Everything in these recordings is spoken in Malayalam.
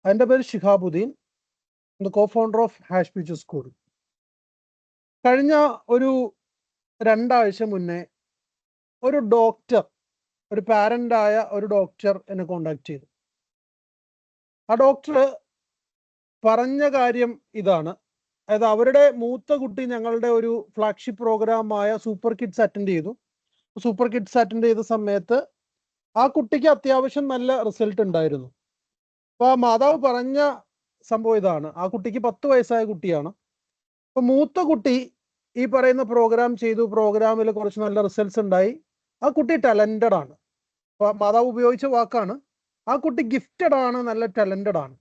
എൻ്റെ പേര് Shihabuddin, co-founder of Hash Future School. കഴിഞ്ഞ ഒരു 2 ആഴ്ച മുന്നേ ഒരു ഡോക്ടർ, ഒരു പാരൻ്റായ ഒരു ഡോക്ടർ എന്നെ കോണ്ടാക്ട് ചെയ്തു. ആ ഡോക്ടർ പറഞ്ഞ കാര്യം ഇതാണ്. അതായത് അവരുടെ മൂത്ത കുട്ടി ഞങ്ങളുടെ ഒരു ഫ്ലാഗ്ഷിപ്പ് പ്രോഗ്രാമായ സൂപ്പർ കിഡ്സ് അറ്റൻഡ് ചെയ്തു. സൂപ്പർ കിഡ്സ് അറ്റൻഡ് ചെയ്ത സമയത്ത് ആ കുട്ടിക്ക് അത്യാവശ്യം നല്ല റിസൾട്ട് ഉണ്ടായിരുന്നു. അപ്പോൾ ആ മാതാവ് പറഞ്ഞ സംഭവം ഇതാണ്. ആ കുട്ടിക്ക് 10 വയസ്സായ കുട്ടിയാണ്. അപ്പോൾ മൂത്ത കുട്ടി ഈ പറയുന്ന പ്രോഗ്രാം ചെയ്തു. പ്രോഗ്രാമിൽ കുറച്ച് നല്ല റിസൾട്ട്സ് ഉണ്ടായി. ആ കുട്ടി ടാലൻറ്റഡ് ആണ്. അപ്പോൾ മാതാവ് ഉപയോഗിച്ച വാക്കാണ്, ആ കുട്ടി ഗിഫ്റ്റഡ് ആണ്, നല്ല ടാലൻറ്റഡ് ആണ്.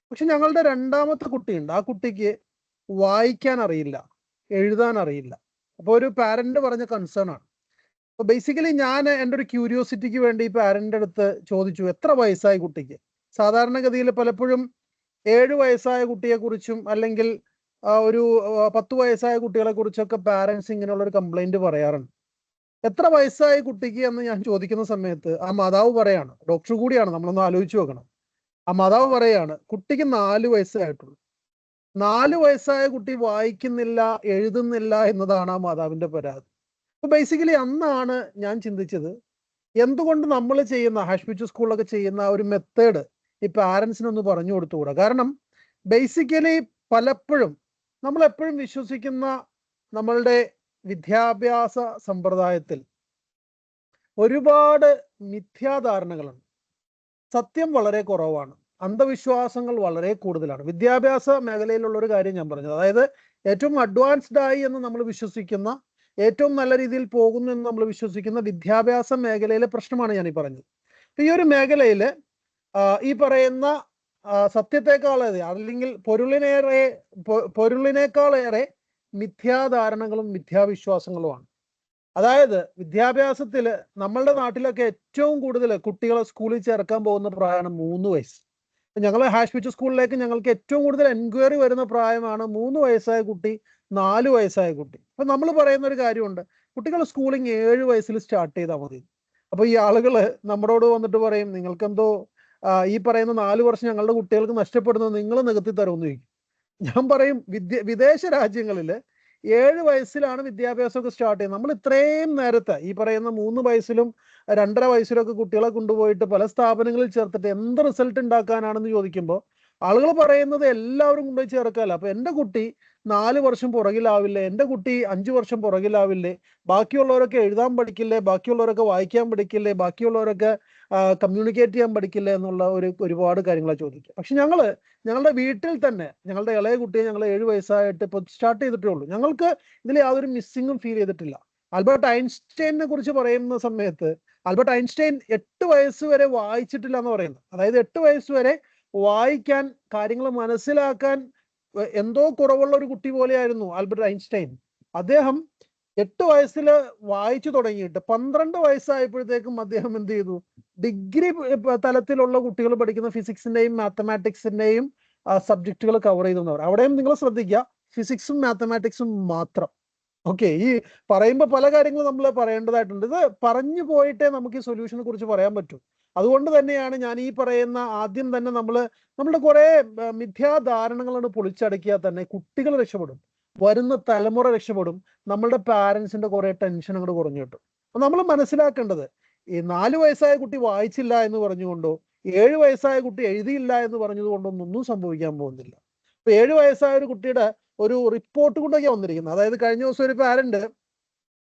പക്ഷെ ഞങ്ങളുടെ 2ാമത്തെ കുട്ടിയുണ്ട്. ആ കുട്ടിക്ക് വായിക്കാൻ അറിയില്ല, എഴുതാൻ അറിയില്ല. അപ്പോൾ ഒരു പാരന്റ് പറഞ്ഞ കൺസേൺ ആണ്. അപ്പോൾ ബേസിക്കലി ഞാൻ എൻ്റെ ഒരു ക്യൂരിയോസിറ്റിക്ക് വേണ്ടി ഈ പാരൻ്റെ അടുത്ത് ചോദിച്ചു, എത്ര വയസ്സായി കുട്ടിക്ക്? സാധാരണഗതിയിൽ പലപ്പോഴും 7 വയസ്സായ കുട്ടിയെക്കുറിച്ചും അല്ലെങ്കിൽ ഒരു 10 വയസ്സായ കുട്ടികളെ കുറിച്ചൊക്കെ പാരൻസ് ഇങ്ങനെയുള്ള ഒരു കംപ്ലൈന്റ് പറയാറുണ്ട്. എത്ര വയസ്സായ കുട്ടിക്ക് എന്ന് ഞാൻ ചോദിക്കുന്ന സമയത്ത് ആ മാതാവ് പറയാണ്, ഡോക്ടർ കൂടിയാണ്, നമ്മളൊന്ന് ആലോചിച്ച് നോക്കണം. ആ മാതാവ് പറയാണ്, കുട്ടിക്ക് 4 വയസ്സേ ആയിട്ടുള്ളൂ. 4 വയസ്സായ കുട്ടി വായിക്കുന്നില്ല, എഴുതുന്നില്ല എന്നതാണ് ആ മാതാവിന്റെ പരാതി. അപ്പൊ ബേസിക്കലി അന്നാണ് ഞാൻ ചിന്തിച്ചത്, എന്തുകൊണ്ട് നമ്മൾ ചെയ്യുന്ന ഹാഷ് ഫ്യൂച്ചർ സ്കൂളിലൊക്കെ ചെയ്യുന്ന ഒരു മെത്തേഡ് ഈ പാരൻസിനൊന്ന് പറഞ്ഞു കൊടുത്തുകൂടാ? കാരണം ബേസിക്കലി പലപ്പോഴും നമ്മൾ എപ്പോഴും വിശ്വസിക്കുന്ന നമ്മളുടെ വിദ്യാഭ്യാസ സമ്പ്രദായത്തിൽ ഒരുപാട് മിഥ്യാധാരണകളുണ്ട്. സത്യം വളരെ കുറവാണ്, അന്ധവിശ്വാസങ്ങൾ വളരെ കൂടുതലാണ്. വിദ്യാഭ്യാസ മേഖലയിലുള്ള ഒരു കാര്യം ഞാൻ പറഞ്ഞത്, അതായത് ഏറ്റവും അഡ്വാൻസ്ഡ് ആയി എന്ന് നമ്മൾ വിശ്വസിക്കുന്ന, ഏറ്റവും നല്ല രീതിയിൽ പോകുന്നു എന്ന് നമ്മൾ വിശ്വസിക്കുന്ന വിദ്യാഭ്യാസ മേഖലയിലെ പ്രശ്നമാണ് ഞാൻ ഈ പറഞ്ഞത്. ഈ ഒരു മേഖലയിൽ ഈ പറയുന്ന സത്യത്തെക്കാളേറെ അല്ലെങ്കിൽ പൊരുളിനേക്കാളേറെ മിഥ്യാധാരണകളും മിഥ്യാവിശ്വാസങ്ങളുമാണ്. അതായത് വിദ്യാഭ്യാസത്തിൽ നമ്മളുടെ നാട്ടിലൊക്കെ ഏറ്റവും കൂടുതൽ കുട്ടികളെ സ്കൂളിൽ ചേർക്കാൻ പോകുന്ന പ്രായമാണ് 3 വയസ്സ്. ഞങ്ങൾ ഹാഷ് ഫ്യൂച്ചർ സ്കൂളിലേക്ക് ഞങ്ങൾക്ക് ഏറ്റവും കൂടുതൽ എൻക്വയറി വരുന്ന പ്രായമാണ് 3 വയസ്സായ കുട്ടി, 4 വയസ്സായ കുട്ടി. അപ്പൊ നമ്മൾ പറയുന്ന ഒരു കാര്യമുണ്ട്, കുട്ടികൾ സ്കൂളിങ് 7 വയസ്സിൽ സ്റ്റാർട്ട് ചെയ്താൽ മതി. അപ്പൊ ഈ ആളുകൾ നമ്മളോട് വന്നിട്ട് പറയും, നിങ്ങൾക്കെന്തോ ഈ പറയുന്ന 4 വർഷം ഞങ്ങളുടെ കുട്ടികൾക്ക് നഷ്ടപ്പെടുന്നത് നിങ്ങൾ നികത്തി തരുമെന്ന് ചോദിക്കും. ഞാൻ പറയും, വിദേശ രാജ്യങ്ങളിൽ 7 വയസ്സിലാണ് വിദ്യാഭ്യാസമൊക്കെ സ്റ്റാർട്ട് ചെയ്യുന്നത്. നമ്മൾ ഇത്രയും നേരത്തെ ഈ പറയുന്ന 3 വയസ്സിലും 2.5 വയസ്സിലൊക്കെ കുട്ടികളെ കൊണ്ടുപോയിട്ട് പല സ്ഥാപനങ്ങളിൽ ചേർത്തിട്ട് എന്ത് റിസൾട്ട് ഉണ്ടാക്കാനാണെന്ന് ചോദിക്കുമ്പോൾ ആളുകൾ പറയുന്നത് എല്ലാവരും കൊണ്ടുപോയി ചേർക്കാമല്ലോ. അപ്പൊ എൻ്റെ കുട്ടി 4 വർഷം പുറകിലാവില്ലേ, എൻ്റെ കുട്ടി 5 വർഷം പുറകിലാവില്ലേ, ബാക്കിയുള്ളവരൊക്കെ എഴുതാൻ പഠിക്കില്ലേ, ബാക്കിയുള്ളവരൊക്കെ വായിക്കാൻ പഠിക്കില്ലേ, ബാക്കിയുള്ളവരൊക്കെ കമ്മ്യൂണിക്കേറ്റ് ചെയ്യാൻ പഠിക്കില്ലേ എന്നുള്ള ഒരുപാട് കാര്യങ്ങളാണ് ചോദിക്കുക. പക്ഷെ ഞങ്ങളുടെ വീട്ടിൽ തന്നെ ഞങ്ങളുടെ ഇളയ കുട്ടിയെ ഞങ്ങൾ 7 വയസ്സായിട്ട് ഇപ്പോൾ സ്റ്റാർട്ട് ചെയ്തിട്ടേ ഉള്ളൂ. ഞങ്ങൾക്ക് ഇതിൽ യാതൊരു മിസ്സിങ്ങും ഫീൽ ചെയ്തിട്ടില്ല. ആൽബർട്ട് ഐൻസ്റ്റൈനെ കുറിച്ച് പറയുന്ന സമയത്ത് ആൽബർട്ട് ഐൻസ്റ്റൈൻ 8 വയസ്സ് വരെ വായിച്ചിട്ടില്ല എന്ന് പറയുന്നത്. അതായത് 8 വയസ്സ് വരെ വായിക്കാൻ, കാര്യങ്ങൾ മനസ്സിലാക്കാൻ എന്തോ കുറവുള്ള ഒരു കുട്ടി പോലെയായിരുന്നു ആൽബർട്ട് ഐൻസ്റ്റൈൻ. അദ്ദേഹം 8 വയസ്സിൽ വായിച്ചു തുടങ്ങിയിട്ട് 12 വയസ്സായപ്പോഴത്തേക്കും അദ്ദേഹം എന്ത് ചെയ്തു, ഡിഗ്രി തലത്തിലുള്ള കുട്ടികൾ പഠിക്കുന്ന ഫിസിക്സിന്റെയും മാത്തമാറ്റിക്സിന്റെയും സബ്ജക്റ്റുകൾ കവർ ചെയ്തെന്നവർ. അവിടെയും നിങ്ങൾ ശ്രദ്ധിക്കുക, ഫിസിക്സും മാത്തമാറ്റിക്സും മാത്രം. ഓക്കെ, ഈ പറയുമ്പോൾ പല കാര്യങ്ങളും നമ്മൾ പറയേണ്ടതായിട്ടുണ്ട്. ഇത് പറഞ്ഞു പോയിട്ടേ നമുക്ക് ഈ സൊല്യൂഷനെ കുറിച്ച് പറയാൻ പറ്റൂ. അതുകൊണ്ട് തന്നെയാണ് ഞാൻ ഈ പറയുന്ന, ആദ്യം തന്നെ നമ്മളുടെ കുറെ മിഥ്യാധാരണകളോട് പൊളിച്ചടക്കിയാൽ തന്നെ കുട്ടികൾ രക്ഷപ്പെടും, വരുന്ന തലമുറ രക്ഷപ്പെടും, നമ്മളുടെ പാരൻസിന്റെ കുറെ ടെൻഷൻ അങ്ങോട്ട് കുറഞ്ഞു കിട്ടും. അപ്പൊ നമ്മൾ മനസ്സിലാക്കേണ്ടത്, ഈ 4 വയസ്സായ കുട്ടി വായിച്ചില്ല എന്ന് പറഞ്ഞുകൊണ്ടോ 7 വയസ്സായ കുട്ടി എഴുതിയില്ല എന്ന് പറഞ്ഞതുകൊണ്ടൊന്നും ഒന്നും സംഭവിക്കാൻ പോകുന്നില്ല. ഇപ്പൊ 7 വയസ്സായ ഒരു കുട്ടിയുടെ ഒരു റിപ്പോർട്ട് കൊണ്ടൊക്കെ വന്നിരിക്കുന്നത്. അതായത് കഴിഞ്ഞ ദിവസം ഒരു പാരന്റ്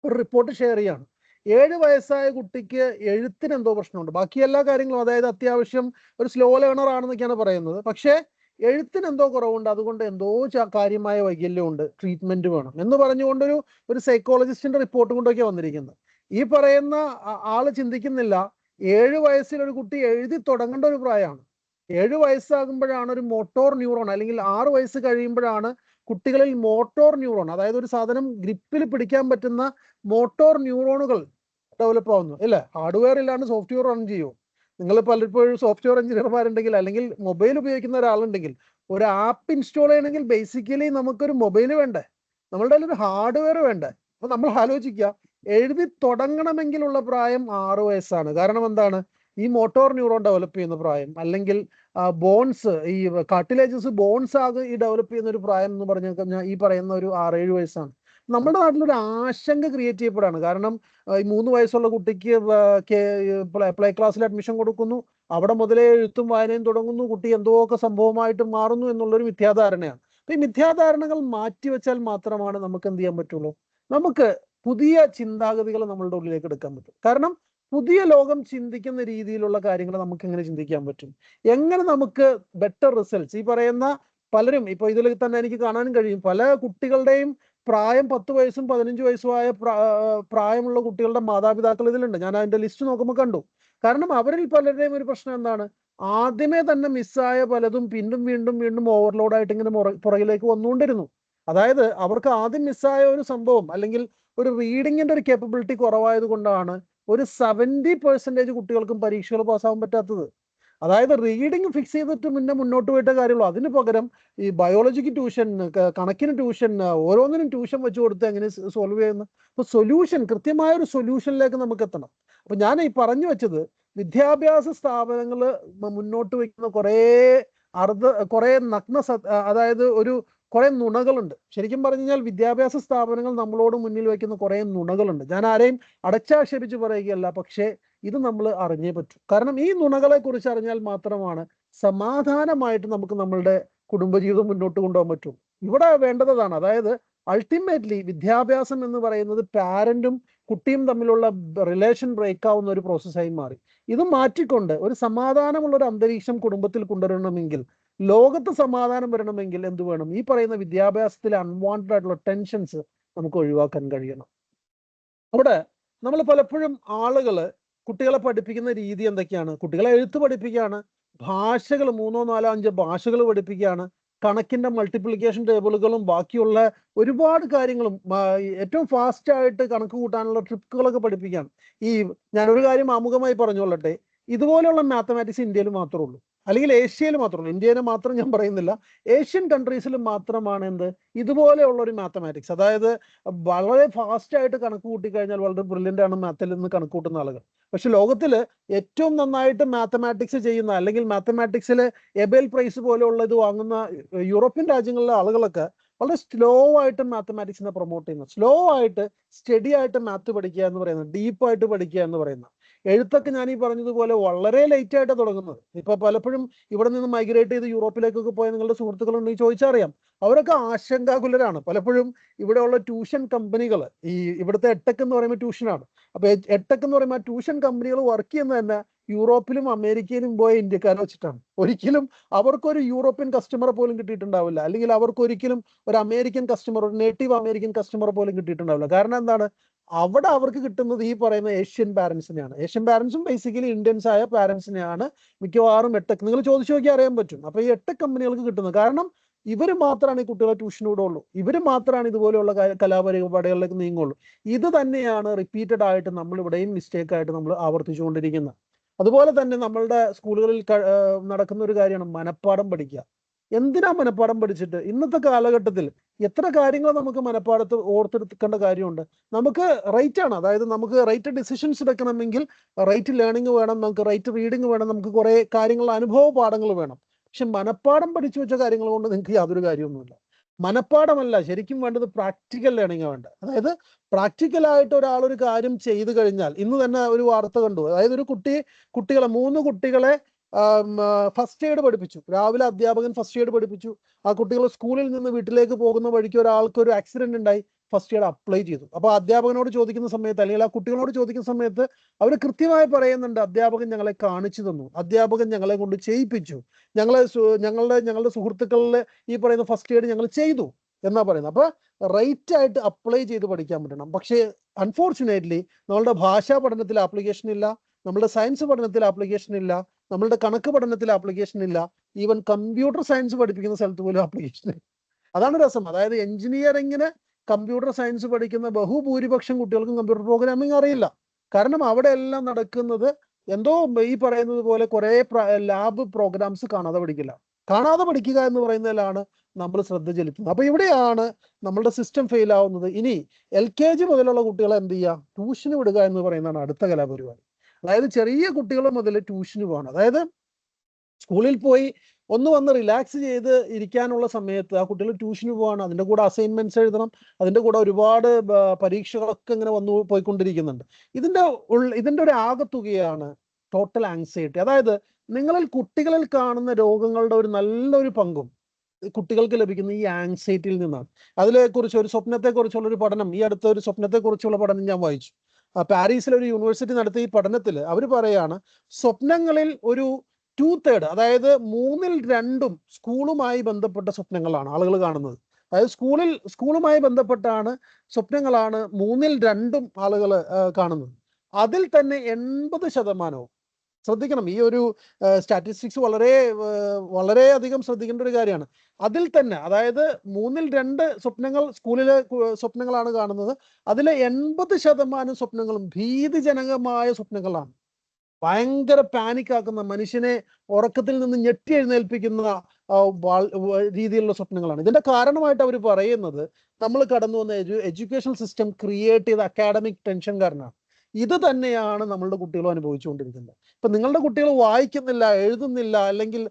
ഒരു റിപ്പോർട്ട് ഷെയർ ചെയ്യാണ്, 7 വയസ്സായ കുട്ടിക്ക് എഴുത്തിന് എന്തോ പ്രശ്നമുണ്ട്, ബാക്കി എല്ലാ കാര്യങ്ങളും, അതായത് അത്യാവശ്യം ഒരു സ്ലോ ലേണർ ആണെന്നൊക്കെയാണ് പറയുന്നത്, പക്ഷേ എഴുത്തിന് എന്തോ കുറവുണ്ട്, അതുകൊണ്ട് എന്തോ കാര്യമായ വൈകല്യമുണ്ട്, ട്രീറ്റ്മെന്റ് വേണം എന്ന് പറഞ്ഞുകൊണ്ടൊരു സൈക്കോളജിസ്റ്റിന്റെ റിപ്പോർട്ട് കൊണ്ടൊക്കെ വന്നിരിക്കുന്നത്. ഈ പറയുന്ന ആള് ചിന്തിക്കുന്നില്ല, 7 വയസ്സിൽ ഒരു കുട്ടി എഴുതി തുടങ്ങേണ്ട ഒരു പ്രായമാണ്. 7 വയസ്സാകുമ്പോഴാണ് ഒരു മോട്ടോർ ന്യൂറോൺ, അല്ലെങ്കിൽ 6 വയസ്സ് കഴിയുമ്പോഴാണ് കുട്ടികളിൽ മോട്ടോർ ന്യൂറോൺ, അതായത് ഒരു സാധനം ഗ്രിപ്പിൽ പിടിക്കാൻ പറ്റുന്ന മോട്ടോർ ന്യൂറോണുകൾ ഡെവലപ്പ് ആവുന്നു. അല്ലേ? ഹാർഡ്വെയർ ഇല്ലാണ്ട് സോഫ്റ്റ്വെയർ റൺ ചെയ്യുമോ? നിങ്ങൾ പലപ്പോഴും സോഫ്റ്റ്വെയർ എഞ്ചിനീയർമാരുണ്ടെങ്കിൽ, അല്ലെങ്കിൽ മൊബൈൽ ഉപയോഗിക്കുന്ന ഒരാളുണ്ടെങ്കിൽ, ഒരു ആപ്പ് ഇൻസ്റ്റാൾ ചെയ്യണമെങ്കിൽ ബേസിക്കലി നമുക്കൊരു മൊബൈൽ വേണ്ടേ, നമ്മളുടെ കയ്യിൽ ഒരു ഹാർഡ്വെയർ വേണ്ടേ? അപ്പൊ നമ്മൾ ആലോചിക്കുക, എഴുതി തുടങ്ങണമെങ്കിലുള്ള പ്രായം 6 വയസ്സാണ്. കാരണം എന്താണ്? ഈ മോട്ടോർ ന്യൂറോൺ ഡെവലപ്പ് ചെയ്യുന്ന പ്രായം, അല്ലെങ്കിൽ ബോൺസ്, ഈ കാർട്ടിലേജസ് ബോൺസ് ആകെ ഈ ഡെവലപ്പ് ചെയ്യുന്ന ഒരു പ്രായം എന്ന് പറഞ്ഞു കഴിഞ്ഞാൽ ഈ പറയുന്ന ഒരു 6-7 വയസ്സാണ്. നമ്മുടെ നാട്ടിലൊരു ആശങ്ക ക്രിയേറ്റ് ചെയ്യപ്പെടുകയാണ്. കാരണം ഈ 3 വയസ്സുള്ള കുട്ടിക്ക് പ്ലേ ക്ലാസ്സിൽ അഡ്മിഷൻ കൊടുക്കുന്നു, അവിടെ മുതലേ എഴുത്തും വായനയും തുടങ്ങുന്നു, കുട്ടി എന്തോക്കെ സംഭവമായിട്ട് മാറുന്നു എന്നുള്ളൊരു മിഥ്യാധാരണയാണ്. അപ്പൊ ഈ മിഥ്യാധാരണകൾ മാറ്റിവെച്ചാൽ മാത്രമാണ് നമുക്ക് എന്ത് ചെയ്യാൻ പറ്റുള്ളൂ, നമുക്ക് പുതിയ ചിന്താഗതികൾ നമ്മളുടെ ഉള്ളിലേക്ക് എടുക്കാൻ പറ്റും. കാരണം പുതിയ ലോകം ചിന്തിക്കുന്ന രീതിയിലുള്ള കാര്യങ്ങൾ നമുക്ക് എങ്ങനെ ചിന്തിക്കാൻ പറ്റും, എങ്ങനെ നമുക്ക് ബെറ്റർ റിസൾട്ട്സ്, ഈ പറയുന്ന പലരും ഇപ്പൊ ഇതിൽ തന്നെ എനിക്ക് കാണാനും കഴിയും, പല കുട്ടികളുടെയും പ്രായം 10 വയസ്സും 15 വയസ്സുമായ പ്രായമുള്ള കുട്ടികളുടെ മാതാപിതാക്കൾ ഇതിലുണ്ട്. ഞാൻ അതിന്റെ ലിസ്റ്റ് നോക്കുമ്പോൾ കണ്ടു. കാരണം അവരിൽ പലരുടെയും ഒരു പ്രശ്നം എന്താണ്, ആദ്യമേ തന്നെ മിസ്സായ പലതും വീണ്ടും വീണ്ടും വീണ്ടും ഓവർലോഡായിട്ട് ഇങ്ങനെ പുറകിലേക്ക് വന്നുകൊണ്ടിരുന്നു. അതായത് അവർക്ക് ആദ്യം മിസ്സായ ഒരു സംഭവം, അല്ലെങ്കിൽ ഒരു റീഡിങ്ങിന്റെ ഒരു കേപ്പബിലിറ്റി കുറവായത് കൊണ്ടാണ് ഒരു 70% കുട്ടികൾക്കും പരീക്ഷകൾ പാസ്സാവാൻ പറ്റാത്തത്. അതായത് റീഡിങ് ഫിക്സ് ചെയ്തിട്ട് മുന്നോട്ട് പോയിട്ടേ കാര്യമുള്ളൂ. അതിന് പകരം ഈ ബയോളജിക്ക് ട്യൂഷൻ, കണക്കിന് ട്യൂഷൻ, ഓരോന്നിനും ട്യൂഷൻ വെച്ച് കൊടുത്ത് എങ്ങനെ സോൾവ് ചെയ്യുന്നു? അപ്പൊ സൊല്യൂഷൻ, കൃത്യമായ ഒരു സൊല്യൂഷനിലേക്ക് നമുക്ക് എത്തണം. അപ്പൊ ഞാൻ ഈ പറഞ്ഞു വെച്ചത്, വിദ്യാഭ്യാസ സ്ഥാപനങ്ങൾ മുന്നോട്ട് വയ്ക്കുന്ന കുറേ അതായത് കുറെ നുണകളുണ്ട്. ശരിക്കും പറഞ്ഞു കഴിഞ്ഞാൽ വിദ്യാഭ്യാസ സ്ഥാപനങ്ങൾ നമ്മളോട് മുന്നിൽ വയ്ക്കുന്ന കുറെ നുണകളുണ്ട്. ഞാൻ ആരെയും അടച്ചാക്ഷേപിച്ച് പറയുകയല്ല, പക്ഷേ ഇത് നമ്മൾ അറിഞ്ഞേ പറ്റൂ. കാരണം ഈ നുണകളെ കുറിച്ച് അറിഞ്ഞാൽ മാത്രമാണ് സമാധാനമായിട്ട് നമുക്ക് നമ്മളുടെ കുടുംബജീവിതം മുന്നോട്ട് കൊണ്ടുപോകാൻ പറ്റൂ. ഇവിടെ വേണ്ടതാണ്, അതായത് അൾട്ടിമേറ്റ്ലി വിദ്യാഭ്യാസം എന്ന് പറയുന്നത് പാരന്റും കുട്ടിയും തമ്മിലുള്ള റിലേഷൻ ബ്രേക്ക് ആവുന്ന ഒരു പ്രോസസ്സായി മാറി. ഇത് മാറ്റിക്കൊണ്ട് ഒരു സമാധാനമുള്ള ഒരു അന്തരീക്ഷം കുടുംബത്തിൽ കൊണ്ടുവരണമെങ്കിൽ, ലോകത്ത് സമാധാനം വരണമെങ്കിൽ എന്ത് വേണം, ഈ പറയുന്ന വിദ്യാഭ്യാസത്തിലെ അൺവാണ്ടഡ് ആയിട്ടുള്ള ടെൻഷൻസ് നമുക്ക് ഒഴിവാക്കാൻ കഴിയണം. അവിടെ നമ്മൾ പലപ്പോഴും കുട്ടികളെ പഠിപ്പിക്കുന്ന രീതി എന്തൊക്കെയാണ്? കുട്ടികളെ എഴുത്ത് പഠിപ്പിക്കുകയാണ്, ഭാഷകൾ 3, 4, 5 ഭാഷകൾ പഠിപ്പിക്കുകയാണ്, കണക്കിന്റെ മൾട്ടിപ്ലിക്കേഷൻ ടേബിളുകളും ബാക്കിയുള്ള ഒരുപാട് കാര്യങ്ങളും, ഏറ്റവും ഫാസ്റ്റ് ആയിട്ട് കണക്ക് കൂട്ടാനുള്ള ട്രിക്കുകളൊക്കെ പഠിപ്പിക്കുകയാണ്. ഞാനൊരു കാര്യം ആമുഖമായി പറഞ്ഞുകൊള്ളട്ടെ, ഇതുപോലെയുള്ള മാത്തമാറ്റിക്സ് ഇന്ത്യയിൽ മാത്രമേ ഉള്ളൂ, അല്ലെങ്കിൽ ഏഷ്യയിൽ മാത്രമേ. ഇന്ത്യനെ മാത്രം ഞാൻ പറയുന്നില്ല, ഏഷ്യൻ കൺട്രീസിൽ മാത്രമാണ് ഇതുപോലെയുള്ള ഒരു മാത്തമാറ്റിക്സ്. അതായത് വളരെ ഫാസ്റ്റ് ആയിട്ട് കണക്ക് കൂട്ടിക്കഴിഞ്ഞാൽ വളരെ ബ്രില്യൻ്റ് ആണ് മാത്തിൽ നിന്ന് കണക്ക് കൂട്ടുന്ന ആളുകൾ. പക്ഷെ ലോകത്തിൽ ഏറ്റവും നന്നായിട്ട് മാത്തമാറ്റിക്സ് ചെയ്യുന്ന, അല്ലെങ്കിൽ മാത്തമാറ്റിക്സിൽ എബേൽ പ്രൈസ് പോലെയുള്ള ഇത് വാങ്ങുന്ന യൂറോപ്യൻ രാജ്യങ്ങളിലെ ആളുകളൊക്കെ വളരെ സ്ലോ ആയിട്ട് മാത്തമാറ്റിക്സിനെ പ്രൊമോട്ട് ചെയ്യുന്നത്, സ്ലോ ആയിട്ട് സ്റ്റഡി ആയിട്ട് മാത്ത് പഠിക്കുക എന്ന് പറയുന്നത്, ഡീപ്പായിട്ട് പഠിക്കുക എന്ന് പറയുന്നത്. എഴുത്തൊക്കെ ഞാൻ ഈ പറഞ്ഞതുപോലെ വളരെ ലേറ്റ് ആയിട്ടാണ് തുടങ്ങുന്നത്. ഇപ്പൊ പലപ്പോഴും ഇവിടെ നിന്ന് മൈഗ്രേറ്റ് ചെയ്ത് യൂറോപ്പിലേക്കൊക്കെ പോയ നിങ്ങളുടെ സുഹൃത്തുക്കളുണ്ടെങ്കിൽ ചോദിച്ചറിയാം, അവരൊക്കെ ആശങ്കാകുലരാണ്. പലപ്പോഴും ഇവിടെയുള്ള ട്യൂഷൻ കമ്പനികൾ, ഇവിടുത്തെ എട്ടെക് എന്ന് പറയുമ്പോൾ ട്യൂഷനാണ്. അപ്പൊ എട്ടെക് എന്ന് പറയുമ്പോൾ ട്യൂഷൻ കമ്പനികൾ വർക്ക് ചെയ്യുന്നത് തന്നെ യൂറോപ്പിലും അമേരിക്കയിലും പോയ ഇന്ത്യക്കാരെ വെച്ചിട്ടാണ്. ഒരിക്കലും അവർക്കൊരു യൂറോപ്യൻ കസ്റ്റമറെ പോലും കിട്ടിയിട്ടുണ്ടാവില്ല, അല്ലെങ്കിൽ അവർക്ക് ഒരിക്കലും ഒരു അമേരിക്കൻ കസ്റ്റമർ, ഒരു നേറ്റീവ് അമേരിക്കൻ കസ്റ്റമറെ പോലും കിട്ടിയിട്ടുണ്ടാവില്ല. കാരണം എന്താണ്, അവിടെ അവർക്ക് കിട്ടുന്നത് ഈ പറയുന്ന ഏഷ്യൻ പാരൻസിനെയാണ്. ഏഷ്യൻ പാരൻസും ബേസിക്കലി ഇന്ത്യൻസ് ആയ പാരൻസിനെയാണ് മിക്കവാറും എട്ടെക്. നിങ്ങൾ ചോദിച്ചു നോക്കി അറിയാൻ പറ്റും. അപ്പൊ ഈ എട്ടെക് കമ്പനികൾക്ക് കിട്ടുന്നത്, കാരണം ഇവർ മാത്രമാണ് ഈ കുട്ടികളെ ട്യൂഷന് വിടുള്ളൂ, ഇവർ മാത്രമാണ് ഇതുപോലെയുള്ള കലാപരിപാടികളിലേക്ക് നീങ്ങുള്ളൂ. ഇത് തന്നെയാണ് റിപ്പീറ്റഡ് ആയിട്ട് നമ്മൾ ഇവിടെയും മിസ്റ്റേക്ക് ആയിട്ട് നമ്മൾ ആവർത്തിച്ചുകൊണ്ടിരിക്കുന്നത്. അതുപോലെ തന്നെ നമ്മളുടെ സ്കൂളുകളിൽ നടക്കുന്ന ഒരു കാര്യമാണ് മനഃപ്പാഠം പഠിക്കുക. എന്തിനാ മനഃപ്പാഠം പഠിച്ചിട്ട്? ഇന്നത്തെ കാലഘട്ടത്തിൽ എത്ര കാര്യങ്ങൾ നമുക്ക് മനഃപ്പാടത്ത് ഓർത്തെടുക്കേണ്ട കാര്യമുണ്ട്. നമുക്ക് റൈറ്റ് ആണ്, അതായത് നമുക്ക് റൈറ്റ് ഡിസിഷൻസ് എടുക്കണമെങ്കിൽ റൈറ്റ് ലേണിംഗ് വേണം, നമുക്ക് റൈറ്റ് റീഡിങ് വേണം, നമുക്ക് കുറെ കാര്യങ്ങൾ, അനുഭവ പാഠങ്ങൾ വേണം. പക്ഷെ മനഃപ്പാഠം പഠിച്ചു വെച്ച കാര്യങ്ങൾ കൊണ്ട് നിങ്ങൾക്ക് യാതൊരു കാര്യമൊന്നുമില്ല. മനഃപ്പാഠമല്ല, ശരിക്കും വേണ്ടത് പ്രാക്ടിക്കൽ ലേണിംഗ് വേണ്ട. അതായത് പ്രാക്ടിക്കലായിട്ട് ഒരാളൊരു കാര്യം ചെയ്തു കഴിഞ്ഞാൽ, ഇന്ന് തന്നെ ഒരു വാർത്ത കണ്ടു, അതായത് ഒരു കുട്ടികളെ 3 കുട്ടികളെ ഫസ്റ്റ് എയ്ഡ് പഠിപ്പിച്ചു. രാവിലെ അധ്യാപകൻ ഫസ്റ്റ് എയ്ഡ് പഠിപ്പിച്ചു. ആ കുട്ടികൾ സ്കൂളിൽ നിന്ന് വീട്ടിലേക്ക് പോകുന്ന വഴിക്ക് ഒരാൾക്ക് ഒരു ആക്സിഡന്റ് ഉണ്ടായി, ഫസ്റ്റ് എയ്ഡ് അപ്ലൈ ചെയ്തു. അപ്പൊ അധ്യാപകനോട് ചോദിക്കുന്ന സമയത്ത്, അല്ലെങ്കിൽ ആ കുട്ടികളോട് ചോദിക്കുന്ന സമയത്ത് അവർ കൃത്യമായി പറയുന്നുണ്ട്, അധ്യാപകൻ ഞങ്ങളെ കാണിച്ചു തന്നു, അധ്യാപകൻ ഞങ്ങളെ കൊണ്ട് ചെയ്യിപ്പിച്ചു, ഞങ്ങളുടെ സുഹൃത്തുക്കളിൽ ഈ പറയുന്ന ഫസ്റ്റ് എയ്ഡ് ഞങ്ങൾ ചെയ്തു എന്നാ പറയുന്നത്. അപ്പൊ റൈറ്റ് ആയിട്ട് അപ്ലൈ ചെയ്ത് പഠിക്കാൻ പറ്റണം. പക്ഷേ അൺഫോർച്ചുനേറ്റ്ലി നമ്മളുടെ ഭാഷാ പഠനത്തിൽ ആപ്ലിക്കേഷൻ ഇല്ല, നമ്മളുടെ സയൻസ് പഠനത്തിൽ ആപ്ലിക്കേഷൻ ഇല്ല, നമ്മളുടെ കണക്ക് പഠനത്തിൽ ആപ്ലിക്കേഷൻ ഇല്ല, ഈവൻ കമ്പ്യൂട്ടർ സയൻസ് പഠിപ്പിക്കുന്ന സ്ഥലത്ത് പോലും ആപ്ലിക്കേഷൻ ഇല്ല. അതാണ് രസം. അതായത് എഞ്ചിനീയറിങ്ങിന് കമ്പ്യൂട്ടർ സയൻസ് പഠിക്കുന്ന ബഹുഭൂരിപക്ഷം കുട്ടികൾക്കും കമ്പ്യൂട്ടർ പ്രോഗ്രാമിംഗ് അറിയില്ല. കാരണം അവിടെ എല്ലാം നടക്കുന്നത് എന്തോ ഈ പറയുന്നത് പോലെ കുറെ ലാബ് പ്രോഗ്രാംസ് കാണാതെ പഠിക്കുക എന്ന് പറയുന്നതിലാണ് നമ്മൾ ശ്രദ്ധ ചെലുത്തുന്നത്. അപ്പൊ ഇവിടെയാണ് നമ്മളുടെ സിസ്റ്റം ഫെയിൽ ആവുന്നത്. ഇനി LKG മുതലുള്ള കുട്ടികളെ എന്ത് ചെയ്യുക, ട്യൂഷന് വിടുക എന്ന് പറയുന്നതാണ് അടുത്ത കലാപരിപാടി. അതായത് ചെറിയ കുട്ടികൾ മുതൽ ട്യൂഷന് പോകണം. അതായത് സ്കൂളിൽ പോയി ഒന്ന് വന്ന് റിലാക്സ് ചെയ്ത് ഇരിക്കാനുള്ള സമയത്ത് ആ കുട്ടികൾ ട്യൂഷന് പോവാണ്. അതിൻ്റെ കൂടെ അസൈൻമെന്റ്സ് എഴുതണം, അതിൻ്റെ കൂടെ ഒരുപാട് പരീക്ഷകളൊക്കെ ഇങ്ങനെ വന്നു പോയിക്കൊണ്ടിരിക്കുന്നുണ്ട്. ഇതിൻ്റെ ഒരു ആകത്തുകയാണ് ടോട്ടൽ ആങ്സൈറ്റി. അതായത് കുട്ടികളിൽ കാണുന്ന രോഗങ്ങളുടെ ഒരു നല്ലൊരു പങ്കും കുട്ടികൾക്ക് ലഭിക്കുന്ന ഈ ആങ്സൈറ്റിയിൽ നിന്നാണ്. അതിനെക്കുറിച്ച് ഒരു സ്വപ്നത്തെക്കുറിച്ചുള്ള ഒരു പഠനം, ഈ അടുത്ത ഒരു സ്വപ്നത്തെക്കുറിച്ചുള്ള പഠനം ഞാൻ വായിച്ചു. പാരീസിലെ ഒരു യൂണിവേഴ്സിറ്റി നടത്തിയ ഈ പഠനത്തിൽ അവർ പറയാണ്, സ്വപ്നങ്ങളിൽ ഒരു 2/3, അതായത് 2/3 സ്കൂളുമായി ബന്ധപ്പെട്ട സ്വപ്നങ്ങളാണ് ആളുകൾ കാണുന്നത്. അതായത് സ്കൂളുമായി ബന്ധപ്പെട്ടാണ് സ്വപ്നങ്ങളാണ് 2/3 ആളുകൾ കാണുന്നത്. അതിൽ തന്നെ 80%, ശ്രദ്ധിക്കണം, ഈ ഒരു സ്റ്റാറ്റിസ്റ്റിക്സ് വളരെയധികം ശ്രദ്ധിക്കേണ്ട ഒരു കാര്യമാണ്. അതിൽ തന്നെ, അതായത് 2/3 സ്വപ്നങ്ങൾ സ്കൂളിലെ സ്വപ്നങ്ങളാണ് കാണുന്നത്. അതിലെ 80% സ്വപ്നങ്ങളും ഭീതിജനകമായ സ്വപ്നങ്ങളാണ്. ഭയങ്കര പാനിക് ആക്കുന്ന, മനുഷ്യനെ ഉറക്കത്തിൽ നിന്ന് ഞെട്ടി എഴുന്നേൽപ്പിക്കുന്ന രീതിയിലുള്ള സ്വപ്നങ്ങളാണ്. ഇതിന്റെ കാരണമായിട്ട് അവർ പറയുന്നത്, നമ്മൾ കടന്നു വന്ന എഡ്യൂക്കേഷൻ സിസ്റ്റം ക്രിയേറ്റ് ചെയ്ത അക്കാഡമിക് ടെൻഷൻ കാരണമാണ്. ഇത് തന്നെയാണ് നമ്മളുടെ കുട്ടികളും അനുഭവിച്ചുകൊണ്ടിരിക്കുന്നത്. ഇപ്പൊ നിങ്ങളുടെ കുട്ടികൾ വായിക്കുന്നില്ല, എഴുതുന്നില്ല, അല്ലെങ്കിൽ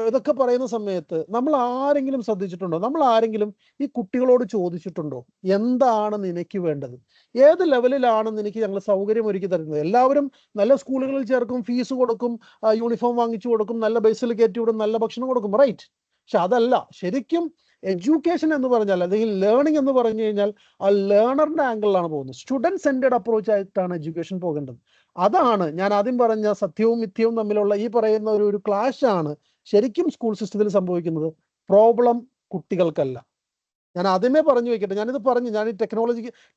ഇതൊക്കെ പറയുന്ന സമയത്ത് നമ്മൾ ആരെങ്കിലും ശ്രദ്ധിച്ചിട്ടുണ്ടോ? നമ്മൾ ആരെങ്കിലും ഈ കുട്ടികളോട് ചോദിച്ചിട്ടുണ്ടോ, എന്താണ് നിനക്ക് വേണ്ടത്, ഏത് ലെവലിലാണ് നിനക്ക് ഞങ്ങൾ സൗകര്യം ഒരുക്കി തരുന്നത്? എല്ലാവരും നല്ല സ്കൂളുകളിൽ ചേർക്കും, ഫീസ് കൊടുക്കും, യൂണിഫോം വാങ്ങിച്ചു കൊടുക്കും, നല്ല ബസ്സിൽ കയറ്റി വിടും, നല്ല ഭക്ഷണം കൊടുക്കും, റൈറ്റ്. പക്ഷെ അതല്ല ശരിക്കും എഡ്യൂക്കേഷൻ എന്ന് പറഞ്ഞാൽ, അല്ലെങ്കിൽ ലേണിംഗ് എന്ന് പറഞ്ഞു കഴിഞ്ഞാൽ ആ ലേണറിന്റെ ആംഗിളിലാണ് പോകുന്നത്. സ്റ്റുഡന്റ് സെന്റേഡ് അപ്രോച്ച് ആയിട്ടാണ് എഡ്യൂക്കേഷൻ പോകേണ്ടത്. അതാണ് ഞാൻ ആദ്യം പറഞ്ഞ സത്യവും മിഥ്യവും തമ്മിലുള്ള ഈ പറയുന്ന ഒരു ക്ലാഷ് ആണ് ശരിക്കും സ്കൂൾ സിസ്റ്റത്തിൽ സംഭവിക്കുന്നത്. പ്രോബ്ലം കുട്ടികൾക്കല്ല. ഞാൻ ആദ്യമേ പറഞ്ഞു വെക്കട്ടെ, ഞാൻ ഈ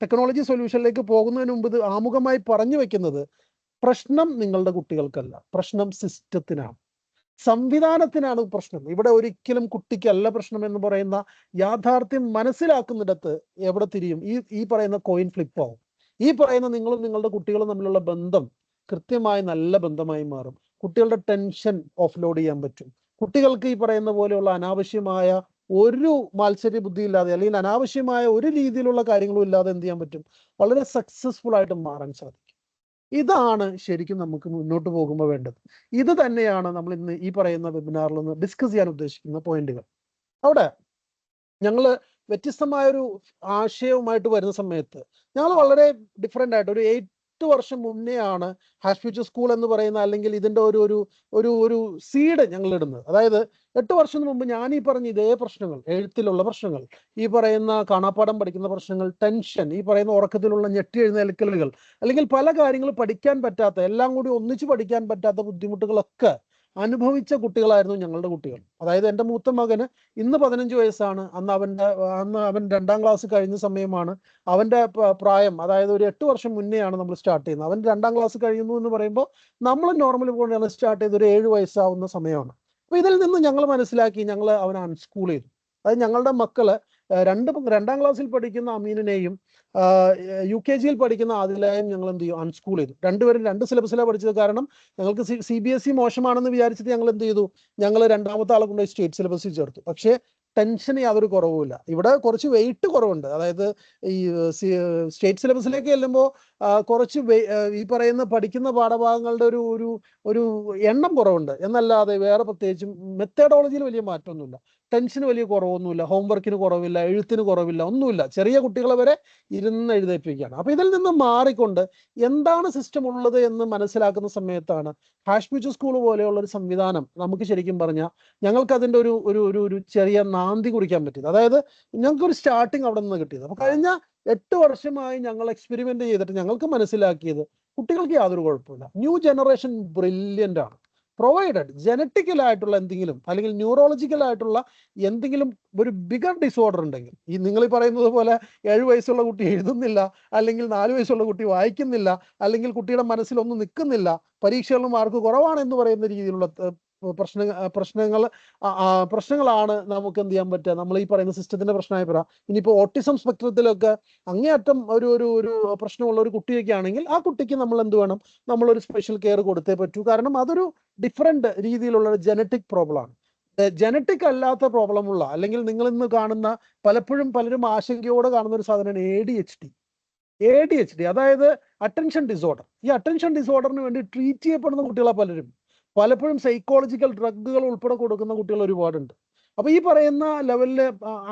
ടെക്നോളജി സൊല്യൂഷനിലേക്ക് പോകുന്നതിന് മുമ്പ് ഇത് ആമുഖമായി പറഞ്ഞു വെക്കുന്നത്, പ്രശ്നം നിങ്ങളുടെ കുട്ടികൾക്കല്ല, പ്രശ്നം സിസ്റ്റത്തിനാണ്, സംവിധാനത്തിനാണ് പ്രശ്നം. ഇവിടെ ഒരിക്കലും കുട്ടിക്കല്ല പ്രശ്നം എന്ന് പറയുന്ന യാഥാർത്ഥ്യം മനസ്സിലാക്കുന്നിടത്ത് എവിടെ തിരിയും? ഈ പറയുന്ന കോയിൻ ഫ്ലിപ്പ് ആവും. ഈ പറയുന്ന നിങ്ങളും നിങ്ങളുടെ കുട്ടികളും തമ്മിലുള്ള ബന്ധം കൃത്യമായി നല്ല ബന്ധമായി മാറും. കുട്ടികളുടെ ടെൻഷൻ ഓഫ് ലോഡ് ചെയ്യാൻ പറ്റും. കുട്ടികൾക്ക് ഈ പറയുന്ന പോലെയുള്ള അനാവശ്യമായ ഒരു മാത്സര്യ ബുദ്ധി ഇല്ലാതെ, അല്ലെങ്കിൽ അനാവശ്യമായ ഒരു രീതിയിലുള്ള കാര്യങ്ങളും ഇല്ലാതെ എന്ത് ചെയ്യാൻ പറ്റും? വളരെ സക്സസ്ഫുൾ ആയിട്ട് മാറാൻ സാധിക്കും. ഇതാണ് ശരിക്കും നമുക്ക് മുന്നോട്ട് പോകുമ്പോൾ വേണ്ടത്. ഇത് തന്നെയാണ് നമ്മൾ ഇന്ന് ഈ പറയുന്ന വെബിനാറിൽ നിന്ന് ഡിസ്കസ് ചെയ്യാൻ ഉദ്ദേശിക്കുന്ന പോയിന്റുകൾ. അവിടെ ഞങ്ങൾ വ്യത്യസ്തമായൊരു ആശയവുമായിട്ട് വരുന്ന സമയത്ത് ഞങ്ങൾ വളരെ ഡിഫറെൻ്റ് ആയിട്ട് ഒരു 8 വർഷം മുന്നേ ആണ് ഹാഷ് ഫ്യൂച്ചർ സ്കൂൾ എന്ന് പറയുന്ന, അല്ലെങ്കിൽ ഇതിൻ്റെ ഒരു സീഡ് ഞങ്ങൾ ഇടുന്നത്. അതായത് 8 വർഷം മുമ്പ് ഞാൻ ഈ പറഞ്ഞ ഇതേ പ്രശ്നങ്ങൾ, എഴുത്തിലുള്ള പ്രശ്നങ്ങൾ, ഈ പറയുന്ന കാണാപ്പാഠം പഠിക്കുന്ന പ്രശ്നങ്ങൾ, ടെൻഷൻ, ഈ പറയുന്ന ഉറക്കത്തിലുള്ള ഞെട്ടി എഴുന്നേൽക്കലുകൾ, അല്ലെങ്കിൽ പല കാര്യങ്ങൾ പഠിക്കാൻ പറ്റാത്ത, എല്ലാം കൂടി ഒന്നിച്ച് പഠിക്കാൻ പറ്റാത്ത ബുദ്ധിമുട്ടുകളൊക്കെ അനുഭവിച്ച കുട്ടികളായിരുന്നു ഞങ്ങളുടെ കുട്ടികൾ. അതായത് എൻ്റെ മൂത്ത മകന് ഇന്ന് 15 വയസ്സാണ്. അന്ന് അവൻ 2ാം ക്ലാസ് കഴിഞ്ഞ സമയമാണ്. അവൻ്റെ പ്രായം, അതായത് ഒരു 8 വർഷം മുന്നെയാണ് നമ്മൾ സ്റ്റാർട്ട് ചെയ്യുന്നത്. അവൻ 2ാം ക്ലാസ് കഴിയുന്നു എന്ന് പറയുമ്പോൾ നമ്മൾ നോർമലി പോലെയാണ് സ്റ്റാർട്ട് ചെയ്ത് ഒരു 7 വയസ്സാവുന്ന സമയമാണ്. അപ്പൊ ഇതിൽ നിന്ന് ഞങ്ങൾ മനസ്സിലാക്കി, ഞങ്ങൾ അവനെ അൺസ്കൂൾ ചെയ്തു. അതായത് ഞങ്ങളുടെ മക്കള് 2ാം ക്ലാസ്സിൽ പഠിക്കുന്ന അമീനിനെയും UKG പഠിക്കുന്ന ആദിലയും ഞങ്ങൾ എന്ത് ചെയ്യും? അൺസ്കൂൾ ചെയ്തു. രണ്ടുപേരും 2 സിലബസിലാണ് പഠിച്ചത്. കാരണം ഞങ്ങൾക്ക് CBSE മോശമാണെന്ന് വിചാരിച്ചിട്ട് ഞങ്ങൾ എന്ത് ചെയ്തു? ഞങ്ങൾ 2ാമത്തെ ആളെ കൊണ്ടുപോയി സ്റ്റേറ്റ് സിലബസിൽ ചേർത്തു. പക്ഷേ ടെൻഷന് യാതൊരു കുറവുമില്ല. ഇവിടെ കുറച്ച് വെയിറ്റ് കുറവുണ്ട്. അതായത് ഈ സ്റ്റേറ്റ് സിലബസിലേക്ക് ചെല്ലുമ്പോൾ കുറച്ച് ഈ പറയുന്ന പഠിക്കുന്ന പാഠഭാഗങ്ങളുടെ ഒരു എണ്ണം കുറവുണ്ട് എന്നല്ലാതെ വേറെ പ്രത്യേകിച്ചും മെത്തഡോളജിയിൽ വലിയ മാറ്റമൊന്നുമില്ല. ടെൻഷന് വലിയ കുറവൊന്നുമില്ല, ഹോംവർക്കിന് കുറവില്ല, എഴുത്തിന് കുറവില്ല, ഒന്നുമില്ല. ചെറിയ കുട്ടികളെ വരെ ഇരുന്ന് എഴുതിപ്പിക്കുകയാണ്. അപ്പൊ ഇതിൽ നിന്ന് മാറിക്കൊണ്ട് എന്താണ് സിസ്റ്റം ഉള്ളത് എന്ന് മനസ്സിലാക്കുന്ന സമയത്താണ് ഹാഷ് ഫ്യൂച്ചർ സ്കൂൾ പോലെയുള്ള ഒരു സംവിധാനം നമുക്ക് ശരിക്കും പറഞ്ഞാൽ ഞങ്ങൾക്ക് അതിൻ്റെ ഒരു ചെറിയ നാന്തി കുറിക്കാൻ പറ്റിയത്. അതായത് ഞങ്ങൾക്കൊരു സ്റ്റാർട്ടിങ് അവിടെ നിന്ന് കിട്ടിയത്. അപ്പൊ കഴിഞ്ഞ 8 വർഷമായി ഞങ്ങൾ എക്സ്പെരിമെന്റ് ചെയ്തിട്ട് ഞങ്ങൾക്ക് മനസ്സിലാക്കിയത്, കുട്ടികൾക്ക് യാതൊരു കുഴപ്പമില്ല. ന്യൂ ജനറേഷൻ ബ്രില്യൻ്റ് ആണ്. പ്രൊവൈഡഡ് ജനറ്റിക്കലായിട്ടുള്ള എന്തെങ്കിലും, അല്ലെങ്കിൽ ന്യൂറോളജിക്കലായിട്ടുള്ള എന്തെങ്കിലും ഒരു ബിഗർ ഡിസോർഡർ ഉണ്ടെങ്കിൽ, നിങ്ങൾ ഈ പറയുന്നത് പോലെ 7 വയസ്സുള്ള കുട്ടി എഴുതുന്നില്ല, അല്ലെങ്കിൽ 4 വയസ്സുള്ള കുട്ടി വായിക്കുന്നില്ല, അല്ലെങ്കിൽ കുട്ടിയുടെ മനസ്സിലൊന്നും നിൽക്കുന്നില്ല, പരീക്ഷകളിൽ മാർക്ക് കുറവാണ് എന്ന് പറയുന്ന രീതിയിലുള്ള പ്രശ്നങ്ങളാണ് നമുക്ക് എന്ത് ചെയ്യാൻ പറ്റുക? നമ്മൾ ഈ പറയുന്ന സിസ്റ്റത്തിന്റെ പ്രശ്നമായി പറയാം. ഇനിയിപ്പോൾ ഓട്ടിസം സ്പെക്ട്രത്തിലൊക്കെ അങ്ങേയറ്റം ഒരു പ്രശ്നമുള്ള ഒരു കുട്ടിയൊക്കെ ആണെങ്കിൽ ആ കുട്ടിക്ക് നമ്മൾ എന്ത് വേണം? നമ്മളൊരു സ്പെഷ്യൽ കെയർ കൊടുത്തേ പറ്റൂ. കാരണം അതൊരു ഡിഫറെന്റ് രീതിയിലുള്ള ഒരു ജനറ്റിക് പ്രോബ്ലം ആണ്. ജനറ്റിക് അല്ലാത്ത പ്രോബ്ലമുള്ള, അല്ലെങ്കിൽ നിങ്ങൾ ഇന്ന് കാണുന്ന പലപ്പോഴും പലരും ആശങ്കയോടെ കാണുന്ന ഒരു സാധനമാണ് ADHD. ADHD, അതായത് അറ്റൻഷൻ ഡിസോർഡർ. ഈ അറ്റൻഷൻ ഡിസോർഡറിന് വേണ്ടി ട്രീറ്റ് ചെയ്യപ്പെടുന്ന കുട്ടികളെ പലപ്പോഴും സൈക്കോളജിക്കൽ ഡ്രഗുകൾ ഉൾപ്പെടെ കൊടുക്കുന്ന കുട്ടികൾ ഒരുപാടുണ്ട്. അപ്പൊ ഈ പറയുന്ന ലെവലില്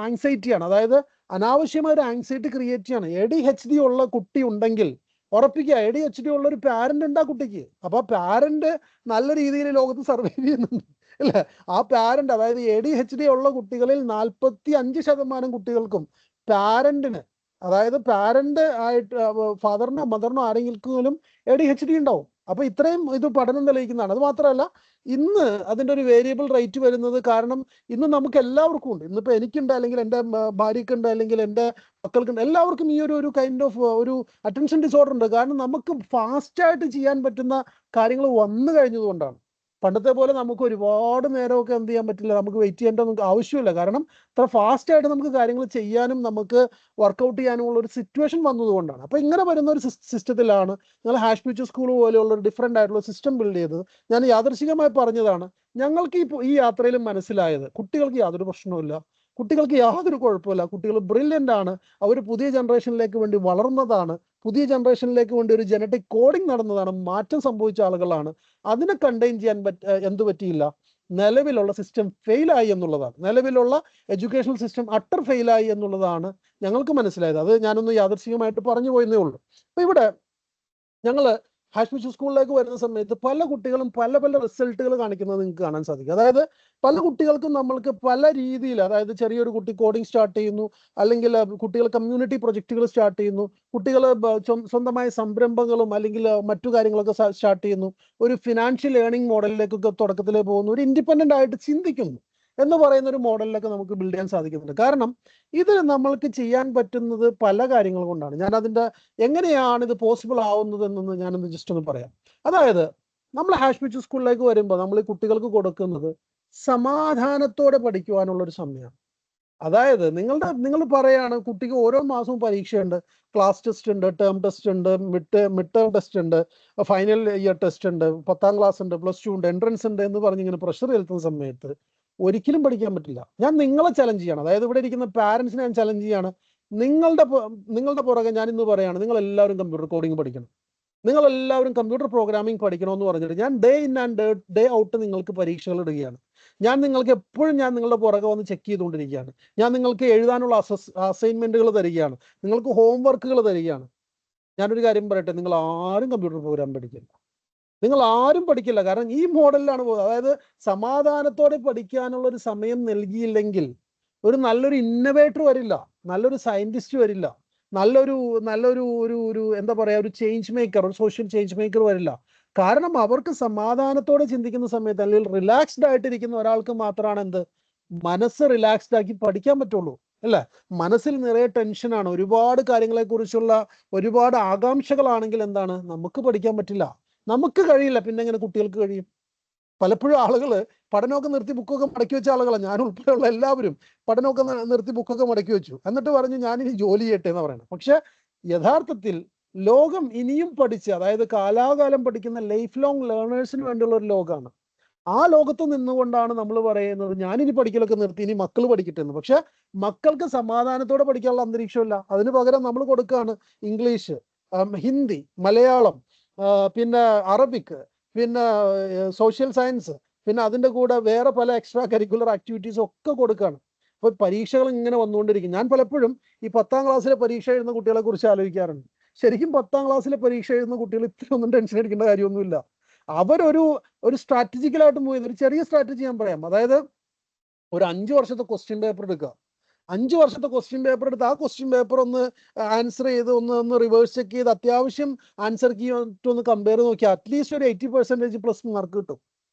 ആങ്സൈറ്റിയാണ്, അതായത് അനാവശ്യമായ ഒരു ആങ്സൈറ്റി ക്രിയേറ്റ് ചെയ്യാണ്. ADHD ഉള്ള കുട്ടി ഉണ്ടെങ്കിൽ ഉറപ്പിക്കുക, ADHD ഉള്ള ഒരു പാരന്റ് ഉണ്ട് ആ കുട്ടിക്ക്. അപ്പൊ ആ പാരന്റ് നല്ല രീതിയിൽ ലോകത്ത് സർവൈവ് ചെയ്യുന്നുണ്ട് അല്ലെ? ആ പാരന്റ്, അതായത് ADHD ഉള്ള കുട്ടികളിൽ 45% കുട്ടികൾക്കും പാരന്റിന്, അതായത് പാരന്റ് ആയിട്ട് ഫാദറിനോ മദറിനോ ആരെങ്കിലും ADHD ഉണ്ടാവും. അപ്പൊ ഇത്രയും ഇത് പഠനം തെളിയിക്കുന്നതാണ്. അത് മാത്രമല്ല, ഇന്ന് അതിന്റെ ഒരു വേരിയബിൾ റേറ്റ് വരുന്നത് കാരണം ഇന്ന് നമുക്ക് എല്ലാവർക്കും ഉണ്ട്. ഇന്നിപ്പോ എനിക്കുണ്ട്, അല്ലെങ്കിൽ എൻ്റെ ഭാര്യക്കുണ്ട്, അല്ലെങ്കിൽ എൻ്റെ മക്കൾക്കുണ്ട്, എല്ലാവർക്കും ഈ ഒരു കൈൻഡ് ഓഫ് ഒരു അറ്റൻഷൻ ഡിസോർഡർ ഉണ്ട്. കാരണം നമുക്ക് ഫാസ്റ്റായിട്ട് ചെയ്യാൻ പറ്റുന്ന കാര്യങ്ങൾ വന്നു കഴിഞ്ഞതുകൊണ്ടാണ്. പണ്ടത്തെ പോലെ നമുക്ക് ഒരുപാട് നേരമൊക്കെ എന്ത് ചെയ്യാൻ പറ്റില്ല, നമുക്ക് വെയിറ്റ് ചെയ്യേണ്ട നമുക്ക് ആവശ്യമില്ല. കാരണം അത്ര ഫാസ്റ്റായിട്ട് നമുക്ക് കാര്യങ്ങൾ ചെയ്യാനും നമുക്ക് വർക്കൗട്ട് ചെയ്യാനുമുള്ള ഒരു സിറ്റുവേഷൻ വന്നതുകൊണ്ടാണ്. അപ്പൊ ഇങ്ങനെ വരുന്ന ഒരു സിസ്റ്റത്തിലാണ് നിങ്ങൾ ഹാഷ് പിച്ച് സ്കൂൾ പോലെയുള്ള ഒരു ഡിഫറെൻ്റ് ആയിട്ടുള്ള സിസ്റ്റം ബിൽഡ് ചെയ്തത്. ഞാൻ യാദൃശികമായി പറഞ്ഞതാണ്. ഞങ്ങൾക്ക് ഈ യാത്രയിൽ മനസ്സിലായത്, കുട്ടികൾക്ക് യാതൊരു പ്രശ്നവുമില്ല, കുട്ടികൾക്ക് യാതൊരു കുഴപ്പമില്ല, കുട്ടികൾ ബ്രില്യൻ്റ് ആണ്, അവർ പുതിയ ജനറേഷനിലേക്ക് വേണ്ടി വളർന്നതാണ്, പുതിയ ജനറേഷനിലേക്ക് വേണ്ടി ഒരു ജനറ്റിക് കോഡിങ് നടന്നതാണ്, മാറ്റം സംഭവിച്ച ആളുകളാണ്. അതിനെ കണ്ടെയ്ൻ ചെയ്യാൻ എന്ത് പറ്റിയില്ല, നിലവിലുള്ള സിസ്റ്റം ഫെയിലായി എന്നുള്ളതാണ്. നിലവിലുള്ള എഡ്യൂക്കേഷണൽ സിസ്റ്റം അട്ടർ ഫെയിലായി എന്നുള്ളതാണ് ഞങ്ങൾക്ക് മനസ്സിലായത്. അത് ഞാനൊന്ന് യാദൃശ്ചികമായിട്ട് പറഞ്ഞു പോയെന്നേ ഉള്ളൂ. അപ്പൊ ഇവിടെ ഞങ്ങൾ ഹാഷ് പിച്ച് സ്കൂളിലേക്ക് വരുന്ന സമയത്ത് പല കുട്ടികളും പല റിസൾട്ടുകൾ കാണിക്കുന്നത് നിങ്ങൾക്ക് കാണാൻ സാധിക്കും. അതായത് പല കുട്ടികൾക്കും നമ്മൾക്ക് പല രീതിയിൽ, അതായത് ചെറിയൊരു കുട്ടി കോഡിങ് സ്റ്റാർട്ട് ചെയ്യുന്നു, അല്ലെങ്കിൽ കുട്ടികൾ കമ്മ്യൂണിറ്റി പ്രൊജക്റ്റുകൾ സ്റ്റാർട്ട് ചെയ്യുന്നു, കുട്ടികൾ സ്വന്തമായ സംരംഭങ്ങളും അല്ലെങ്കിൽ മറ്റു കാര്യങ്ങളൊക്കെ സ്റ്റാർട്ട് ചെയ്യുന്നു, ഒരു ഫിനാൻഷ്യൽ ഏർണിംഗ് മോഡലിലേക്കൊക്കെ തുടക്കത്തിലേ പോകുന്നു, ഒരു ഇൻഡിപെൻഡന്റ് ആയിട്ട് ചിന്തിക്കുന്നു എന്ന് പറയുന്ന ഒരു മോഡലിലൊക്കെ നമുക്ക് ബിൽഡ് ചെയ്യാൻ സാധിക്കുന്നുണ്ട്. കാരണം ഇത് നമ്മൾക്ക് ചെയ്യാൻ പറ്റുന്നത് പല കാര്യങ്ങൾ കൊണ്ടാണ്. ഞാൻ അതിൻ്റെ എങ്ങനെയാണ് ഇത് പോസിബിൾ ആവുന്നത് എന്നൊന്ന് ഞാനൊന്ന് ജസ്റ്റ് ഒന്ന് പറയാം. അതായത് നമ്മൾ ഹാഷ് പിച്ച് സ്കൂളിലേക്ക് വരുമ്പോൾ നമ്മൾ ഈ കുട്ടികൾക്ക് കൊടുക്കുന്നത് സമാധാനത്തോടെ പഠിക്കുവാനുള്ള ഒരു സമയമാണ്. അതായത് നിങ്ങൾ പറയാണ് കുട്ടിക്ക് ഓരോ മാസവും പരീക്ഷയുണ്ട്, ക്ലാസ് ടെസ്റ്റ് ഉണ്ട്, ടേം ടെസ്റ്റ് ഉണ്ട്, മിഡ് ടേം ടെസ്റ്റ് ഉണ്ട്, ഫൈനൽ ഇയർ ടെസ്റ്റ് ഉണ്ട്, 10ാം ക്ലാസ് ഉണ്ട്, പ്ലസ് 2 ഉണ്ട്, എൻട്രൻസ് ഉണ്ട് എന്ന് പറഞ്ഞ് ഇങ്ങനെ പ്രഷർ ചെലുത്തുന്ന സമയത്ത് ഒരിക്കലും പഠിക്കാൻ പറ്റില്ല. ഞാൻ നിങ്ങളെ ചലഞ്ച് ചെയ്യാണ്, അതായത് ഇവിടെ ഇരിക്കുന്ന പാരന്റ്സിനെ ഞാൻ ചലഞ്ച് ചെയ്യാണ്. നിങ്ങളുടെ പുറകെ ഞാൻ ഇന്ന് പറയാണ്, നിങ്ങൾ എല്ലാവരും കമ്പ്യൂട്ടർ കോഡിങ് പഠിക്കണം, നിങ്ങൾ എല്ലാവരും കമ്പ്യൂട്ടർ പ്രോഗ്രാമിംഗ് പഠിക്കണമെന്ന് പറഞ്ഞിട്ട് ഞാൻ day in and day out നിങ്ങൾക്ക് പരീക്ഷകൾ ഇടുകയാണ്. ഞാൻ നിങ്ങൾക്ക് എപ്പോഴും നിങ്ങളുടെ പുറകെ വന്ന് ചെക്ക് ചെയ്തുകൊണ്ടിരിക്കുകയാണ്. ഞാൻ നിങ്ങൾക്ക് എഴുതാനുള്ള അസൈൻമെന്റുകൾ തരികയാണ്, നിങ്ങൾക്ക് ഹോംവർക്കുകൾ തരികയാണ്. ഞാനൊരു കാര്യം പറയട്ടെ, നിങ്ങൾ ആരും കമ്പ്യൂട്ടർ പ്രോഗ്രാം പഠിക്കില്ല, നിങ്ങൾ ആരും പഠിക്കില്ല. കാരണം ഈ മോഡലിലാണ് പോകുന്നത്. അതായത് സമാധാനത്തോടെ പഠിക്കാനുള്ള ഒരു സമയം നൽകിയില്ലെങ്കിൽ ഒരു നല്ലൊരു ഇന്നവേറ്റർ വരില്ല, നല്ലൊരു സയന്റിസ്റ്റ് വരില്ല, നല്ലൊരു ഒരു എന്താ പറയാ, ഒരു ചേഞ്ച് മേക്കർ, ഒരു സോഷ്യൽ ചേഞ്ച് മേക്കർ വരില്ല. കാരണം അവർക്ക് സമാധാനത്തോടെ ചിന്തിക്കുന്ന സമയത്ത്, അല്ലെങ്കിൽ റിലാക്സ്ഡ് ആയിട്ടിരിക്കുന്ന ഒരാൾക്ക് മാത്രമാണ് മനസ്സ് റിലാക്സ്ഡ് ആക്കി പഠിക്കാൻ പറ്റുള്ളൂ, അല്ലെ? മനസ്സിൽ നിറയെ ടെൻഷനാണ്, ഒരുപാട് കാര്യങ്ങളെ കുറിച്ചുള്ള ഒരുപാട് ആകാംക്ഷകളാണെങ്കിൽ എന്താണ്, നമുക്ക് പഠിക്കാൻ പറ്റില്ല, നമുക്ക് കഴിയില്ല. പിന്നെ എങ്ങനെ കുട്ടികൾക്ക് കഴിയും? പലപ്പോഴും ആളുകൾ പഠനമൊക്കെ നിർത്തി ബുക്കൊക്കെ മടക്കി വെച്ച ആളുകളാണ്, ഞാൻ ഉൾപ്പെടെയുള്ള എല്ലാവരും പഠനമൊക്കെ നിർത്തി ബുക്കൊക്കെ മടക്കി വെച്ചു, എന്നിട്ട് പറഞ്ഞു ഞാനിനി ജോലി ചെയ്യട്ടെ എന്ന് പറയണം. പക്ഷെ യഥാർത്ഥത്തിൽ ലോകം ഇനിയും പഠിച്ച്, അതായത് കാലാകാലം പഠിക്കുന്ന ലൈഫ് ലോങ് ലേണേഴ്സിന് വേണ്ടിയുള്ള ഒരു ലോകമാണ്. ആ ലോകത്ത് നിന്നുകൊണ്ടാണ് നമ്മൾ പറയുന്നത് ഞാനിനി പഠിക്കലൊക്കെ നിർത്തി, ഇനി മക്കൾ പഠിക്കട്ടെ എന്ന്. പക്ഷെ മക്കൾക്ക് സമാധാനത്തോടെ പഠിക്കാനുള്ള അന്തരീക്ഷമില്ല. അതിന് പകരം നമ്മൾ കൊടുക്കുകയാണ് ഇംഗ്ലീഷ്, ഹിന്ദി, മലയാളം, പിന്നെ അറബിക്, പിന്നെ സോഷ്യൽ സയൻസ്, പിന്നെ അതിൻ്റെ കൂടെ വേറെ പല എക്സ്ട്രാ കരിക്കുലർ ആക്ടിവിറ്റീസ് ഒക്കെ കൊടുക്കുകയാണ്. അപ്പോൾ പരീക്ഷകൾ ഇങ്ങനെ വന്നുകൊണ്ടിരിക്കും. ഞാൻ പലപ്പോഴും ഈ 10ാം ക്ലാസ്സിലെ പരീക്ഷ എഴുതുന്ന കുട്ടികളെ കുറിച്ച് ആലോചിക്കാറുണ്ട്. ശരിക്കും 10ാം ക്ലാസ്സിലെ പരീക്ഷ എഴുതുന്ന കുട്ടികൾ ഇത്രയൊന്നും ടെൻഷൻ അടിക്കേണ്ട കാര്യമൊന്നുമില്ല. അവരൊരു സ്ട്രാറ്റജിക്കലായിട്ട് മൂവ് ചെയ്ത്, ഒരു ചെറിയ സ്ട്രാറ്റജി ഞാൻ പറയാം. അതായത് ഒരു 5 വർഷത്തെ ക്വസ്റ്റ്യൻ പേപ്പർ എടുക്കുക. 5 വർഷത്തെ ക്വസ്റ്റ്യൻ പേപ്പർ എടുത്ത് ആ ക്വസ്റ്റ്യൻ പേപ്പർ ഒന്ന് ആൻസർ ചെയ്ത് ഒന്ന് റിവേഴ്സ് ചെക്ക് ചെയ്ത് അത്യാവശ്യം ആൻസർ കീ ഒന്ന് കമ്പയർ നോക്കി അറ്റ്ലീസ്റ്റ് ഒരു 80% പ്ലസ് മാർക്ക് കിട്ടും.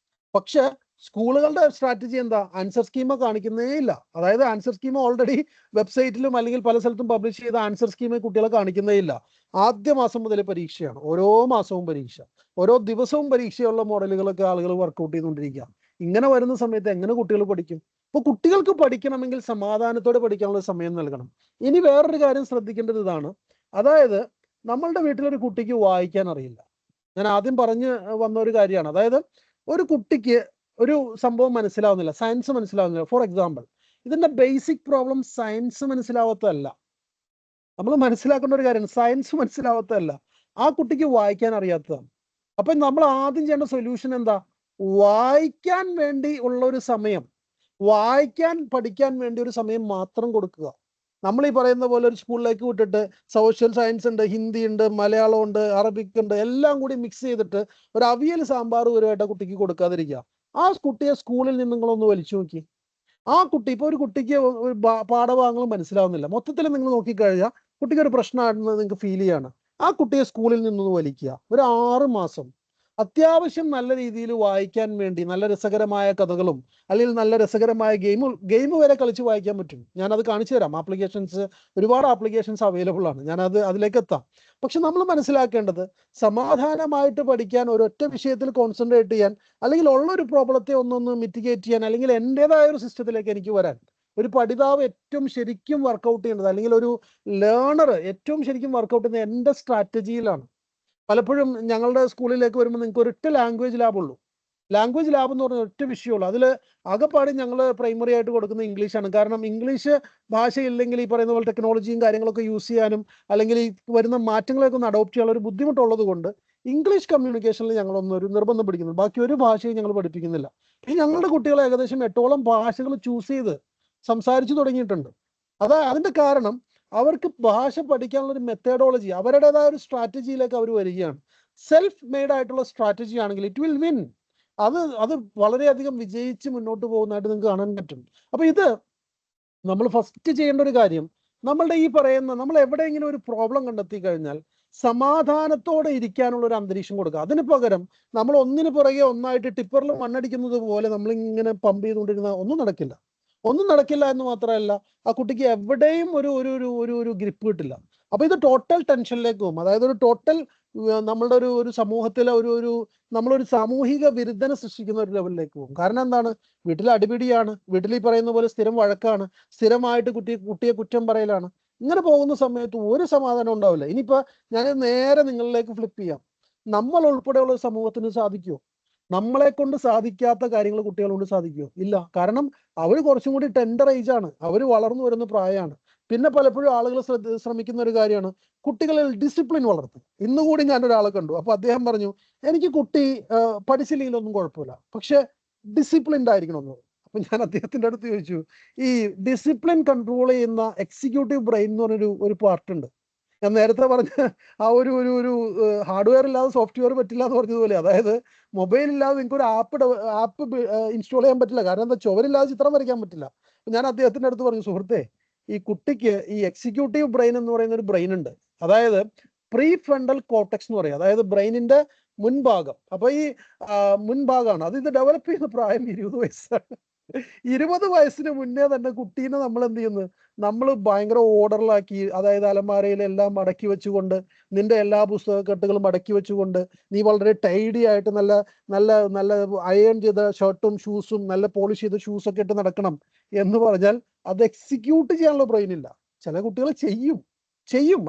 പക്ഷെ സ്കൂളുകളുടെ സ്ട്രാറ്റജി എന്താ? ആൻസർ സ്കീമ കാണിക്കുന്നേ ഇല്ല. അതായത് ആൻസർ സ്കീം ഓൾറെഡി വെബ്സൈറ്റിലും അല്ലെങ്കിൽ പല സ്ഥലത്തും പബ്ലിഷ് ചെയ്ത ആൻസർ സ്കീം കുട്ടികളെ കാണിക്കുന്നേ ഇല്ല. ആദ്യ മാസം മുതൽ പരീക്ഷയാണ്, ഓരോ മാസവും പരീക്ഷ, ഓരോ ദിവസവും പരീക്ഷയുള്ള മോഡലുകളൊക്കെ ആളുകൾ വർക്കൗട്ട് ചെയ്തുകൊണ്ടിരിക്കുക. ഇങ്ങനെ വരുന്ന സമയത്ത് എങ്ങനെ കുട്ടികൾ പഠിക്കും? അപ്പോൾ കുട്ടികൾക്ക് പഠിക്കണമെങ്കിൽ സമാധാനത്തോടെ പഠിക്കാനുള്ള സമയം നൽകണം. ഇനി വേറൊരു കാര്യം ശ്രദ്ധിക്കേണ്ടത് ഇതാണ്. അതായത് നമ്മളുടെ വീട്ടിലൊരു കുട്ടിക്ക് വായിക്കാൻ അറിയില്ല. ഞാൻ ആദ്യം പറഞ്ഞു വന്ന ഒരു കാര്യമാണ്. അതായത് ഒരു കുട്ടിക്ക് ഒരു സംഭവം മനസ്സിലാവുന്നില്ല, സയൻസ് മനസ്സിലാവുന്നില്ല. ഫോർ എക്സാമ്പിൾ, ഇതിന്റെ ബേസിക് പ്രോബ്ലം സയൻസ് മനസ്സിലാവാത്തതല്ല, നമ്മൾ മനസ്സിലാക്കേണ്ട ഒരു കാര്യം, സയൻസ് മനസ്സിലാവാത്തതല്ല, ആ കുട്ടിക്ക് വായിക്കാൻ അറിയാത്തതാണ്. അപ്പൊ നമ്മൾ ആദ്യം ചെയ്യേണ്ട സൊല്യൂഷൻ എന്താ? വായിക്കാൻ വേണ്ടി ഉള്ള ഒരു സമയം, വായിക്കാൻ പഠിക്കാൻ വേണ്ടി ഒരു സമയം മാത്രം കൊടുക്കുക. നമ്മൾ ഈ പറയുന്ന പോലെ ഒരു സ്കൂളിലേക്ക് വിട്ടിട്ട് സോഷ്യൽ സയൻസ് ഉണ്ട്, ഹിന്ദി ഉണ്ട്, മലയാളം ഉണ്ട്, അറബിക് ഉണ്ട്, എല്ലാം കൂടി മിക്സ് ചെയ്തിട്ട് ഒരു അവിയൽ സാമ്പാർ ഒരുമായിട്ട് കുട്ടിക്ക് കൊടുക്കാതിരിക്കുക. ആ കുട്ടിയെ സ്കൂളിൽ നിന്ന് നിങ്ങളൊന്ന് വലിച്ചു നോക്കി. ആ കുട്ടി, ഇപ്പൊ ഒരു കുട്ടിക്ക് ഒരു പാഠഭാഗങ്ങൾ മനസ്സിലാവുന്നില്ല, മൊത്തത്തിൽ നിങ്ങൾ നോക്കിക്കഴിഞ്ഞാൽ കുട്ടിക്ക് ഒരു പ്രശ്നമാണെന്ന് നിങ്ങൾക്ക് ഫീൽ ചെയ്യാണ്. ആ കുട്ടിയെ സ്കൂളിൽ നിന്നൊന്ന് വലിക്കുക. ഒരു 6 മാസം അത്യാവശ്യം നല്ല രീതിയിൽ വായിക്കാൻ വേണ്ടി നല്ല രസകരമായ കഥകളും അല്ലെങ്കിൽ നല്ല രസകരമായ ഗെയിം വരെ കളിച്ച് വായിക്കാൻ പറ്റും. ഞാനത് കാണിച്ചു തരാം. ഒരുപാട് ആപ്ലിക്കേഷൻസ് അവൈലബിൾ ആണ്. അതിലേക്ക് എത്താം. പക്ഷെ നമ്മൾ മനസ്സിലാക്കേണ്ടത്, സമാധാനമായിട്ട് പഠിക്കാൻ, ഒരൊറ്റ വിഷയത്തിൽ കോൺസെൻട്രേറ്റ് ചെയ്യാൻ, അല്ലെങ്കിൽ ഉള്ള ഒരു പ്രോബ്ലത്തെ ഒന്നൊന്ന് മിറ്റിഗേറ്റ് ചെയ്യാൻ, അല്ലെങ്കിൽ എൻ്റെതായ ഒരു സിസ്റ്റത്തിലേക്ക് എനിക്ക് വരാൻ, ഒരു പഠിതാവ് ഏറ്റവും ശരിക്കും വർക്കൗട്ട് ചെയ്യേണ്ടത്, അല്ലെങ്കിൽ ഒരു ലേണർ ഏറ്റവും ശരിക്കും വർക്കൗട്ട് ചെയ്യുന്നത് എൻ്റെ സ്ട്രാറ്റജിയിലാണ്. പലപ്പോഴും ഞങ്ങളുടെ സ്കൂളിലേക്ക് വരുമ്പോൾ നിങ്ങൾക്ക് ഒരൊറ്റ ലാംഗ്വേജ് ലാബ് ഉള്ളൂ. ലാംഗ്വേജ് ലാബ് എന്ന് പറഞ്ഞ ഒറ്റ വിഷയമുള്ളൂ. അതിൽ ആകെപ്പാടി ഞങ്ങൾ പ്രൈമറി ആയിട്ട് കൊടുക്കുന്ന ഇംഗ്ലീഷാണ്. കാരണം ഇംഗ്ലീഷ് ഭാഷയില്ലെങ്കിൽ ഈ പറയുന്ന പോലെ ടെക്നോളജിയും കാര്യങ്ങളൊക്കെ യൂസ് ചെയ്യാനും അല്ലെങ്കിൽ ഈ വരുന്ന മാറ്റങ്ങളൊക്കെ ഒന്ന് അഡോപ്റ്റ് ചെയ്യാനുള്ള ഒരു ബുദ്ധിമുട്ടുള്ളത് കൊണ്ട് ഇംഗ്ലീഷ് കമ്മ്യൂണിക്കേഷനിൽ ഒരു നിർബന്ധം പിടിക്കുന്നു. ബാക്കി ഒരു ഭാഷയും ഞങ്ങൾ പഠിപ്പിക്കുന്നില്ല. ഈ ഞങ്ങളുടെ കുട്ടികൾ ഏകദേശം 8ഓളം ഭാഷകൾ ചൂസ് ചെയ്ത് സംസാരിച്ചു തുടങ്ങിയിട്ടുണ്ട്. അതിന്റെ കാരണം അവർക്ക് ഭാഷ പഠിക്കാനുള്ള ഒരു മെത്തേഡോളജി, അവരുടേതായ ഒരു സ്ട്രാറ്റജിയിലേക്ക് അവർ വരികയാണ്. സെൽഫ് മെയ്ഡ് ആയിട്ടുള്ള സ്ട്രാറ്റജി ആണെങ്കിൽ ഇറ്റ് വിൽ വിൻ. അത് വളരെയധികം വിജയിച്ച് മുന്നോട്ട് പോകുന്നതായിട്ട് നിങ്ങൾക്ക് കാണാൻ പറ്റും. അപ്പൊ ഇത് നമ്മൾ ഫസ്റ്റ് ചെയ്യേണ്ട ഒരു കാര്യം, നമ്മളുടെ ഈ പറയുന്ന, നമ്മൾ എവിടെയെങ്കിലും ഒരു പ്രോബ്ലം കണ്ടെത്തി കഴിഞ്ഞാൽ സമാധാനത്തോടെ ഇരിക്കാനുള്ള ഒരു അന്തരീക്ഷം കൊടുക്കുക. അതിന് പകരം നമ്മൾ ഒന്നിന് പുറകെ ഒന്നായിട്ട് ടിപ്പറിൽ മണ്ണടിക്കുന്നത് പോലെ നമ്മളിങ്ങനെ പമ്പ് ചെയ്തുകൊണ്ടിരുന്ന ഒന്നും നടക്കില്ല എന്ന് മാത്രമല്ല, ആ കുട്ടിക്ക് എവിടെയും ഒരു ഗ്രിപ്പ് കിട്ടില്ല. അപ്പൊ ഇത് ടോട്ടൽ ടെൻഷനിലേക്ക് പോകും. അതായത് ഒരു ടോട്ടൽ നമ്മളുടെ ഒരു സമൂഹത്തിലെ നമ്മളൊരു സാമൂഹിക വിരുദ്ധനെ സൃഷ്ടിക്കുന്ന ഒരു ലെവലിലേക്ക് പോകും. കാരണം എന്താണ്? വീട്ടിൽ അടിപിടിയാണ്, വീട്ടിൽ ഈ പറയുന്ന പോലെ സ്ഥിരം വഴക്കാണ്, സ്ഥിരമായിട്ട് കുട്ടിയെ കുറ്റം പറയലാണ്. ഇങ്ങനെ പോകുന്ന സമയത്ത് ഒരു സമാധാനം ഉണ്ടാവില്ല. ഇനിയിപ്പോ ഞാൻ നേരെ നിങ്ങളിലേക്ക് ഫ്ലിപ്പ് ചെയ്യാം. നമ്മൾ ഉൾപ്പെടെയുള്ള സമൂഹത്തിന് സാധിക്കുമോ? നമ്മളെ കൊണ്ട് സാധിക്കാത്ത കാര്യങ്ങൾ കുട്ടികളെ കൊണ്ട് സാധിക്കുമോ? ഇല്ല. കാരണം അവർ കുറച്ചും കൂടി ടെൻഡർ ഏജ് ആണ്, അവർ വളർന്നു വരുന്ന പ്രായമാണ്. പിന്നെ പലപ്പോഴും ആളുകൾ ശ്രമിക്കുന്ന ഒരു കാര്യമാണ് കുട്ടികളിൽ ഡിസിപ്ലിൻ വളർത്തുക. ഇന്നുകൂടി ഞാൻ ഒരാളെ കണ്ടു. അപ്പൊ അദ്ദേഹം പറഞ്ഞു, എനിക്ക് കുട്ടി പഠിച്ചില്ലെങ്കിലൊന്നും കുഴപ്പമില്ല, പക്ഷെ ഡിസിപ്ലിൻഡ് ആയിരിക്കണമെന്ന്. അപ്പൊ ഞാൻ അദ്ദേഹത്തിന്റെ അടുത്ത് ചോദിച്ചു, ഈ ഡിസിപ്ലിൻ കൺട്രോൾ ചെയ്യുന്ന എക്സിക്യൂട്ടീവ് ബ്രെയിൻ എന്ന് പറഞ്ഞൊരു പാർട്ട് ഉണ്ട്. ഞാൻ നേരത്തെ പറഞ്ഞ ആ ഒരു ഹാർഡ്വെയർ ഇല്ലാതെ സോഫ്റ്റ്വെയർ പറ്റില്ല എന്ന് പറഞ്ഞതുപോലെ, അതായത് മൊബൈൽ ഇല്ലാതെ നിങ്ങൾക്ക് ഒരു ആപ്പ് ഇൻസ്റ്റാൾ ചെയ്യാൻ പറ്റില്ല. കാരണം എന്താ? ചുവരില്ലാതെ ചിത്രം വരയ്ക്കാൻ പറ്റില്ല. ഞാൻ അദ്ദേഹത്തിന്റെ അടുത്ത് പറഞ്ഞു, സുഹൃത്തെ, ഈ കുട്ടിക്ക് ഈ എക്സിക്യൂട്ടീവ് ബ്രെയിൻ എന്ന് പറയുന്ന ഒരു ബ്രെയിൻ ഉണ്ട്. അതായത് പ്രീ ഫ്രണ്ടൽ കോർട്ടെക്സ് എന്ന് പറയും. അതായത് ബ്രെയിനിന്റെ മുൻഭാഗം. അപ്പൊ ഈ മുൻഭാഗമാണ് ഇത് ഡെവലപ്പ് ചെയ്യുന്ന പ്രായം 20 വയസ്സാണ്. 20 വയസ്സിന് മുന്നേ തന്നെ കുട്ടീനെ നമ്മൾ എന്ത് ചെയ്യുന്നു? നമ്മൾ ഭയങ്കര ഓർഡറിലാക്കി, അതായത് അലമാരയിലെല്ലാം അടക്കി വെച്ചുകൊണ്ട്, നിന്റെ എല്ലാ പുസ്തകക്കെട്ടുകളും അടക്കി വെച്ചുകൊണ്ട്, നീ വളരെ ടൈഡി ആയിട്ട് നല്ല നല്ല നല്ല അയൺ ചെയ്ത ഷർട്ടും ഷൂസും നല്ല പോളിഷ് ചെയ്ത ഷൂസൊക്കെ ഇട്ട് നടക്കണം എന്ന് പറഞ്ഞാൽ അത് എക്സിക്യൂട്ട് ചെയ്യാനുള്ള ബ്രെയിൻ ഇല്ല. ചില കുട്ടികൾ ചെയ്യും.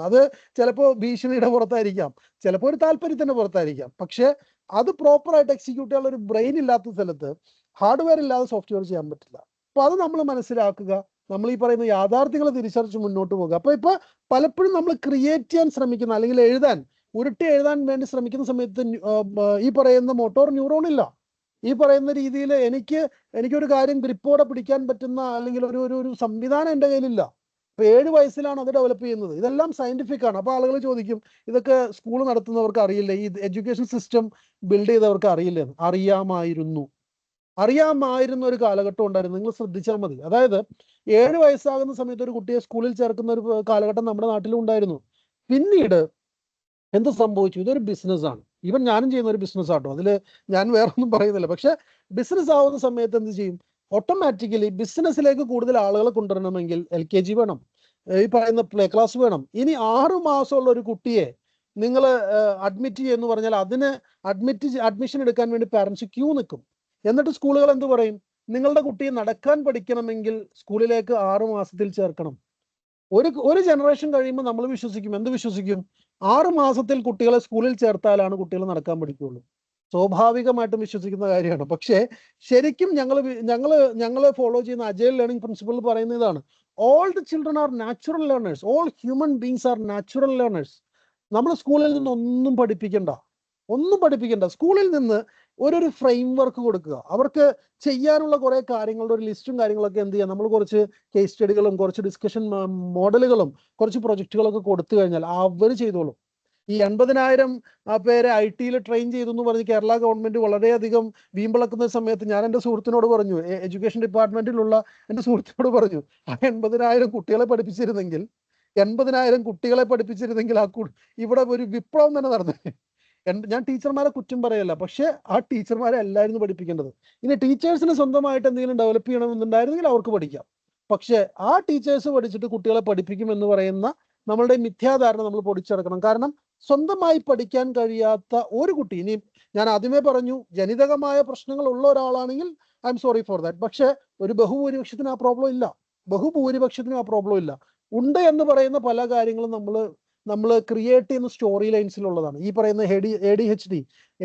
അത് ചിലപ്പോൾ ഭീഷണിയുടെ പുറത്തായിരിക്കാം, ചിലപ്പോൾ ഒരു താല്പര്യത്തിന്റെ പുറത്തായിരിക്കാം. പക്ഷെ അത് പ്രോപ്പറായിട്ട് എക്സിക്യൂട്ട് ചെയ്യാനുള്ള ഒരു ബ്രെയിൻ ഇല്ലാത്ത സ്ഥലത്ത് ഹാർഡ്വെയർ ഇല്ലാതെ സോഫ്റ്റ്വെയർ ചെയ്യാൻ പറ്റില്ല. അപ്പൊ അത് നമ്മൾ മനസ്സിലാക്കുക. നമ്മൾ ഈ പറയുന്ന യാഥാർത്ഥ്യങ്ങൾ തിരിച്ചറിച്ച് മുന്നോട്ട് പോകുക. ഇപ്പൊ പലപ്പോഴും നമ്മൾ ക്രിയേറ്റ് ചെയ്യാൻ ശ്രമിക്കുന്ന, അല്ലെങ്കിൽ ഉരുട്ടി എഴുതാൻ വേണ്ടി സമയത്ത് ഈ പറയുന്ന മോട്ടോർ ന്യൂറോൺ ഇല്ല. ഈ പറയുന്ന രീതിയിൽ എനിക്കൊരു കാര്യം ഗ്രിപ്പോടെ പിടിക്കാൻ പറ്റുന്ന അല്ലെങ്കിൽ ഒരു സംവിധാനം എൻ്റെ കയ്യിലില്ല. ഇപ്പൊ 7 വയസ്സിലാണ് അത് ഡെവലപ്പ് ചെയ്യുന്നത്. ഇതെല്ലാം സയന്റിഫിക് ആണ്. അപ്പൊ ആളുകൾ ചോദിക്കും, ഇതൊക്കെ സ്കൂൾ നടത്തുന്നവർക്ക് അറിയില്ലേ, ഈ എഡ്യൂക്കേഷൻ സിസ്റ്റം ബിൽഡ് ചെയ്തവർക്ക് അറിയില്ലെന്ന്. അറിയാമായിരുന്ന ഒരു കാലഘട്ടം ഉണ്ടായിരുന്നു. നിങ്ങൾ ശ്രദ്ധിച്ചാൽ മതി. അതായത് 7 വയസ്സാകുന്ന സമയത്ത് ഒരു കുട്ടിയെ സ്കൂളിൽ ചേർക്കുന്ന ഒരു കാലഘട്ടം നമ്മുടെ നാട്ടിലും ഉണ്ടായിരുന്നു. പിന്നീട് എന്ത് സംഭവിച്ചു? ഇതൊരു ബിസിനസ്സാണ്. ഈവൻ ഞാനും ചെയ്യുന്ന ഒരു ബിസിനസ് ആട്ടോ. അതിൽ ഞാൻ വേറൊന്നും പറയുന്നില്ല. പക്ഷെ ബിസിനസ് ആവുന്ന സമയത്ത് എന്ത് ചെയ്യും? ഓട്ടോമാറ്റിക്കലി ബിസിനസ്സിലേക്ക് കൂടുതൽ ആളുകളെ കൊണ്ടുവരണമെങ്കിൽ LKG വേണം, ഈ പറയുന്ന പ്ലേ ക്ലാസ് വേണം. ഇനി 6 മാസമുള്ള ഒരു കുട്ടിയെ നിങ്ങൾ അഡ്മിറ്റ് ചെയ്യുമെന്ന് പറഞ്ഞാൽ അതിന് അഡ്മിഷൻ എടുക്കാൻ വേണ്ടി പാരൻസ് ക്യൂ നിൽക്കും. എന്നിട്ട് സ്കൂളുകൾ എന്ത് പറയും? നിങ്ങളുടെ കുട്ടിയെ നടക്കാൻ പഠിക്കണമെങ്കിൽ സ്കൂളിലേക്ക് 6 മാസത്തിൽ ചേർക്കണം. ഒരു ജനറേഷൻ കഴിയുമ്പോൾ നമ്മൾ വിശ്വസിക്കും. എന്ത് വിശ്വസിക്കും? 6 മാസത്തിൽ കുട്ടികളെ സ്കൂളിൽ ചേർത്താലാണ് കുട്ടികൾ നടക്കാൻ പഠിക്കുകയുള്ളൂ. സ്വാഭാവികമായിട്ടും വിശ്വസിക്കുന്ന കാര്യമാണ്. പക്ഷേ ശരിക്കും ഞങ്ങൾ ഫോളോ ചെയ്യുന്ന അജൈൽ ലേണിംഗ് പ്രിൻസിപ്പിൾ പറയുന്ന ഇതാണ്: all the children are natural learners, all human beings are natural learners. നമ്മൾ സ്കൂളിൽ നിന്ന് ഒന്നും പഠിപ്പിക്കണ്ട. സ്കൂളിൽ നിന്ന് ഒരു ഫ്രെയിം വർക്ക് കൊടുക്കുക. അവർക്ക് ചെയ്യാനുള്ള കുറെ കാര്യങ്ങളുടെ ഒരു ലിസ്റ്റും കാര്യങ്ങളൊക്കെ എന്ത് ചെയ്യാം, നമ്മൾ കുറച്ച് കേസ് സ്റ്റഡികളും കുറച്ച് ഡിസ്കഷൻ മോഡലുകളും കുറച്ച് പ്രൊജക്റ്റുകളൊക്കെ കൊടുത്തു കഴിഞ്ഞാൽ അവർ ചെയ്തോളും. ഈ 80,000 പേരെ IT ട്രെയിൻ ചെയ്തു എന്ന് പറഞ്ഞ് കേരള ഗവൺമെന്റ് വളരെയധികം വീമ്പിളക്കുന്ന സമയത്ത് ഞാൻ എൻ്റെ സുഹൃത്തിനോട് പറഞ്ഞു, എഡ്യൂക്കേഷൻ ഡിപ്പാർട്ട്മെന്റിലുള്ള എൻ്റെ സുഹൃത്തിനോട് പറഞ്ഞു, ആ 80,000 കുട്ടികളെ പഠിപ്പിച്ചിരുന്നെങ്കിൽ ഇവിടെ ഒരു വിപ്ലവം തന്നെ നടന്നു. ഞാൻ ടീച്ചർമാരെ കുറ്റം പറയല്ല, പക്ഷെ ആ ടീച്ചർമാരെ അല്ലായിരുന്നു പഠിപ്പിക്കേണ്ടത്. ഇനി ടീച്ചേഴ്സിന് സ്വന്തമായിട്ട് എന്തെങ്കിലും ഡെവലപ്പ് ചെയ്യണമെന്നുണ്ടായിരുന്നെങ്കിൽ അവർക്ക് പഠിക്കാം. പക്ഷെ ആ ടീച്ചേഴ്സ് പഠിച്ചിട്ട് കുട്ടികളെ പഠിപ്പിക്കുമെന്ന് പറയുന്ന നമ്മളുടെ മിഥ്യാധാരണ നമ്മൾ പൊടിച്ചെടുക്കണം. കാരണം സ്വന്തമായി പഠിക്കാൻ കഴിയാത്ത ഒരു കുട്ടി, ഇനി ഞാൻ ആദ്യമേ പറഞ്ഞു, ജനിതകമായ പ്രശ്നങ്ങൾ ഉള്ള ഒരാളാണെങ്കിൽ I am sorry for that. പക്ഷെ ഒരു ബഹുഭൂരിപക്ഷത്തിന് ആ പ്രോബ്ലം ഇല്ല. ഉണ്ട് എന്ന് പറയുന്ന പല കാര്യങ്ങളും നമ്മൾ ക്രിയേറ്റ് ചെയ്യുന്ന സ്റ്റോറി ലൈൻസിലുള്ളതാണ്. ഈ പറയുന്ന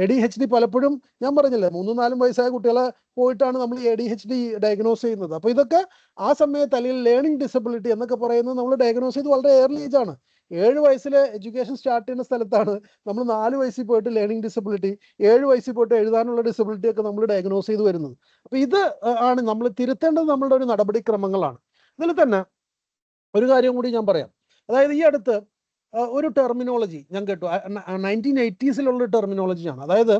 ADHD പലപ്പോഴും ഞാൻ പറഞ്ഞില്ലേ, 3-4 വയസ്സായ കുട്ടികളെ പോയിട്ടാണ് നമ്മൾ ADHD ഡയഗ്നോസ് ചെയ്യുന്നത്. അപ്പൊ ഇതൊക്കെ ആ സമയത്ത്, അല്ലെങ്കിൽ ലേണിംഗ് ഡിസബിലിറ്റി എന്നൊക്കെ പറയുന്നത് നമ്മൾ ഡയഗ്നോസ് ചെയ്ത് വളരെ ഏർലി ഏജ് ആണ്. 7 വയസ്സിലെ എഡ്യൂക്കേഷൻ സ്റ്റാർട്ട് ചെയ്യുന്ന സ്ഥലത്താണ് നമ്മൾ 4 വയസ്സിൽ പോയിട്ട് ലേണിംഗ് ഡിസബിലിറ്റി, 7 വയസ്സിൽ പോയിട്ട് എഴുതാനുള്ള ഡിസബിലിറ്റി ഒക്കെ നമ്മൾ ഡയഗ്നോസ് ചെയ്ത് വരുന്നത്. അപ്പൊ ഇത് ആണ് നമ്മൾ തിരുത്തേണ്ടത്, നമ്മളുടെ ഒരു നടപടിക്രമങ്ങളാണ്. ഇതിൽ തന്നെ ഒരു കാര്യം കൂടി ഞാൻ പറയാം. അതായത് ഈ അടുത്ത് ഒരു ടെർമിനോളജി ഞാൻ കേട്ടു, 1980s ഒരു ടെർമിനോളജിയാണ്. അതായത്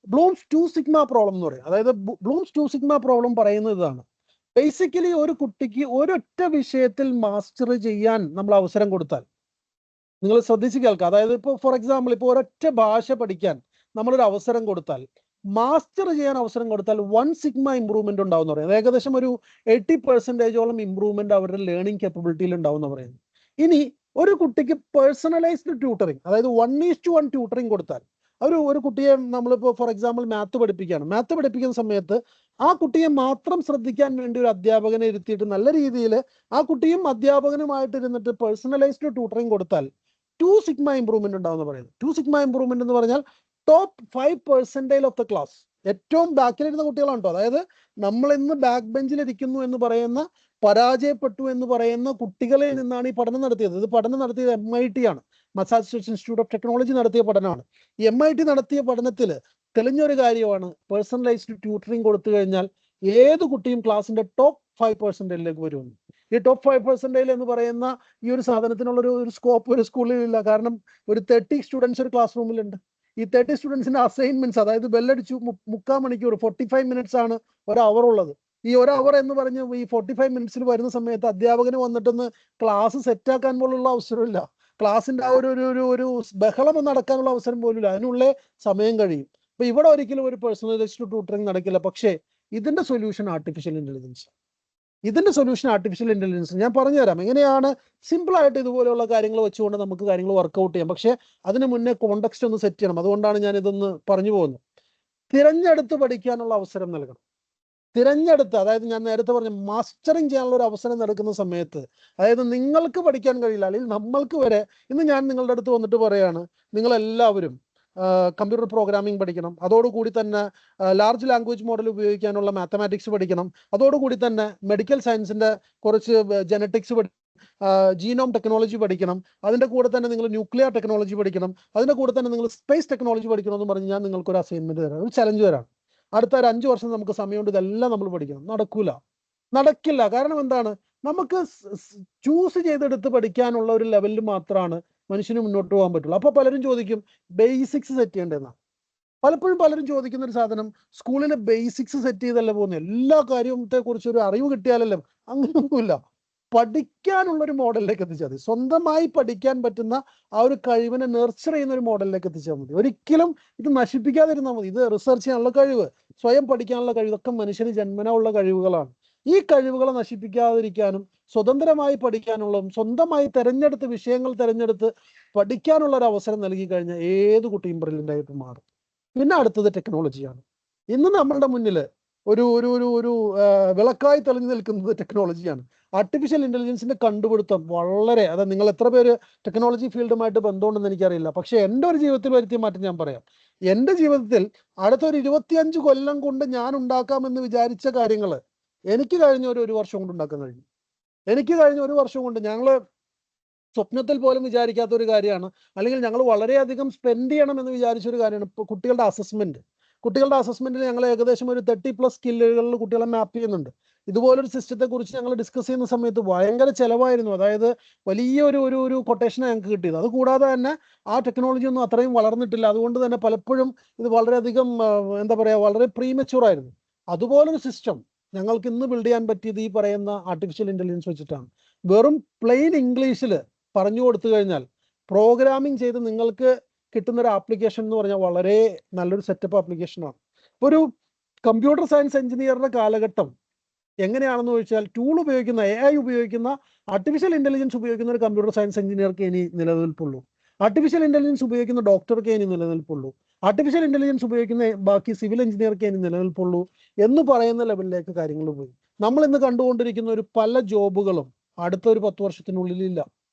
ബ്ലൂംസ് 2 സിഗ്മ പ്രോബ്ലം എന്ന് പറയും. അതായത് ബ്ലൂംസ് 2 സിഗ്മ പ്രോബ്ലം പറയുന്നത് ഇതാണ്: ബേസിക്കലി ഒരു കുട്ടിക്ക് ഒരൊറ്റ വിഷയത്തിൽ മാസ്റ്റർ ചെയ്യാൻ നമ്മൾ അവസരം കൊടുത്താൽ, നിങ്ങൾ ശ്രദ്ധിച്ച് കേൾക്കുക, അതായത് ഇപ്പോൾ ഫോർ എക്സാമ്പിൾ ഇപ്പോൾ ഒരൊറ്റ ഭാഷ പഠിക്കാൻ നമ്മളൊരു അവസരം കൊടുത്താൽ, മാസ്റ്റർ ചെയ്യാൻ അവസരം കൊടുത്താൽ 1 സിഗ്മ ഇമ്പ്രൂവ്മെന്റ് ഉണ്ടാവും എന്ന് പറയുന്നത്. ഏകദേശം ഒരു 80% ഇമ്പ്രൂവ്മെന്റ് അവരുടെ ലേണിംഗ് കേപ്പബിലിറ്റിയിൽ ഉണ്ടാവും എന്ന് പറയുന്നത്. ഇനി ഒരു കുട്ടിക്ക് പേഴ്സണലൈസ്ഡ് ട്യൂട്ടറിങ്, അതായത് 1:1 ട്യൂട്ടറിങ് കൊടുത്താൽ, ഒരു കുട്ടിയെ നമ്മളിപ്പോൾ ഫോർ എക്സാമ്പിൾ മാത്ത് പഠിപ്പിക്കുന്ന സമയത്ത് ആ കുട്ടിയെ മാത്രം ശ്രദ്ധിക്കാൻ വേണ്ടി ഒരു അധ്യാപകനെ ഇരുത്തിയിട്ട് നല്ല രീതിയിൽ ആ കുട്ടിയും അധ്യാപകനുമായിട്ട് ഇരുന്നിട്ട് പേഴ്സണലൈസ്ഡ് ട്യൂട്ടറിങ് കൊടുത്താൽ 2 സിഗ്മ ഇമ്പ്രൂവ്മെന്റ് ഉണ്ടാവും എന്ന് പറയുന്നത്. 2 സിഗ്മ ഇമ്പ്രൂവ്മെന്റ് എന്ന് പറഞ്ഞാൽ ടോപ്പ് 5% ഓഫ് ദ ക്ലാസ്, ഏറ്റവും ബാക്കിലിരുന്ന കുട്ടികളാണ് കേട്ടോ. അതായത് നമ്മൾ ഇന്ന് ബാക്ക് ബെഞ്ചിൽ ഇരിക്കുന്നു എന്ന് പറയുന്ന, പരാജയപ്പെട്ടു എന്ന് പറയുന്ന കുട്ടികളിൽ നിന്നാണ് ഈ പഠനം നടത്തിയത്. ഇത് പഠനം നടത്തിയത് MIT ആണ്, മസാച്യുസെറ്റ്സ് ഇൻസ്റ്റിറ്റ്യൂട്ട് ഓഫ് ടെക്നോളജി നടത്തിയ പഠനമാണ്. ഈ MIT നടത്തിയ പഠനത്തിൽ തെളിഞ്ഞൊരു കാര്യമാണ്, പേഴ്സണലൈസ്ഡ് ട്യൂട്ടറിങ് കൊടുത്തു കഴിഞ്ഞാൽ ഏത് കുട്ടിയും ക്ലാസിന്റെ ടോപ്പ് 5%ലേക്ക് വരുമെന്ന്. ഈ ടോപ്പ് 5% എന്ന് പറയുന്ന ഈ ഒരു സാധനത്തിനുള്ള ഒരു സ്കോപ്പ് ഒരു സ്കൂളിൽ ഇല്ല. കാരണം ഒരു 30 സ്റ്റുഡൻസ് ഒരു ക്ലാസ് റൂമിലുണ്ട്. ഈ 30 സ്റ്റുഡൻസിന്റെ അസൈൻമെന്റ്സ്, അതായത് ബെല്ലടിച്ചു 3/4 മണിക്കൂർ, 45 മിനിറ്റ്സ് ആണ് ഒരു അവർ ഉള്ളത്. ഈ ഒരു അവർ എന്ന് പറഞ്ഞ് ഈ 45 മിനിറ്റ്സിൽ വരുന്ന സമയത്ത് അധ്യാപകന് വന്നിട്ടൊന്ന് ക്ലാസ് സെറ്റാക്കാൻ പോലുള്ള അവസരമില്ല. ക്ലാസിന്റെ ആ ഒരു ബഹളം നടക്കാനുള്ള അവസരം പോലും ഇല്ല. അതിനുള്ള സമയം കഴിയും. അപ്പൊ ഇവിടെ ഒരിക്കലും ഒരു പേഴ്സണലൈസ്ഡ് ട്യൂട്ടറിങ് നടക്കില്ല. പക്ഷേ ഇതിന്റെ സൊല്യൂഷൻ ആർട്ടിഫിഷ്യൽ ഇന്റലിജൻസ്. ഞാൻ പറഞ്ഞുതരാം എങ്ങനെയാണ് സിമ്പിൾ ആയിട്ട് ഇതുപോലെയുള്ള കാര്യങ്ങൾ വെച്ചുകൊണ്ട് നമുക്ക് കാര്യങ്ങൾ വർക്ക്ഔട്ട് ചെയ്യാം. പക്ഷെ അതിന് മുന്നേ കോണ്ടെക്സ്റ്റ് ഒന്ന് സെറ്റ് ചെയ്യണം. അതുകൊണ്ടാണ് ഞാൻ ഇതൊന്ന് പറഞ്ഞു പോകുന്നത്. തിരഞ്ഞെടുത്ത് പഠിക്കാനുള്ള അവസരം നൽകണം. അതായത് ഞാൻ നേരത്തെ പറഞ്ഞ മാസ്റ്ററിങ് ചെയ്യാനുള്ള ഒരു അവസരം നടക്കുന്ന സമയത്ത്, അതായത് നിങ്ങൾക്ക് പഠിക്കാൻ കഴിയില്ല, അല്ലെങ്കിൽ നമ്മൾക്ക് വരെ, ഇന്ന് ഞാൻ നിങ്ങളുടെ അടുത്ത് വന്നിട്ട് പറയാണ്, നിങ്ങളെല്ലാവരും കമ്പ്യൂട്ടർ പ്രോഗ്രാമിംഗ് പഠിക്കണം. അതോടുകൂടി തന്നെ ലാർജ് ലാംഗ്വേജ് മോഡൽ ഉപയോഗിക്കാനുള്ള മാത്തമാറ്റിക്സ് പഠിക്കണം. അതോടുകൂടി തന്നെ മെഡിക്കൽ സയൻസിന്റെ കുറച്ച് ജനറ്റിക്സ് ജീനോം ടെക്നോളജി പഠിക്കണം. അതിന്റെ കൂടെ തന്നെ നിങ്ങൾ ന്യൂക്ലിയർ ടെക്നോളജി പഠിക്കണം. അതിന്റെ കൂടെ തന്നെ നിങ്ങൾ സ്പേസ് ടെക്നോളജി പഠിക്കണം എന്ന് പറഞ്ഞ് ഞാൻ നിങ്ങൾക്ക് ഒരു അസൈൻമെന്റ് തരാം, ഒരു ചലഞ്ച് തരാം. അടുത്ത ഒരു 5 വർഷം നമുക്ക് സമയമുണ്ട്, ഇതെല്ലാം നമ്മൾ പഠിക്കണം. നടക്കില്ല. കാരണം എന്താണ്? നമുക്ക് ചൂസ് ചെയ്തെടുത്ത് പഠിക്കാനുള്ള ഒരു ലെവലിൽ മാത്രമാണ് മനുഷ്യന് മുന്നോട്ട് പോകാൻ പറ്റുള്ളൂ. അപ്പൊ പലരും ചോദിക്കും ബേസിക്സ് സെറ്റ് ചെയ്യേണ്ടതെന്നാണ്. പലപ്പോഴും പലരും ചോദിക്കുന്ന ഒരു സാധനം, സ്കൂളിലെ ബേസിക്സ് സെറ്റ് ചെയ്തല്ല പോകുന്നത്, എല്ലാ കാര്യത്തെ കുറിച്ച് ഒരു അറിവ് കിട്ടിയാലല്ലേ? അങ്ങനെയൊന്നുമില്ല. പഠിക്കാനുള്ള ഒരു മോഡലിലേക്ക് എത്തിച്ചാൽ മതി. സ്വന്തമായി പഠിക്കാൻ പറ്റുന്ന ആ ഒരു കഴിവിനെ നെർച്ചർ ചെയ്യുന്ന ഒരു മോഡലിലേക്ക് എത്തിച്ചാൽ മതി. ഒരിക്കലും ഇത് നശിപ്പിക്കാതിരുന്നാൽ മതി. ഇത് റിസർച്ച് ചെയ്യാനുള്ള കഴിവ്, സ്വയം പഠിക്കാനുള്ള കഴിവ്, ഇതൊക്കെ മനുഷ്യന് ജന്മനാ ഉള്ള കഴിവുകളാണ്. ഈ കഴിവുകളെ നശിപ്പിക്കാതിരിക്കാനും സ്വതന്ത്രമായി പഠിക്കാനുള്ളതും സ്വന്തമായി വിഷയങ്ങൾ തിരഞ്ഞെടുത്ത് പഠിക്കാനുള്ള ഒരു അവസരം നൽകി കഴിഞ്ഞാൽ ഏത് കുട്ടിയും ബ്രില്യൻ്റ് ആയിട്ട് മാറും. പിന്നെ അടുത്തത് ടെക്നോളജിയാണ്. ഇന്ന് നമ്മളുടെ മുന്നിൽ ഒരു വിളക്കായി തെളിഞ്ഞു നിൽക്കുന്നത് ടെക്നോളജിയാണ്. ആർട്ടിഫിഷ്യൽ ഇന്റലിജൻസിന്റെ കണ്ടുപിടുത്തം വളരെ, അതായത് നിങ്ങൾ എത്ര പേര് ടെക്നോളജി ഫീൽഡുമായിട്ട് ബന്ധമുണ്ടെന്ന് എനിക്കറിയില്ല, പക്ഷെ എൻ്റെ ഒരു ജീവിതത്തിൽ വരുത്തിയ മാറ്റം ഞാൻ പറയാം. എൻ്റെ ജീവിതത്തിൽ അടുത്തൊരു 25 കൊല്ലം കൊണ്ട് ഞാൻ ഉണ്ടാക്കാമെന്ന് വിചാരിച്ച കാര്യങ്ങൾ എനിക്ക് കഴിഞ്ഞ ഒരു വർഷം കൊണ്ട് ഉണ്ടാക്കാൻ കഴിഞ്ഞു. എനിക്ക് കഴിഞ്ഞ ഒരു വർഷം കൊണ്ട് ഞങ്ങൾ സ്വപ്നത്തിൽ പോലും വിചാരിക്കാത്ത ഒരു കാര്യമാണ്, അല്ലെങ്കിൽ ഞങ്ങൾ വളരെയധികം സ്പെൻഡ് ചെയ്യണം എന്ന് വിചാരിച്ച ഒരു കാര്യമാണ് ഇപ്പോൾ കുട്ടികളുടെ അസസ്മെന്റ്. കുട്ടികളുടെ അസസ്മെന്റിൽ ഞങ്ങൾ ഏകദേശം ഒരു 30+ സ്കില്ലുകളിൽ കുട്ടികളെ മാപ്പ് ചെയ്യുന്നുണ്ട്. ഇതുപോലൊരു സിസ്റ്റത്തെ കുറിച്ച് ഞങ്ങൾ ഡിസ്കസ് ചെയ്യുന്ന സമയത്ത് ഭയങ്കര ചിലവായിരുന്നു. അതായത് വലിയ ഒരു കൊട്ടേഷനാണ് ഞങ്ങൾക്ക് കിട്ടിയത്. അതുകൂടാതെ തന്നെ ആ ടെക്നോളജി ഒന്നും അത്രയും വളർന്നിട്ടില്ല. അതുകൊണ്ട് തന്നെ പലപ്പോഴും ഇത് വളരെയധികം എന്താ പറയുക, വളരെ പ്രീമച്യൂർ ആയിരുന്നു. അതുപോലൊരു സിസ്റ്റം ഞങ്ങൾക്ക് ഇന്ന് ബിൽഡ് ചെയ്യാൻ പറ്റിയത് ഈ പറയുന്ന ആർട്ടിഫിഷ്യൽ ഇന്റലിജൻസ് വെച്ചിട്ടാണ്. വെറും പ്ലെയിൻ ഇംഗ്ലീഷിൽ പറഞ്ഞു കൊടുത്തു കഴിഞ്ഞാൽ പ്രോഗ്രാമിംഗ് ചെയ്ത് നിങ്ങൾക്ക് കിട്ടുന്ന ഒരു ആപ്ലിക്കേഷൻ എന്ന് പറഞ്ഞാൽ വളരെ നല്ലൊരു സെറ്റപ്പ് ആപ്ലിക്കേഷനാണ്. ഒരു കമ്പ്യൂട്ടർ സയൻസ് എഞ്ചിനീയറുടെ കാലഘട്ടം എങ്ങനെയാണെന്ന് ചോദിച്ചാൽ, ടൂൾ ഉപയോഗിക്കുന്ന AI ഉപയോഗിക്കുന്ന ആർട്ടിഫിഷ്യൽ ഇന്റലിജൻസ് ഉപയോഗിക്കുന്ന ഒരു കമ്പ്യൂട്ടർ സയൻസ് എഞ്ചിനീയർക്ക് ഇനി നിലനിൽപ്പുള്ളൂ. ആർട്ടിഫിഷ്യൽ ഇന്റലിജൻസ് ഉപയോഗിക്കുന്ന ഡോക്ടർക്ക് ഇനി നിലനിൽപ്പുള്ളൂ. ആർട്ടിഫിഷ്യൽ ഇന്റലിജൻസ് ഉപയോഗിക്കുന്ന ബാക്കി സിവിൽ എഞ്ചിനീയർക്ക് ഇനി നിലനിൽപ്പുള്ളൂ എന്ന് പറയുന്ന ലെവലിലേക്ക് കാര്യങ്ങൾ പോയി. നമ്മൾ ഇന്ന് കണ്ടുകൊണ്ടിരിക്കുന്ന ഒരു പല ജോബുകളും അടുത്ത ഒരു 10 വർഷത്തിനുള്ളിലില്ല.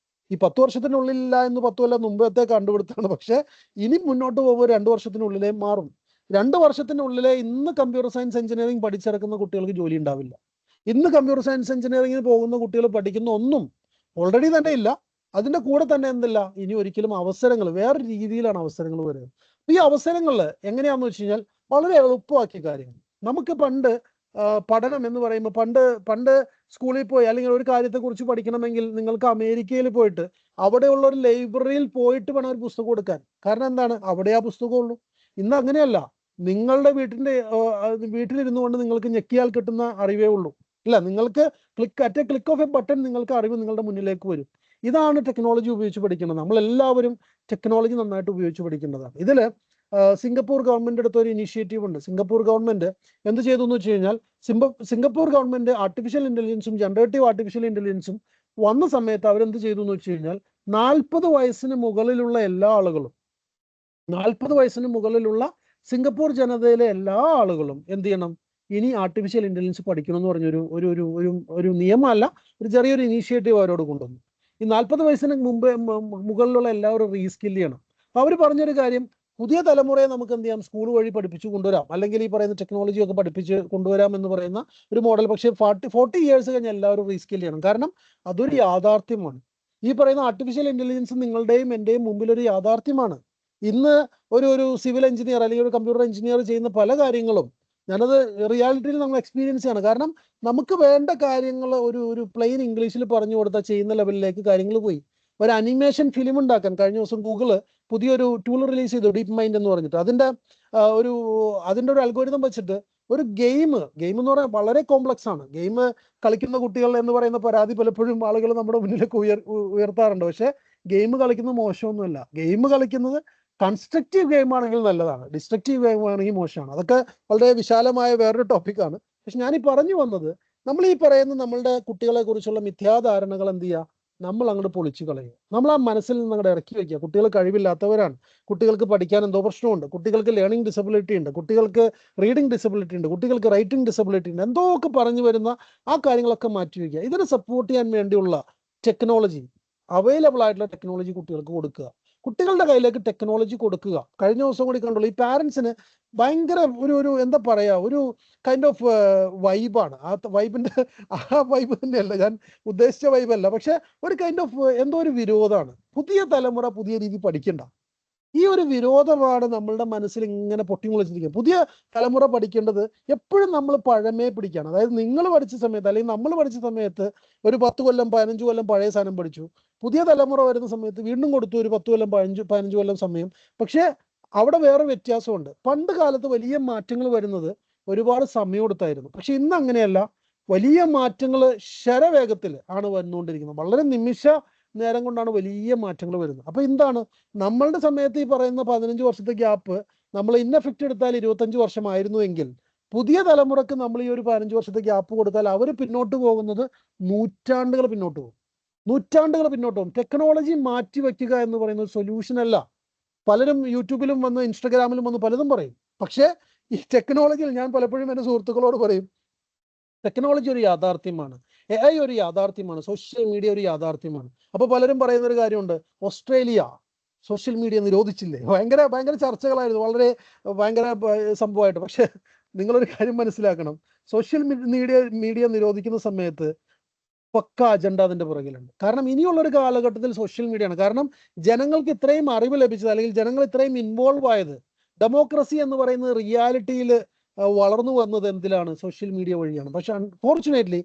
ഈ 10 വർഷത്തിനുള്ളിലില്ല എന്ന് 10 കൊല്ലം മുമ്പത്തെ കണ്ടുപിടുത്താണ്. പക്ഷെ ഇനി മുന്നോട്ട് പോകുമ്പോൾ 2 വർഷത്തിനുള്ളിലേ മാറും. 2 വർഷത്തിനുള്ളിലെ ഇന്ന് കമ്പ്യൂട്ടർ സയൻസ് എഞ്ചിനീയറിംഗ് പഠിച്ചിറക്കുന്ന കുട്ടികൾക്ക് ജോലി ഉണ്ടാവില്ല. ഇന്ന് കമ്പ്യൂട്ടർ സയൻസ് എഞ്ചിനീയറിംഗിന് പോകുന്ന കുട്ടികൾ പഠിക്കുന്ന ഒന്നും ഓൾറെഡി തന്നെ ഇല്ല. അതിന്റെ കൂടെ തന്നെ എന്തില്ല, ഇനി ഒരിക്കലും അവസരങ്ങൾ വേറെ രീതിയിലാണ് അവസരങ്ങൾ വരുന്നത്. ഈ അവസരങ്ങൾ എങ്ങനെയാണെന്ന് വെച്ച് കഴിഞ്ഞാൽ വളരെ എളുപ്പമാക്കിയ കാര്യങ്ങൾ. നമുക്ക് പണ്ട് പഠനം എന്ന് പറയുമ്പോൾ പണ്ട് സ്കൂളിൽ പോയി അല്ലെങ്കിൽ ഒരു കാര്യത്തെക്കുറിച്ച് പഠിക്കണമെങ്കിൽ നിങ്ങൾക്ക് അമേരിക്കയിൽ പോയിട്ട് അവിടെയുള്ള ഒരു ലൈബ്രറിയിൽ പോയിട്ട് വേണം ഒരു പുസ്തകം കൊടുക്കാൻ. കാരണം എന്താണ്, അവിടെ ആ പുസ്തകമുള്ളൂ. ഇന്ന് അങ്ങനെയല്ല. നിങ്ങളുടെ വീട്ടിലിരുന്നു കൊണ്ട് നിങ്ങൾക്ക് ഞെക്കിയാൽ കിട്ടുന്ന അറിവേ ഉള്ളൂ. ഇല്ല, നിങ്ങൾക്ക് ക്ലിക്ക് ഓഫ് എ ബട്ടൺ നിങ്ങൾക്ക് അറിവ് നിങ്ങളുടെ മുന്നിലേക്ക് വരും. ഇതാണ് ടെക്നോളജി ഉപയോഗിച്ച് പഠിക്കുന്നത്. നമ്മളെല്ലാവരും ടെക്നോളജി നന്നായിട്ട് ഉപയോഗിച്ച് പഠിക്കേണ്ടതാണ്. ഇതിൽ സിംഗപ്പൂർ ഗവൺമെന്റ് എടുത്ത ഒരു ഇനീഷ്യേറ്റീവ് ഉണ്ട്. സിംഗപ്പൂർ ഗവൺമെന്റ് എന്ത് ചെയ്തു എന്ന് വെച്ച് കഴിഞ്ഞാൽ, സിംഗപ്പൂർ ഗവൺമെന്റ് ആർട്ടിഫിഷ്യൽ ഇന്റലിജൻസും ജനറേറ്റീവ് ആർട്ടിഫിഷ്യൽ ഇന്റലിജൻസും വന്ന സമയത്ത് അവരെന്ത് ചെയ്തു എന്ന് വെച്ച് കഴിഞ്ഞാൽ, 40 വയസ്സിന് മുകളിലുള്ള എല്ലാ ആളുകളും 40 വയസ്സിന് മുകളിലുള്ള സിംഗപ്പൂർ ജനതയിലെ എല്ലാ ആളുകളും എന്ത് ചെയ്യണം, ഇനി ആർട്ടിഫിഷ്യൽ ഇന്റലിജൻസ് പഠിക്കണം എന്ന് പറഞ്ഞൊരു ഒരു ഒരു ഒരു ഒരു നിയമമല്ല, ഒരു ചെറിയൊരു ഇനീഷ്യേറ്റീവ് അവരോട് കൊണ്ടുവന്നു. ഈ 40 വയസ്സിന് മുകളിലുള്ള എല്ലാവരും റീസ്കിൽ ചെയ്യണം. അപ്പൊ അവർ പറഞ്ഞൊരു കാര്യം, പുതിയ തലമുറയെ നമുക്ക് എന്ത് ചെയ്യാം, സ്കൂൾ വഴി പഠിപ്പിച്ചു കൊണ്ടുവരാം, അല്ലെങ്കിൽ ഈ പറയുന്ന ടെക്നോളജി ഒക്കെ പഠിപ്പിച്ച് കൊണ്ടുവരാം എന്ന് പറയുന്ന ഒരു മോഡൽ. പക്ഷേ 40 ഇയേഴ്സ് കഴിഞ്ഞാൽ എല്ലാവരും റീസ്കിൽ ചെയ്യണം. കാരണം അതൊരു യാഥാർത്ഥ്യമാണ്. ഈ പറയുന്ന ആർട്ടിഫിഷ്യൽ ഇന്റലിജൻസ് നിങ്ങളുടെയും എൻ്റെയും മുമ്പിൽ ഒരു യാഥാർത്ഥ്യമാണ്. ഇന്ന് ഒരു സിവിൽ എഞ്ചിനീയർ അല്ലെങ്കിൽ ഒരു കമ്പ്യൂട്ടർ എഞ്ചിനീയർ ചെയ്യുന്ന പല കാര്യങ്ങളും ഞാനത് റിയാലിറ്റിയിൽ നമ്മൾ എക്സ്പീരിയൻസ് ചെയ്യാണ്. കാരണം നമുക്ക് വേണ്ട കാര്യങ്ങൾ ഒരു പ്ലെയിൻ ഇംഗ്ലീഷിൽ പറഞ്ഞു കൊടുത്താൽ ചെയ്യുന്ന ലെവലിലേക്ക് കാര്യങ്ങൾ പോയി. ഒരു അനിമേഷൻ ഫിലിം ഉണ്ടാക്കാൻ കഴിഞ്ഞ ദിവസം ഗൂഗിള് പുതിയൊരു ടൂൾ റിലീസ് ചെയ്തു, ഡീപ് മൈൻഡ് എന്ന് പറഞ്ഞിട്ട്. അതിന്റെ ഒരു അൽഗോരിതം വെച്ചിട്ട് ഒരു ഗെയിം എന്ന് പറഞ്ഞാൽ വളരെ കോംപ്ലക്സ് ആണ്. ഗെയിം കളിക്കുന്ന കുട്ടികൾ എന്ന് പറയുന്ന പരാതി പലപ്പോഴും ആളുകൾ നമ്മുടെ മുന്നിലേക്ക് ഉയർത്താറുണ്ട്. പക്ഷെ ഗെയിം കളിക്കുന്നത് മോശമൊന്നുമല്ല. ഗെയിം കളിക്കുന്നത് കൺസ്ട്രക്റ്റീവ് ഗെയിം ആണെങ്കിൽ നല്ലതാണ്, ഡിസ്ട്രക്റ്റീവ് ഗെയിം ആണെങ്കിൽ മോശമാണ്. അതൊക്കെ വളരെ വിശാലമായ വേറൊരു ടോപ്പിക്കാണ്. പക്ഷെ ഞാൻ ഈ പറഞ്ഞു വന്നത്, നമ്മൾ ഈ പറയുന്ന നമ്മളുടെ കുട്ടികളെ കുറിച്ചുള്ള മിഥ്യാധാരണകൾ എന്ത് ചെയ്യുക, നമ്മൾ അങ്ങോട്ട് പൊളിച്ചു കളയുക. നമ്മൾ ആ മനസ്സിൽ നിന്ന് അങ്ങോട്ട് ഇറക്കി വയ്ക്കുക. കുട്ടികൾ കഴിവില്ലാത്തവരാണ്, കുട്ടികൾക്ക് പഠിക്കാൻ എന്തോ പ്രശ്നമുണ്ട്, കുട്ടികൾക്ക് ലേണിംഗ് ഡിസബിലിറ്റി ഉണ്ട്, കുട്ടികൾക്ക് റീഡിംഗ് ഡിസബിലിറ്റി ഉണ്ട്, കുട്ടികൾക്ക് റൈറ്റിംഗ് ഡിസബിലിറ്റി ഉണ്ട്, എന്തോ ഒക്കെ പറഞ്ഞു വരുന്ന ആ കാര്യങ്ങളൊക്കെ മാറ്റി വയ്ക്കുക. ഇതിനെ സപ്പോർട്ട് ചെയ്യാൻ വേണ്ടിയുള്ള ടെക്നോളജി, അവൈലബിൾ ആയിട്ടുള്ള ടെക്നോളജി കുട്ടികൾക്ക് കൊടുക്കുക. കുട്ടികളുടെ കയ്യിലേക്ക് ടെക്നോളജി കൊടുക്കുക. കഴിഞ്ഞ ദിവസം കൂടി കണ്ടുള്ളൂ, ഈ പാരൻസിന് ഭയങ്കര ഒരു എന്താ പറയാ, ഒരു കൈൻഡ് ഓഫ് വൈബാണ്. ആ വൈബ് തന്നെയല്ല ഞാൻ ഉദ്ദേശിച്ച വൈബല്ല. പക്ഷെ ഒരു കൈൻഡ് ഓഫ് എന്തോ ഒരു വിരോധമാണ്. പുതിയ തലമുറ പുതിയ രീതി പഠിക്കണ്ട. ഈ ഒരു വിരോധമാണ് നമ്മളുടെ മനസ്സിൽ ഇങ്ങനെ പൊട്ടിമുളച്ചിരിക്കുന്നത്. പുതിയ തലമുറ പഠിക്കേണ്ടത് എപ്പോഴും നമ്മൾ പഴമയെ പിടിക്കുകയാണ്. അതായത് നിങ്ങൾ പഠിച്ച സമയത്ത് അല്ലെങ്കിൽ നമ്മൾ പഠിച്ച സമയത്ത് ഒരു 10 കൊല്ലം 15 കൊല്ലം പഴയ സാധനം പഠിച്ചു. പുതിയ തലമുറ വരുന്ന സമയത്ത് വീണ്ടും കൊടുത്തു ഒരു 10 കൊല്ലം 15 കൊല്ലം സമയം. പക്ഷെ അവിടെ വേറെ വ്യത്യാസമുണ്ട്. പണ്ട് കാലത്ത് വലിയ മാറ്റങ്ങൾ വരുന്നത് ഒരുപാട് സമയം എടുത്തായിരുന്നു. പക്ഷെ ഇന്ന് അങ്ങനെയല്ല. വലിയ മാറ്റങ്ങൾ ശരവേഗത്തിൽ ആണ് വന്നുകൊണ്ടിരിക്കുന്നത്. വളരെ നിമിഷ നേരം കൊണ്ടാണ് വലിയ മാറ്റങ്ങൾ വരുന്നത്. അപ്പൊ എന്താണ്, നമ്മളുടെ സമയത്ത് ഈ പറയുന്ന 15 വർഷത്തെ ഗ്യാപ്പ് നമ്മൾ ഇന്നെഫക്റ്റ് എടുത്താൽ 25 വർഷമായിരുന്നു എങ്കിൽ, പുതിയ തലമുറക്ക് നമ്മൾ ഈ ഒരു 15 വർഷത്തെ ഗ്യാപ്പ് കൊടുത്താൽ അവർ പിന്നോട്ട് പോകുന്നത് നൂറ്റാണ്ടുകൾ പിന്നോട്ട് പോകും. ടെക്നോളജി മാറ്റി വയ്ക്കുക എന്ന് പറയുന്നത് സൊല്യൂഷൻ അല്ല. പലരും യൂട്യൂബിലും വന്ന് ഇൻസ്റ്റഗ്രാമിലും വന്ന് പലതും പറയും. പക്ഷേ ഈ ടെക്നോളജിയിൽ ഞാൻ പലപ്പോഴും എൻ്റെ സുഹൃത്തുക്കളോട് പറയും, ടെക്നോളജി ഒരു യാഥാർത്ഥ്യമാണ്, AI ഒരു യാഥാർത്ഥ്യമാണ്, സോഷ്യൽ മീഡിയ ഒരു യാഥാർത്ഥ്യമാണ്. അപ്പോൾ പലരും പറയുന്ന ഒരു കാര്യമുണ്ട്, ഓസ്ട്രേലിയ സോഷ്യൽ മീഡിയ നിരോധിച്ചില്ലേ? ഭയങ്കര ഭയങ്കര ചർച്ചകളായിരുന്നു, വളരെ ഭയങ്കര സംഭവമായിട്ട്. പക്ഷെ നിങ്ങളൊരു കാര്യം മനസ്സിലാക്കണം, സോഷ്യൽ മീഡിയ നിരോധിക്കുന്ന സമയത്ത് പക്ക അജണ്ട അതിന്റെ പുറകിലുണ്ട്. കാരണം ഇനിയുള്ളൊരു കാലഘട്ടത്തിൽ സോഷ്യൽ മീഡിയയാണ്. കാരണം ജനങ്ങൾക്ക് ഇത്രയും അറിവ് ലഭിച്ചത്, അല്ലെങ്കിൽ ജനങ്ങൾ ഇത്രയും ഇൻവോൾവ് ആയത്, ഡെമോക്രസി എന്ന് പറയുന്നത് റിയാലിറ്റിയിൽ വളർന്നു വന്നത് എന്തിലാണ്? സോഷ്യൽ മീഡിയ വഴിയാണ്. പക്ഷെ അൺഫോർച്ചുനേറ്റ്ലി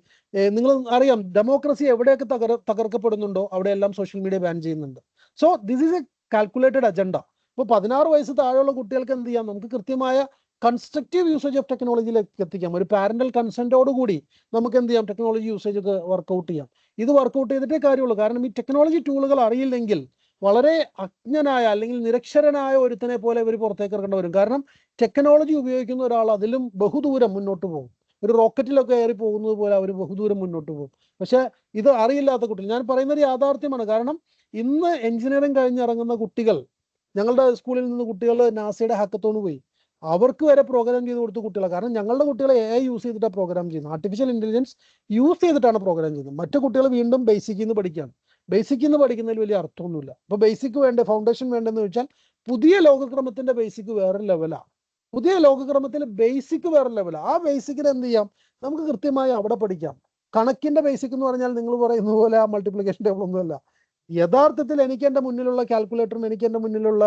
നിങ്ങൾ അറിയാം, ഡെമോക്രസി എവിടെയൊക്കെ തകർക്കപ്പെടുന്നുണ്ടോ അവിടെയെല്ലാം സോഷ്യൽ മീഡിയ ബാൻ ചെയ്യുന്നുണ്ട്. So this is A calculated agenda. ഇപ്പോൾ 16 വയസ്സ് താഴെയുള്ള കുട്ടികൾക്ക് എന്ത് ചെയ്യാം? നമുക്ക് കൃത്യമായ കൺസ്ട്രക്റ്റീവ് യൂസേജ് ഓഫ് ടെക്നോളജിയിലേക്ക് എത്തിക്കാം. ഒരു പാരന്റൽ കൺസെന്റോട് കൂടി നമുക്ക് എന്ത് ചെയ്യാം? ടെക്നോളജി യൂസേജ് ഒക്കെ വർക്കൗട്ട് ചെയ്യാം. ഇത് വർക്കൗട്ട് ചെയ്തിട്ടേ കാര്യമുള്ളൂ. കാരണം ഈ ടെക്നോളജി ടൂളുകൾ അറിയില്ലെങ്കിൽ വളരെ അജ്ഞനായ അല്ലെങ്കിൽ നിരക്ഷരനായ ഒരുത്തനെ പോലെ ഇവർ പുറത്തേക്ക് ഇറക്കേണ്ടി വരും. കാരണം ടെക്നോളജി ഉപയോഗിക്കുന്ന ഒരാൾ അതിലും ബഹുദൂരം മുന്നോട്ട് പോകും. ഒരു റോക്കറ്റിലൊക്കെ കയറി പോകുന്നത് പോലെ അവർ ബഹുദൂരം മുന്നോട്ട് പോകും. പക്ഷെ ഇത് അറിയില്ലാത്ത കുട്ടികൾ, ഞാൻ പറയുന്നത് യാഥാർത്ഥ്യമാണ്. കാരണം ഇന്ന് എഞ്ചിനീയറിംഗ് കഴിഞ്ഞിറങ്ങുന്ന കുട്ടികൾ, ഞങ്ങളുടെ സ്കൂളിൽ നിന്ന് കുട്ടികൾ നാസയുടെ ഹാക്കത്തോണ് പോയി, അവർക്ക് വരെ പ്രോഗ്രാം ചെയ്ത് കൊടുത്ത കുട്ടികളാണ്. കാരണം ഞങ്ങളുടെ കുട്ടികളെ AI യൂസ് ചെയ്തിട്ടാണ് പ്രോഗ്രാം ചെയ്യുന്നത്, ആർട്ടിഫിഷ്യൽ ഇന്റലിജൻസ് യൂസ് ചെയ്തിട്ടാണ് പ്രോഗ്രാം ചെയ്യുന്നത്. മറ്റു കുട്ടികൾ വീണ്ടും ബേസിക്കിൽ നിന്ന് പഠിക്കുകയാണ്. ബേസിക്കിൽ നിന്ന് പഠിക്കുന്നതിൽ വലിയ അർത്ഥമൊന്നുമില്ല. അപ്പോൾ ബേസിക് വേണ്ട, ഫൗണ്ടേഷൻ വേണ്ടെന്ന് ചോദിച്ചാൽ പുതിയ ലോകക്രമത്തിന്റെ ബേസിക് വേറെ ലെവലാണ്. പുതിയ ലോകക്രമത്തിൽ ബേസിക് വേറെ ലെവലാണ്. ആ ബേസിക്കിന് എന്ത് ചെയ്യാം? നമുക്ക് കൃത്യമായി അവിടെ പഠിക്കാം. കണക്കിന്റെ ബേസിക് എന്ന് പറഞ്ഞാൽ നിങ്ങൾ പറയുന്ന പോലെ ആ മൾട്ടിപ്ലിക്കേഷൻ ടേബിൾ ഒന്നുമല്ല. യഥാർത്ഥത്തിൽ എനിക്ക് എൻ്റെ മുന്നിലുള്ള കാൽക്കുലേറ്ററും എനിക്ക് എൻ്റെ മുന്നിലുള്ള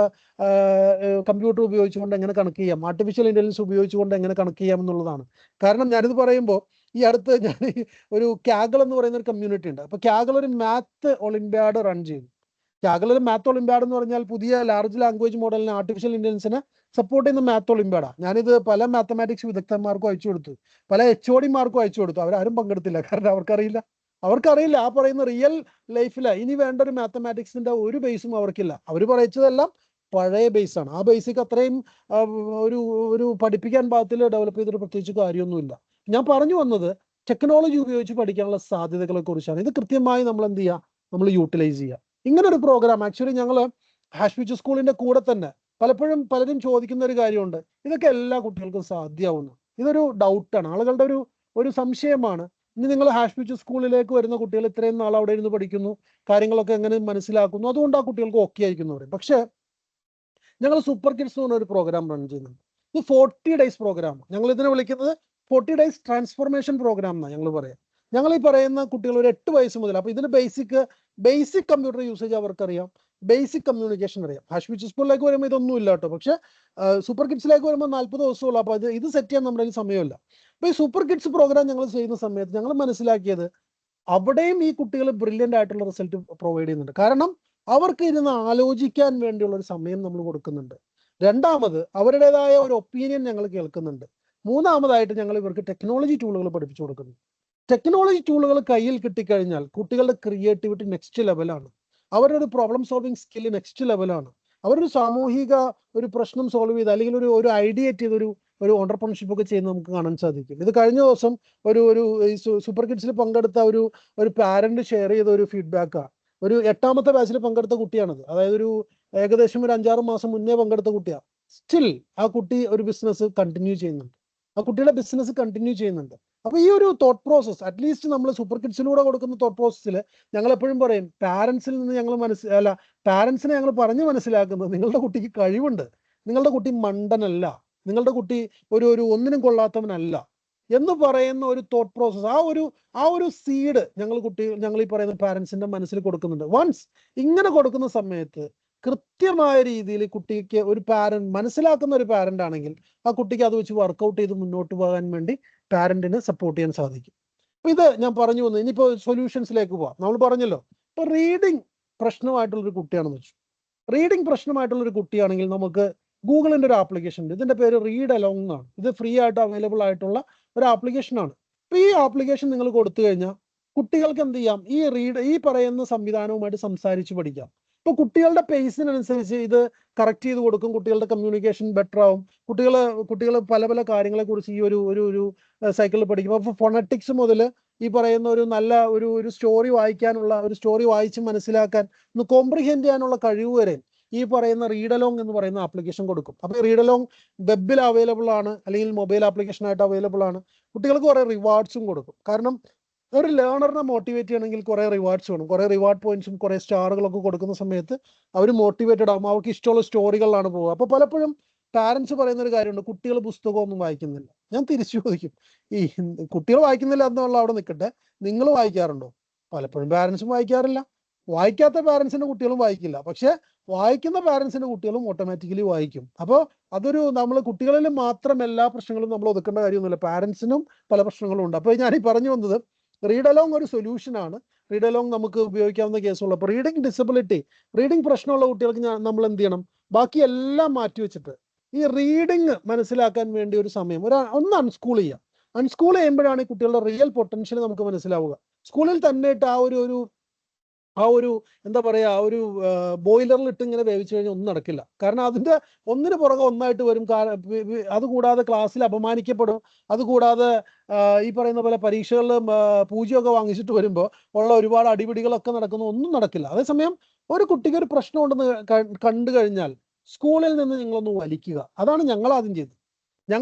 കമ്പ്യൂട്ടർ ഉപയോഗിച്ചുകൊണ്ട് എങ്ങനെ കണക്ക് ചെയ്യാം, ആർട്ടിഫിഷ്യൽ ഇന്റലിജൻസ് ഉപയോഗിച്ചുകൊണ്ട് എങ്ങനെ കണക്ക് ചെയ്യാം എന്നുള്ളതാണ്. കാരണം ഞാനിത് പറയുമ്പോൾ ഈ അടുത്ത് ഞാൻ ഒരു കാഗിൾ എന്ന് പറയുന്ന ഒരു കമ്മ്യൂണിറ്റി ഉണ്ട്. അപ്പോൾ കാഗിൾ ഒരു മാത്ത് ഒളിമ്പ്യാഡ് റൺ ചെയ്തു. കാഗിൾ ഒരു മാത്ത് ഒളിമ്പ്യാഡ് എന്ന് പറഞ്ഞാൽ പുതിയ ലാർജ് ലാംഗ്വേജ് മോഡലിന് ആർട്ടിഫിഷ്യൽ ഇന്റലിജൻസിനെ സപ്പോർട്ട് ചെയ്യുന്ന മാത്ത് ഒളിമ്പ്യാഡാണ്. ഞാനിത് പല മാത്തമാറ്റിക്സ് വിദഗ്ധന്മാർക്കും അയച്ചു കൊടുത്തു, പല HOD മാർക്കും അയച്ചു കൊടുത്തു. അവരാരും പങ്കെടുത്തില്ല. കാരണം അവർക്കറിയില്ല ആ പറയുന്ന റിയൽ ലൈഫില് ഇനി വേണ്ട ഒരു മാത്തമാറ്റിക്സിന്റെ ഒരു ബേസും അവർക്കില്ല. അവർ പറയിച്ചതെല്ലാം പഴയ ബേസാണ്. ആ ബേസിക് അത്രയും ഒരു പഠിപ്പിക്കാൻ പാകത്തിൽ ഡെവലപ്പ് ചെയ്തിട്ട് പ്രത്യേകിച്ച് കാര്യമൊന്നുമില്ല. ഞാൻ പറഞ്ഞു വന്നത് ടെക്നോളജി ഉപയോഗിച്ച് പഠിക്കാനുള്ള സാധ്യതകളെ കുറിച്ചാണ്. ഇത് കൃത്യമായി നമ്മൾ എന്ത് ചെയ്യുക? നമ്മൾ യൂട്ടിലൈസ് ചെയ്യുക. ഇങ്ങനെ ഒരു പ്രോഗ്രാം ആക്ച്വലി ഞങ്ങൾ ഹാഷ് ഫ്യൂച്ചർ സ്കൂളിന്റെ കൂടെ തന്നെ പലപ്പോഴും പലരും ചോദിക്കുന്ന ഒരു കാര്യമുണ്ട്, ഇതൊക്കെ എല്ലാ കുട്ടികൾക്കും സാധ്യമാവുന്നു? ഇതൊരു ഡൗട്ടാണ്, ആളുകളുടെ ഒരു സംശയമാണ്. ഇനി നിങ്ങൾ ഹാഷ് ഫ്യൂച്ചർ സ്കൂളിലേക്ക് വരുന്ന കുട്ടികൾ ഇത്രയും നാൾ അവിടെ ഇരുന്ന് പഠിക്കുന്നു, കാര്യങ്ങളൊക്കെ എങ്ങനെ മനസ്സിലാക്കുന്നു, അതുകൊണ്ട് ആ കുട്ടികൾക്ക് ഓക്കെ ആയിരിക്കുന്നു പറയും. പക്ഷെ ഞങ്ങൾ സൂപ്പർ കിഡ്സ് എന്ന് പറഞ്ഞൊരു പ്രോഗ്രാം റൺ ചെയ്യുന്നുണ്ട്. ഇത് 40 days പ്രോഗ്രാം. ഞങ്ങൾ ഇതിനെ വിളിക്കുന്നത് 40 days ട്രാൻസ്ഫോർമേഷൻ പ്രോഗ്രാം എന്നാണ് ഞങ്ങൾ പറയാം. ഞങ്ങൾ ഈ പറയുന്ന കുട്ടികൾ ഒരു 8 വയസ്സ് മുതൽ, അപ്പോൾ ഇതിന് ബേസിക് കമ്പ്യൂട്ടർ യൂസേജ് അവർക്കറിയാം, ബേസിക് കമ്മ്യൂണിക്കേഷൻ അറിയാം. ഹാഷ് ഫ്യൂച്ചർ സ്കൂളിലേക്ക് വരുമ്പോൾ ഇതൊന്നും ഇല്ല കേട്ടോ. പക്ഷെ സൂപ്പർ കിഡ്സിലേക്ക് വരുമ്പോൾ 40 ദിവസമുള്ളൂ. അപ്പോൾ ഇത് സെറ്റ് ചെയ്യാൻ നമ്മുടെ കയ്യിൽ സമയമില്ല. അപ്പോൾ ഈ സൂപ്പർ കിഡ്സ് പ്രോഗ്രാം ഞങ്ങൾ ചെയ്യുന്ന സമയത്ത് ഞങ്ങൾ മനസ്സിലാക്കിയത് അവിടെയും ഈ കുട്ടികൾ ബ്രില്യൻ്റ് ആയിട്ടുള്ള റിസൾട്ട് പ്രൊവൈഡ് ചെയ്യുന്നുണ്ട്. കാരണം അവർക്ക് ഇരുന്ന് ആലോചിക്കാൻ വേണ്ടിയുള്ള ഒരു സമയം നമ്മൾ കൊടുക്കുന്നുണ്ട്. രണ്ടാമത് അവരുടേതായ ഒരു ഒപ്പീനിയൻ ഞങ്ങൾ കേൾക്കുന്നുണ്ട്. മൂന്നാമതായിട്ട് ഞങ്ങൾ ഇവർക്ക് ടെക്നോളജി ടൂളുകൾ പഠിപ്പിച്ചു കൊടുക്കുന്നു. ടെക്നോളജി ടൂളുകൾ കയ്യിൽ കിട്ടിക്കഴിഞ്ഞാൽ കുട്ടികളുടെ ക്രിയേറ്റിവിറ്റി നെക്സ്റ്റ് ലെവലാണ്, അവരുടെ ഒരു പ്രോബ്ലം സോൾവിങ് സ്കില്ല് നെക്സ്റ്റ് ലെവലാണ്. അവരൊരു സാമൂഹിക ഒരു പ്രശ്നം സോൾവ് ചെയ്ത് അല്ലെങ്കിൽ ഒരു ഐഡിയേറ്റ് ചെയ്ത് ഒരു ഓണ്ടർപ്രണർഷിപ്പ് ഒക്കെ ചെയ്യുന്നത് നമുക്ക് കാണാൻ സാധിക്കും. ഇത് കഴിഞ്ഞ ദിവസം ഒരു സൂപ്പർ കിഡ്സിൽ പങ്കെടുത്ത ഒരു പാരന്റ് ഷെയർ ചെയ്ത ഒരു ഫീഡ്ബാക്കാണ്. ഒരു 8ാമത്തെ ബാച്ചിൽ പങ്കെടുത്ത കുട്ടിയാണത്. അതായത് ഏകദേശം ഒരു 5-6 മാസം മുന്നേ പങ്കെടുത്ത കുട്ടിയാണ്. സ്റ്റിൽ ആ കുട്ടി ഒരു ബിസിനസ് കണ്ടിന്യൂ ചെയ്യുന്നുണ്ട്. ആ കുട്ടിയുടെ ബിസിനസ് കണ്ടിന്യൂ ചെയ്യുന്നുണ്ട്. അപ്പൊ ഈ ഒരു തോട്ട് പ്രോസസ് അറ്റ്ലീസ്റ്റ് നമ്മൾ സൂപ്പർ കിഡ്സിലൂടെ കൊടുക്കുന്ന തോട്ട് പ്രോസസ്സിൽ ഞങ്ങൾ എപ്പോഴും പറയും, പാരന്റ്സിൽ നിന്ന് ഞങ്ങൾ പാരന്റ്സിനെ ഞങ്ങൾ പറഞ്ഞു മനസ്സിലാക്കുന്നത്, നിങ്ങളുടെ കുട്ടിക്ക് കഴിവുണ്ട്, നിങ്ങളുടെ കുട്ടി മണ്ടനല്ല, നിങ്ങളുടെ കുട്ടി ഒന്നിനും കൊള്ളാത്തവനല്ല എന്ന് പറയുന്ന ഒരു തോട്ട് പ്രോസസ്, ആ ഒരു സീഡ് ഞങ്ങൾ ഈ പറയുന്ന പാരന്റ്സിന്റെ മനസ്സിൽ കൊടുക്കുന്നുണ്ട്. വൺസ് ഇങ്ങനെ കൊടുക്കുന്ന സമയത്ത് കൃത്യമായ രീതിയിൽ കുട്ടിക്ക് ഒരു മനസ്സിലാക്കുന്ന ഒരു പാരന്റ് ആണെങ്കിൽ ആ കുട്ടിക്ക് അത് വെച്ച് വർക്കൗട്ട് ചെയ്ത് മുന്നോട്ട് പോകാൻ വേണ്ടി പാരന്റിന് സപ്പോർട്ട് ചെയ്യാൻ സാധിക്കും. അപ്പൊ ഇത് ഞാൻ പറഞ്ഞു വന്നു. ഇനിയിപ്പോ സൊല്യൂഷൻസിലേക്ക് പോവാം. നമ്മൾ പറഞ്ഞല്ലോ, ഇപ്പൊ റീഡിങ് പ്രശ്നമായിട്ടുള്ളൊരു കുട്ടിയാണെന്ന് വെച്ചു. റീഡിങ് പ്രശ്നമായിട്ടുള്ളൊരു കുട്ടിയാണെങ്കിൽ നമുക്ക് ഗൂഗിളിന്റെ ഒരു ആപ്ലിക്കേഷൻ ഉണ്ട്. ഇതിന്റെ പേര് റീഡ് അലോങ് എന്നാണ്. ഇത് ഫ്രീ ആയിട്ട് അവൈലബിൾ ആയിട്ടുള്ള ഒരു ആപ്ലിക്കേഷനാണ്. അപ്പൊ ഈ ആപ്ലിക്കേഷൻ നിങ്ങൾ കൊടുത്തു കഴിഞ്ഞാൽ കുട്ടികൾക്ക് എന്ത് ചെയ്യാം? ഈ പറയുന്ന സംവിധാനവുമായിട്ട് സംസാരിച്ച് പഠിക്കാം. ഇപ്പൊ കുട്ടികളുടെ പേസിനനുസരിച്ച് ഇത് കറക്റ്റ് ചെയ്ത് കൊടുക്കും. കുട്ടികളുടെ കമ്മ്യൂണിക്കേഷൻ ബെറ്റർ ആവും. കുട്ടികൾ പല കാര്യങ്ങളെ കുറിച്ച് ഈ ഒരു സൈക്കിളിൽ പഠിക്കും. അപ്പൊ ഫോണറ്റിക്സ് മുതൽ ഈ പറയുന്ന ഒരു നല്ല ഒരു സ്റ്റോറി വായിക്കാനുള്ള, ഒരു സ്റ്റോറി വായിച്ച് മനസ്സിലാക്കാൻ, ഒന്ന് കോംപ്രിഹെൻഡ് ചെയ്യാനുള്ള കഴിവ് വരെ ഈ പറയുന്ന റീഡ് അലോങ് എന്ന് പറയുന്ന ആപ്ലിക്കേഷൻ കൊടുക്കും. അപ്പൊ ഈ റീഡ് അലോങ് വെബിൽ അവൈലബിൾ ആണ്, അല്ലെങ്കിൽ മൊബൈൽ ആപ്ലിക്കേഷൻ ആയിട്ട് അവൈലബിൾ ആണ്. കുട്ടികൾക്ക് കുറെ റിവാർഡ്സും കൊടുക്കും. കാരണം ഒരു ലേണറിനെ മോട്ടിവേറ്റ് ചെയ്യണമെങ്കിൽ കുറേ റിവാർഡ്സ് വേണം, കുറേ റിവാർഡ് പോയിന്റ്സും കുറേ സ്റ്റാറുകളൊക്കെ കൊടുക്കുന്ന സമയത്ത് അവർ മോട്ടിവേറ്റഡ് ആകും, അവർക്ക് ഇഷ്ടമുള്ള സ്റ്റോറികളിലാണ് പോകുക. അപ്പോൾ പലപ്പോഴും പാരൻസ് പറയുന്ന ഒരു കാര്യമുണ്ട്, കുട്ടികൾ പുസ്തകമൊന്നും വായിക്കുന്നില്ല. ഞാൻ തിരിച്ചു ചോദിക്കും, ഈ കുട്ടികൾ വായിക്കുന്നില്ല എന്നുള്ള അവിടെ നിൽക്കട്ടെ, നിങ്ങൾ വായിക്കാറുണ്ടോ? പലപ്പോഴും പാരൻസും വായിക്കാറില്ല. വായിക്കാത്ത പാരൻസിന്റെ കുട്ടികളും വായിക്കില്ല, പക്ഷെ വായിക്കുന്ന പാരൻസിന്റെ കുട്ടികളും ഓട്ടോമാറ്റിക്കലി വായിക്കും. അപ്പോൾ അതൊരു നമ്മൾ കുട്ടികളിൽ മാത്രം എല്ലാ പ്രശ്നങ്ങളും നമ്മൾ ഒതുക്കേണ്ട കാര്യമൊന്നുമില്ല, പാരൻസിനും പല പ്രശ്നങ്ങളും ഉണ്ട്. അപ്പോൾ ഞാൻ ഈ പറഞ്ഞു വന്നത്, റീഡ് അലോങ് ഒരു സൊല്യൂഷനാണ്. റീഡ് അലോങ് നമുക്ക് ഉപയോഗിക്കാവുന്ന കേസുള്ള. അപ്പോൾ റീഡിങ് ഡിസബിലിറ്റി, റീഡിങ് പ്രശ്നമുള്ള കുട്ടികൾക്ക് നമ്മൾ എന്ത് ചെയ്യണം, ബാക്കി എല്ലാം മാറ്റി വെച്ചിട്ട് ഈ റീഡിങ് മനസ്സിലാക്കാൻ വേണ്ടി ഒരു സമയം ഒന്ന് അൺസ്കൂൾ ചെയ്യുക. അൺസ്കൂൾ ചെയ്യുമ്പോഴാണ് ഈ കുട്ടികളുടെ റിയൽ പൊട്ടൻഷ്യൽ നമുക്ക് മനസ്സിലാവുക. സ്കൂളിൽ തന്നെ ആ ഒരു എന്താ പറയുക, ആ ഒരു ബോയിലറിൽ ഇട്ട് ഇങ്ങനെ വേവിച്ചു കഴിഞ്ഞാൽ ഒന്നും നടക്കില്ല. കാരണം അതിൻ്റെ ഒന്നിന് പുറകെ ഒന്നായിട്ട് വരും. അതുകൂടാതെ ക്ലാസ്സിൽ അപമാനിക്കപ്പെടും. അതുകൂടാതെ ഈ പറയുന്ന പോലെ പരീക്ഷകളിൽ പൂജ്യമൊക്കെ വാങ്ങിച്ചിട്ട് വരുമ്പോൾ ഉള്ള ഒരുപാട് അടിപിടികളൊക്കെ നടക്കുന്നു, ഒന്നും നടക്കില്ല. അതേസമയം ഒരു കുട്ടിക്ക് ഒരു പ്രശ്നം ഉണ്ടെന്ന് കണ്ടു കഴിഞ്ഞാൽ സ്കൂളിൽ നിന്ന് നിങ്ങളൊന്ന് വലിക്കുക. അതാണ് ഞങ്ങൾ ആദ്യം ചെയ്തത്.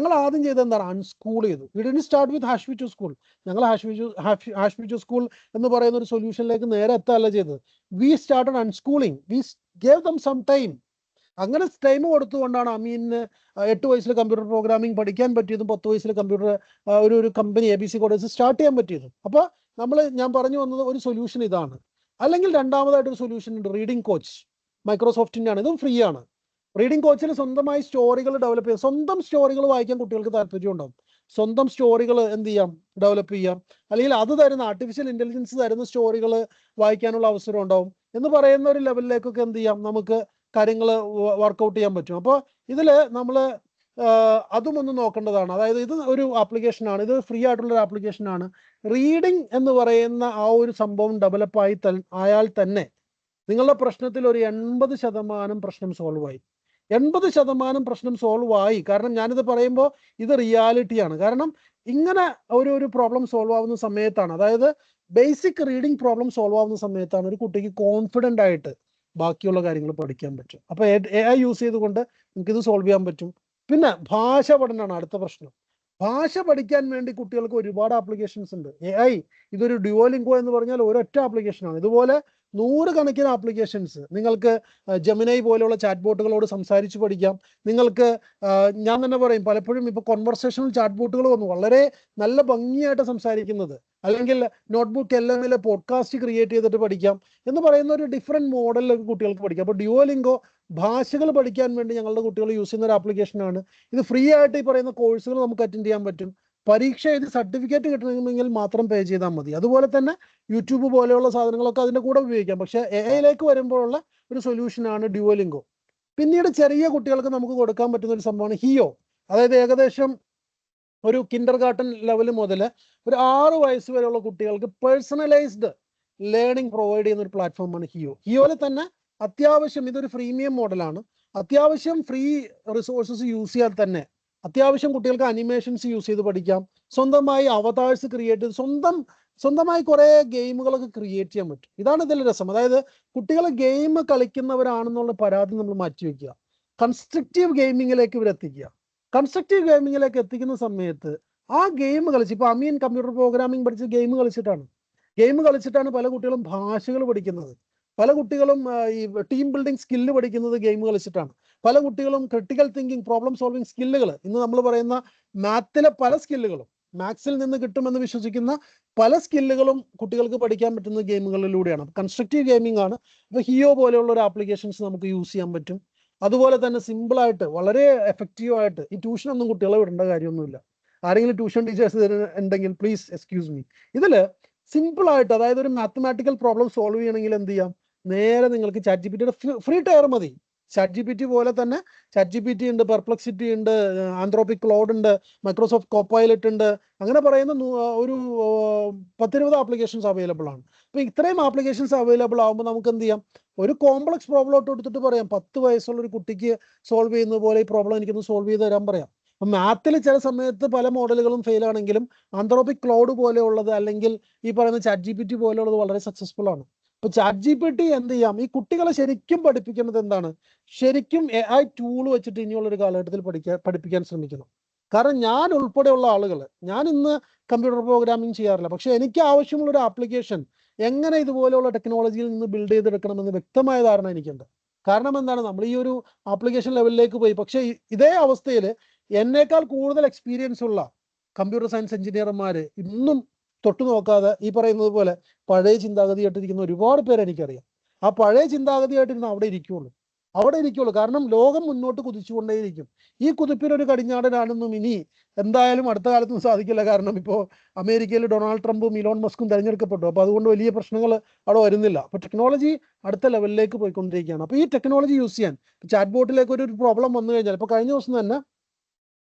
എന്താണ്, അൺസ്കൂൾ ചെയ്തു. We didn't start with hash to school. ഞങ്ങൾ ഹാഷ് ടു സ്കൂൾ എന്ന് പറയുന്ന ഒരു സൊല്യൂഷനിലേക്ക് നേരെ എത്തല്ല ചെയ്തത്. We started unschooling. We gave them some time. അങ്ങനെ ടൈം കൊടുത്തുകൊണ്ടാണ് അമീന് 8 വയസ്സിൽ കമ്പ്യൂട്ടർ പ്രോഗ്രാമിംഗ് പഠിക്കാൻ പറ്റിയതും 10 വയസ്സിൽ കമ്പ്യൂട്ടർ ഒരു കമ്പനി ABC കോഡേഴ്സ് സ്റ്റാർട്ട് ചെയ്യാൻ പറ്റിയതും. അപ്പോൾ ഞാൻ പറഞ്ഞു വന്നത് ഒരു സൊല്യൂഷൻ ഇതാണ്. അല്ലെങ്കിൽ രണ്ടാമതായിട്ടൊരു സൊല്യൂഷൻ ഉണ്ട്, റീഡിംഗ് കോച്ച്. മൈക്രോസോഫ്റ്റിൻ്റെ ആണ്, ഇതും ഫ്രീ ആണ്. റീഡിംഗ് കോച്ചിൽ സ്വന്തമായി സ്റ്റോറികൾ ഡെവലപ്പ് ചെയ്യാം. സ്വന്തം സ്റ്റോറികൾ വായിക്കാൻ കുട്ടികൾക്ക് താല്പര്യം ഉണ്ടാവും. സ്വന്തം സ്റ്റോറികൾ എന്ത് ചെയ്യാം, ഡെവലപ്പ് ചെയ്യാം. അല്ലെങ്കിൽ അത് തരുന്ന ആർട്ടിഫിഷ്യൽ ഇന്റലിജൻസ് തരുന്ന സ്റ്റോറികൾ വായിക്കാനുള്ള അവസരം ഉണ്ടാവും എന്ന് പറയുന്ന ഒരു ലെവലിലേക്കൊക്കെ എന്ത് ചെയ്യാം, നമുക്ക് കാര്യങ്ങൾ വർക്കൗട്ട് ചെയ്യാൻ പറ്റും. അപ്പോൾ ഇതിൽ നമ്മൾ അതും ഒന്ന് നോക്കേണ്ടതാണ്. അതായത് ഇത് ഒരു ആപ്ലിക്കേഷനാണ്, ഇത് ഫ്രീ ആയിട്ടുള്ളൊരു ആപ്ലിക്കേഷനാണ്. റീഡിംഗ് എന്ന് പറയുന്ന ആ ഒരു സംഭവം ഡെവലപ്പായി ആയാൽ തന്നെ നിങ്ങളുടെ പ്രശ്നത്തിൽ ഒരു 80% പ്രശ്നം സോൾവ് ആയി. 80% പ്രശ്നം സോൾവ് ആയി. കാരണം ഞാനിത് പറയുമ്പോൾ ഇത് റിയാലിറ്റിയാണ്. കാരണം ഇങ്ങനെ ഒരു പ്രോബ്ലം സോൾവ് ആവുന്ന സമയത്താണ്, അതായത് ബേസിക് റീഡിംഗ് പ്രോബ്ലം സോൾവ് ആവുന്ന സമയത്താണ് ഒരു കുട്ടിക്ക് കോൺഫിഡൻ്റ് ആയിട്ട് ബാക്കിയുള്ള കാര്യങ്ങൾ പഠിക്കാൻ പറ്റും. അപ്പോൾ AI യൂസ് ചെയ്തുകൊണ്ട് നമുക്കിത് സോൾവ് ചെയ്യാൻ പറ്റും. പിന്നെ ഭാഷ പഠനമാണ് അടുത്ത പ്രശ്നം. ഭാഷ പഠിക്കാൻ വേണ്ടി കുട്ടികൾക്ക് ഒരുപാട് ആപ്ലിക്കേഷൻസ് ഉണ്ട്. AI ഇതൊരു ഡ്യുവോലിംഗോ എന്ന് പറഞ്ഞാൽ ഒരൊറ്റ ആപ്ലിക്കേഷനാണ്. ഇതുപോലെ 100 കണക്കിന് ആപ്ലിക്കേഷൻസ്. നിങ്ങൾക്ക് ജെമിനൈ പോലെയുള്ള ചാറ്റ് ബോട്ടുകളോട് സംസാരിച്ച് പഠിക്കാം. നിങ്ങൾക്ക് ഞാൻ തന്നെ പറയും, പലപ്പോഴും ഇപ്പോൾ കോൺവെർസേഷണൽ ചാറ്റ് ബോട്ടുകൾ വന്നു, വളരെ നല്ല ഭംഗിയായിട്ട് സംസാരിക്കുന്നത്. അല്ലെങ്കിൽ നോട്ട്ബുക്ക് LMലെ പോഡ്കാസ്റ്റ് ക്രിയേറ്റ് ചെയ്തിട്ട് പഠിക്കാം എന്ന് പറയുന്ന ഒരു ഡിഫറെൻറ്റ് മോഡലിലൊക്കെ കുട്ടികൾക്ക് പഠിക്കാം. അപ്പോൾ ഡ്യുവോലിംഗോ ഭാഷകൾ പഠിക്കാൻ വേണ്ടി ഞങ്ങളുടെ കുട്ടികൾ യൂസ് ചെയ്യുന്ന ഒരു ആപ്ലിക്കേഷനാണ്. ഇത് ഫ്രീ ആയിട്ട് ഈ പറയുന്ന കോഴ്സുകൾ നമുക്ക് അറ്റൻഡ് ചെയ്യാൻ പറ്റും. പരീക്ഷ എഴുതി സർട്ടിഫിക്കറ്റ് കിട്ടണമെങ്കിൽ മാത്രം പേ ചെയ്താൽ മതി. അതുപോലെ തന്നെ യൂട്യൂബ് പോലെയുള്ള സാധനങ്ങളൊക്കെ അതിൻ്റെ കൂടെ ഉപയോഗിക്കാം. പക്ഷേ AIയിലേക്ക് വരുമ്പോഴുള്ള ഒരു സൊല്യൂഷനാണ് ഡ്യുവോലിംഗോ. പിന്നീട് ചെറിയ കുട്ടികൾക്ക് നമുക്ക് കൊടുക്കാൻ പറ്റുന്ന ഒരു സംഭവമാണ് ഹിയോ. അതായത് ഏകദേശം ഒരു കിൻഡർ ഗാർട്ടൻ ലെവൽ മുതൽ ഒരു 6 വയസ്സ് വരെയുള്ള കുട്ടികൾക്ക് പേഴ്സണലൈസ്ഡ് ലേണിംഗ് പ്രൊവൈഡ് ചെയ്യുന്ന ഒരു പ്ലാറ്റ്ഫോമാണ് ഹിയോ. ഹിയോയിൽ തന്നെ അത്യാവശ്യം ഇതൊരു ഫ്രീമിയം മോഡലാണ്. അത്യാവശ്യം ഫ്രീ റിസോഴ്സസ് യൂസ് ചെയ്യാൻ തന്നെ അത്യാവശ്യം കുട്ടികൾക്ക് അനിമേഷൻസ് യൂസ് ചെയ്ത് പഠിക്കാം. സ്വന്തമായി അവതാഴ്സ് ക്രിയേറ്റ് ചെയ്ത് സ്വന്തമായി കുറേ ഗെയിമുകളൊക്കെ ക്രിയേറ്റ് ചെയ്യാൻ പറ്റും. ഇതാണ് ഇതിൽ രസം. അതായത് കുട്ടികൾ ഗെയിം കളിക്കുന്നവരാണെന്നുള്ള പരാതി നമ്മൾ മാറ്റിവെക്കുക. കൺസ്ട്രക്റ്റീവ് ഗെയിമിങ്ങിലേക്ക് ഇവരെത്തിക്കുക. കൺസ്ട്രക്റ്റീവ് ഗെയിമിങ്ങിലേക്ക് എത്തിക്കുന്ന സമയത്ത് ആ ഗെയിം കളിച്ച്, ഇപ്പോൾ അമീൻ കമ്പ്യൂട്ടർ പ്രോഗ്രാമിംഗ് പഠിച്ച് ഗെയിം കളിച്ചിട്ടാണ് പല കുട്ടികളും ഭാഷകൾ പഠിക്കുന്നത്. പല കുട്ടികളും ഈ ടീം ബിൽഡിംഗ് സ്കില്ല് പഠിക്കുന്നത് ഗെയിം കളിച്ചിട്ടാണ്. പല കുട്ടികളും ക്രിട്ടിക്കൽ തിങ്കിങ്, പ്രോബ്ലം സോൾവിങ് സ്കില്ലുകൾ, ഇന്ന് നമ്മൾ പറയുന്ന മാത്തിലെ പല സ്കില്ലുകളും, മാത്സിൽ നിന്ന് കിട്ടുമെന്ന് വിശ്വസിക്കുന്ന പല സ്കില്ലുകളും കുട്ടികൾക്ക് പഠിക്കാൻ പറ്റുന്ന ഗെയിമുകളിലൂടെയാണ്. കൺസ്ട്രക്റ്റീവ് ഗെയിമിംഗ് ആണ്. അപ്പോൾ ഹിയോ പോലെയുള്ള ഒരു ആപ്ലിക്കേഷൻസ് നമുക്ക് യൂസ് ചെയ്യാൻ പറ്റും. അതുപോലെ തന്നെ സിമ്പിളായിട്ട് വളരെ എഫക്റ്റീവായിട്ട്, ഈ ട്യൂഷനൊന്നും കുട്ടികളെ വിടേണ്ട കാര്യമൊന്നുമില്ല. ആരെങ്കിലും ട്യൂഷൻ ടീച്ചേഴ്സ് ഉണ്ടെങ്കിൽ പ്ലീസ് എക്സ്ക്യൂസ് മീ. ഇതിൽ സിമ്പിളായിട്ട്, അതായത് ഒരു മാത്തമാറ്റിക്കൽ പ്രോബ്ലം സോൾവ് ചെയ്യണമെങ്കിൽ എന്ത് ചെയ്യാം, നേരെ നിങ്ങൾക്ക് ചാറ്റ് GPT ഫ്രീ ടയർ മതി. ചാറ്റ് GPT പോലെ തന്നെ ചാറ്റ് GPT ഉണ്ട്, പെർപ്ലക്സിറ്റി ഉണ്ട്, ആന്ത്രോപിക് ക്ലൗഡ് ഉണ്ട്, മൈക്രോസോഫ്റ്റ് കോപ്പൈലറ്റ് ഉണ്ട്. അങ്ങനെ പറയുന്ന ഒരു 10-20 ആപ്ലിക്കേഷൻസ് അവൈലബിൾ ആണ്. അപ്പോൾ ഇത്രയും ആപ്ലിക്കേഷൻസ് അവൈലബിൾ ആകുമ്പോൾ നമുക്ക് എന്ത് ചെയ്യാം, ഒരു കോംപ്ലക്സ് പ്രോബ്ലം എടുത്തിട്ട് പറയാം, 10 വയസ്സുള്ള ഒരു കുട്ടിക്ക് സോൾവ് ചെയ്യുന്ന പോലെ ഈ പ്രോബ്ലം എനിക്കൊന്ന് സോൾവ് ചെയ്ത് തരാൻ പറയാം. അപ്പം മാത്തിൽ ചില സമയത്ത് പല മോഡലുകളും ഫെയിൽ ആണെങ്കിലും ആന്ത്രോപിക് ക്ലൗഡ് പോലെയുള്ളത് അല്ലെങ്കിൽ ഈ പറയുന്ന ചാറ്റ് GPT പോലെയുള്ളത് വളരെ സക്സസ്ഫുൾ ആണ്. അപ്പോൾ ചാറ്റ് GPT എന്ത് ചെയ്യാം, ഈ കുട്ടികളെ ശരിക്കും പഠിപ്പിക്കുന്നത് എന്താണ്, ശരിക്കും AI ടൂൾ വെച്ചിട്ട് ഇനിയുള്ളൊരു കാലഘട്ടത്തിൽ പഠിപ്പിക്കാൻ ശ്രമിക്കണം. കാരണം ഞാൻ ഉൾപ്പെടെയുള്ള ആളുകൾ, ഞാൻ ഇന്ന് കമ്പ്യൂട്ടർ പ്രോഗ്രാമിംഗ് ചെയ്യാറില്ല, പക്ഷെ എനിക്ക് ആവശ്യമുള്ള ഒരു ആപ്ലിക്കേഷൻ എങ്ങനെ ഇതുപോലെയുള്ള ടെക്നോളജിയിൽ നിന്ന് ബിൽഡ് ചെയ്തെടുക്കണമെന്ന് വ്യക്തമായ ധാരണ എനിക്കുണ്ട്. കാരണം എന്താണ്, നമ്മൾ ഈ ഒരു ആപ്ലിക്കേഷൻ ലെവലിലേക്ക് പോയി. പക്ഷേ ഇതേ അവസ്ഥയിൽ എന്നേക്കാൾ കൂടുതൽ എക്സ്പീരിയൻസ് ഉള്ള കമ്പ്യൂട്ടർ സയൻസ് എഞ്ചിനീയർമാർ ഇന്നും തൊട്ടു നോക്കാതെ ഈ പറയുന്നത് പോലെ പഴയ ചിന്താഗതിയായിട്ടിരിക്കുന്ന ഒരുപാട് പേര് എനിക്കറിയാം. ആ പഴയ ചിന്താഗതിയായിട്ടിരുന്ന് അവിടെ ഇരിക്കുള്ളൂ. കാരണം ലോകം മുന്നോട്ട് കുതിച്ചുകൊണ്ടേയിരിക്കും. ഈ കുതിപ്പിനൊരു കടിഞ്ഞാടനാണെന്നും ഇനി എന്തായാലും അടുത്ത കാലത്തൊന്നും സാധിക്കില്ല. കാരണം ഇപ്പോൾ അമേരിക്കയിൽ ഡൊണാൾഡ് ട്രംപും ഇലോൺ മസ്കും തെരഞ്ഞെടുക്കപ്പെട്ടു. അപ്പോൾ അതുകൊണ്ട് വലിയ പ്രശ്നങ്ങൾ അവിടെ വരുന്നില്ല. അപ്പോൾ ടെക്നോളജി അടുത്ത ലെവലിലേക്ക് പോയിക്കൊണ്ടിരിക്കുകയാണ്. അപ്പോൾ ഈ ടെക്നോളജി യൂസ് ചെയ്യാൻ ചാറ്റ് ബോട്ടിലേക്ക് ഒരു പ്രോബ്ലം വന്നു കഴിഞ്ഞാൽ, ഇപ്പോൾ കഴിഞ്ഞ ദിവസം തന്നെ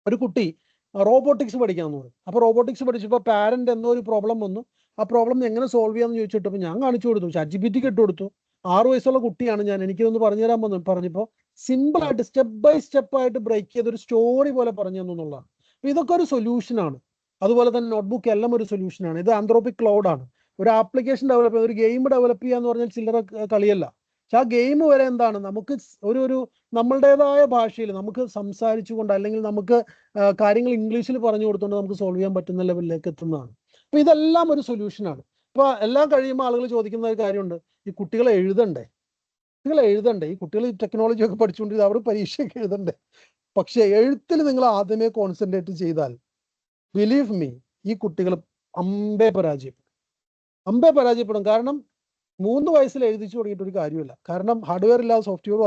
ഒരു കുട്ടി റോബോട്ടിക്സ് പഠിക്കാമെന്ന് പറയും. അപ്പോൾ റോബോട്ടിക്സ് പഠിച്ചപ്പോൾ പാരന്റ് എന്തോ ഒരു പ്രോബ്ലം വന്നു. ആ പ്രോബ്ലം എങ്ങനെ സോൾവ് ചെയ്യാമെന്ന് ചോദിച്ചിട്ടപ്പോൾ ഞാൻ കാണിച്ചു കൊടുത്തു, ചാറ്റ് ജിപിടിക്ക് ഇട്ട് കൊടുത്തു. 6 വയസ്സുള്ള കുട്ടിയാണ് ഞാൻ, എനിക്കൊന്ന് പറഞ്ഞു തരാൻ പറഞ്ഞപ്പോൾ സിമ്പിൾ ആയിട്ട് സ്റ്റെപ്പ് ബൈ സ്റ്റെപ്പ് ആയിട്ട് ബ്രേക്ക് ചെയ്ത് ഒരു സ്റ്റോറി പോലെ പറഞ്ഞു തന്നു എന്നുള്ളതാണ്. അപ്പോൾ ഇതൊക്കെ ഒരു സൊല്യൂഷനാണ്. അതുപോലെ തന്നെ നോട്ട്ബുക്ക് എല്ലാം ഒരു സൊല്യൂഷനാണ്. ഇത് ആന്ത്രോപിക് ക്ലൗഡാണ്. ഒരു ആപ്ലിക്കേഷൻ ഡെവലപ്പ് ചെയ്യുക, ഒരു ഗെയിം ഡെവലപ്പ് ചെയ്യുക എന്ന് പറഞ്ഞാൽ ചില്ലറ കളിയല്ല. പക്ഷെ ആ ഗെയിം വരെ എന്താണ്, നമുക്ക് ഒരു നമ്മളുടേതായ ഭാഷയിൽ നമുക്ക് സംസാരിച്ചുകൊണ്ട്, അല്ലെങ്കിൽ നമുക്ക് കാര്യങ്ങൾ ഇംഗ്ലീഷിൽ പറഞ്ഞു കൊടുത്തുകൊണ്ട് നമുക്ക് സോൾവ് ചെയ്യാൻ പറ്റുന്ന ലെവലിലേക്ക് എത്തുന്നതാണ്. അപ്പോൾ ഇതെല്ലാം ഒരു സൊല്യൂഷനാണ്. ഇപ്പോൾ എല്ലാം കഴിയുമ്പോൾ ആളുകൾ ചോദിക്കുന്ന ഒരു കാര്യമുണ്ട്, ഈ കുട്ടികളെ എഴുതണ്ടേ? ഈ കുട്ടികൾ ഈ ടെക്നോളജി ഒക്കെ പഠിച്ചുകൊണ്ടിരിക്കുന്നത് അവർ പരീക്ഷയൊക്കെ എഴുതണ്ടേ? പക്ഷെ എഴുത്തിൽ നിങ്ങൾ ആദ്യമേ കോൺസെൻട്രേറ്റ് ചെയ്താൽ, ബിലീവ് മീ, ഈ കുട്ടികൾ അമ്പേ പരാജയപ്പെടും. കാരണം 3 വയസ്സിൽ എഴുതിച്ചു തുടങ്ങിയിട്ട് ഒരു കാര്യമില്ല. കാരണം ഹാർഡ്വെയർ ഇല്ലാതെ സോഫ്റ്റ്വെയർ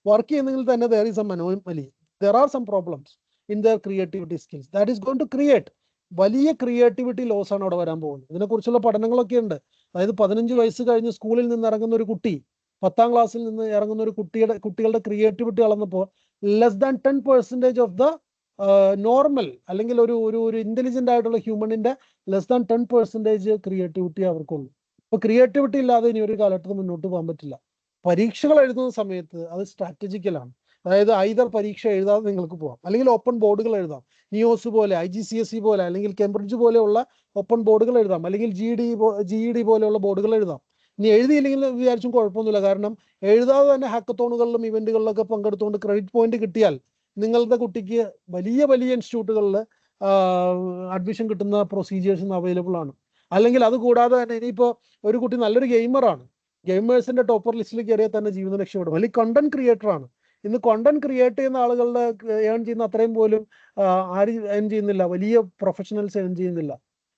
വർക്ക് ചെയ്യുന്നെങ്കിൽ തന്നെ there is some anomaly, there are some problems in their creativity skills that is going to create വലിയ ക്രിയേറ്റിവിറ്റി ലോസ് ആണ് അവിടെ വരാൻ പോകുന്നത്. ഇതിനെക്കുറിച്ചുള്ള പഠനങ്ങളൊക്കെ ഉണ്ട്. അതായത് 15 വയസ്സ് കഴിഞ്ഞ് സ്കൂളിൽ നിന്ന് ഇറങ്ങുന്ന ഒരു കുട്ടി, 10ാം ക്ലാസ്സിൽ നിന്ന് ഇറങ്ങുന്ന ഒരു കുട്ടികളുടെ ക്രിയേറ്റിവിറ്റി അളന്നപ്പോൾ less than 10% of the normal, അല്ലെങ്കിൽ ഒരു ഇന്റലിജന്റ് ആയിട്ടുള്ള ഹ്യൂമണിന്റെ ലെസ് ദാൻ 10% ക്രിയേറ്റിവിറ്റി അവർക്കുള്ളൂ. അപ്പോൾ ക്രിയേറ്റിവിറ്റി ഇല്ലാതെ ഇനി ഒരു കാലഘട്ടത്തിൽ മുന്നോട്ട് പോകാൻ പറ്റില്ല. പരീക്ഷകൾ എഴുതുന്ന സമയത്ത് അത് സ്ട്രാറ്റജിക്കലാണ്. അതായത് ഐദർ പരീക്ഷ എഴുതാതെ നിങ്ങൾക്ക് പോകാം, അല്ലെങ്കിൽ ഓപ്പൺ ബോർഡുകൾ എഴുതാം. നിയോസ് പോലെ, IGCSE പോലെ, അല്ലെങ്കിൽ കേംബ്രിഡ്ജ് പോലെയുള്ള ഓപ്പൺ ബോർഡുകൾ എഴുതാം, അല്ലെങ്കിൽ GED പോലെയുള്ള ബോർഡുകൾ എഴുതാം. ഇനി എഴുതിയില്ലെങ്കിൽ വിചാരിച്ചും കുഴപ്പമൊന്നുമില്ല. കാരണം എഴുതാതെ തന്നെ ഹാക്കത്തോണുകളിലും ഇവന്റുകളിലൊക്കെ പങ്കെടുത്തുകൊണ്ട് ക്രെഡിറ്റ് പോയിന്റ് കിട്ടിയാൽ നിങ്ങളുടെ കുട്ടിക്ക് വലിയ ഇൻസ്റ്റിറ്റ്യൂട്ടുകളിൽ അഡ്മിഷൻ കിട്ടുന്ന പ്രൊസീജിയേഴ്സ് അവൈലബിൾ ആണ്. അല്ലെങ്കിൽ അത് കൂടാതെ തന്നെ ഇനിയിപ്പോൾ ഒരു കുട്ടി നല്ലൊരു ഗെയിമറാണ്, ഗെയിമേഴ്സിന്റെ ടോപ്പർ ലിസ്റ്റിൽ കയറിയാൽ തന്നെ ജീവിതം രക്ഷപ്പെടും. അല്ലെങ്കിൽ കണ്ടന്റ് ക്രിയേറ്റർ ആണ്. ഇന്ന് കണ്ടന്റ് ക്രിയേറ്റ് ചെയ്യുന്ന ആളുകളുടെ ഏൺ ചെയ്യുന്ന അത്രയും പോലും ആരും ഏൺ ചെയ്യുന്നില്ല, വലിയ പ്രൊഫഷണൽസ് ഏൺ ചെയ്യുന്നില്ല.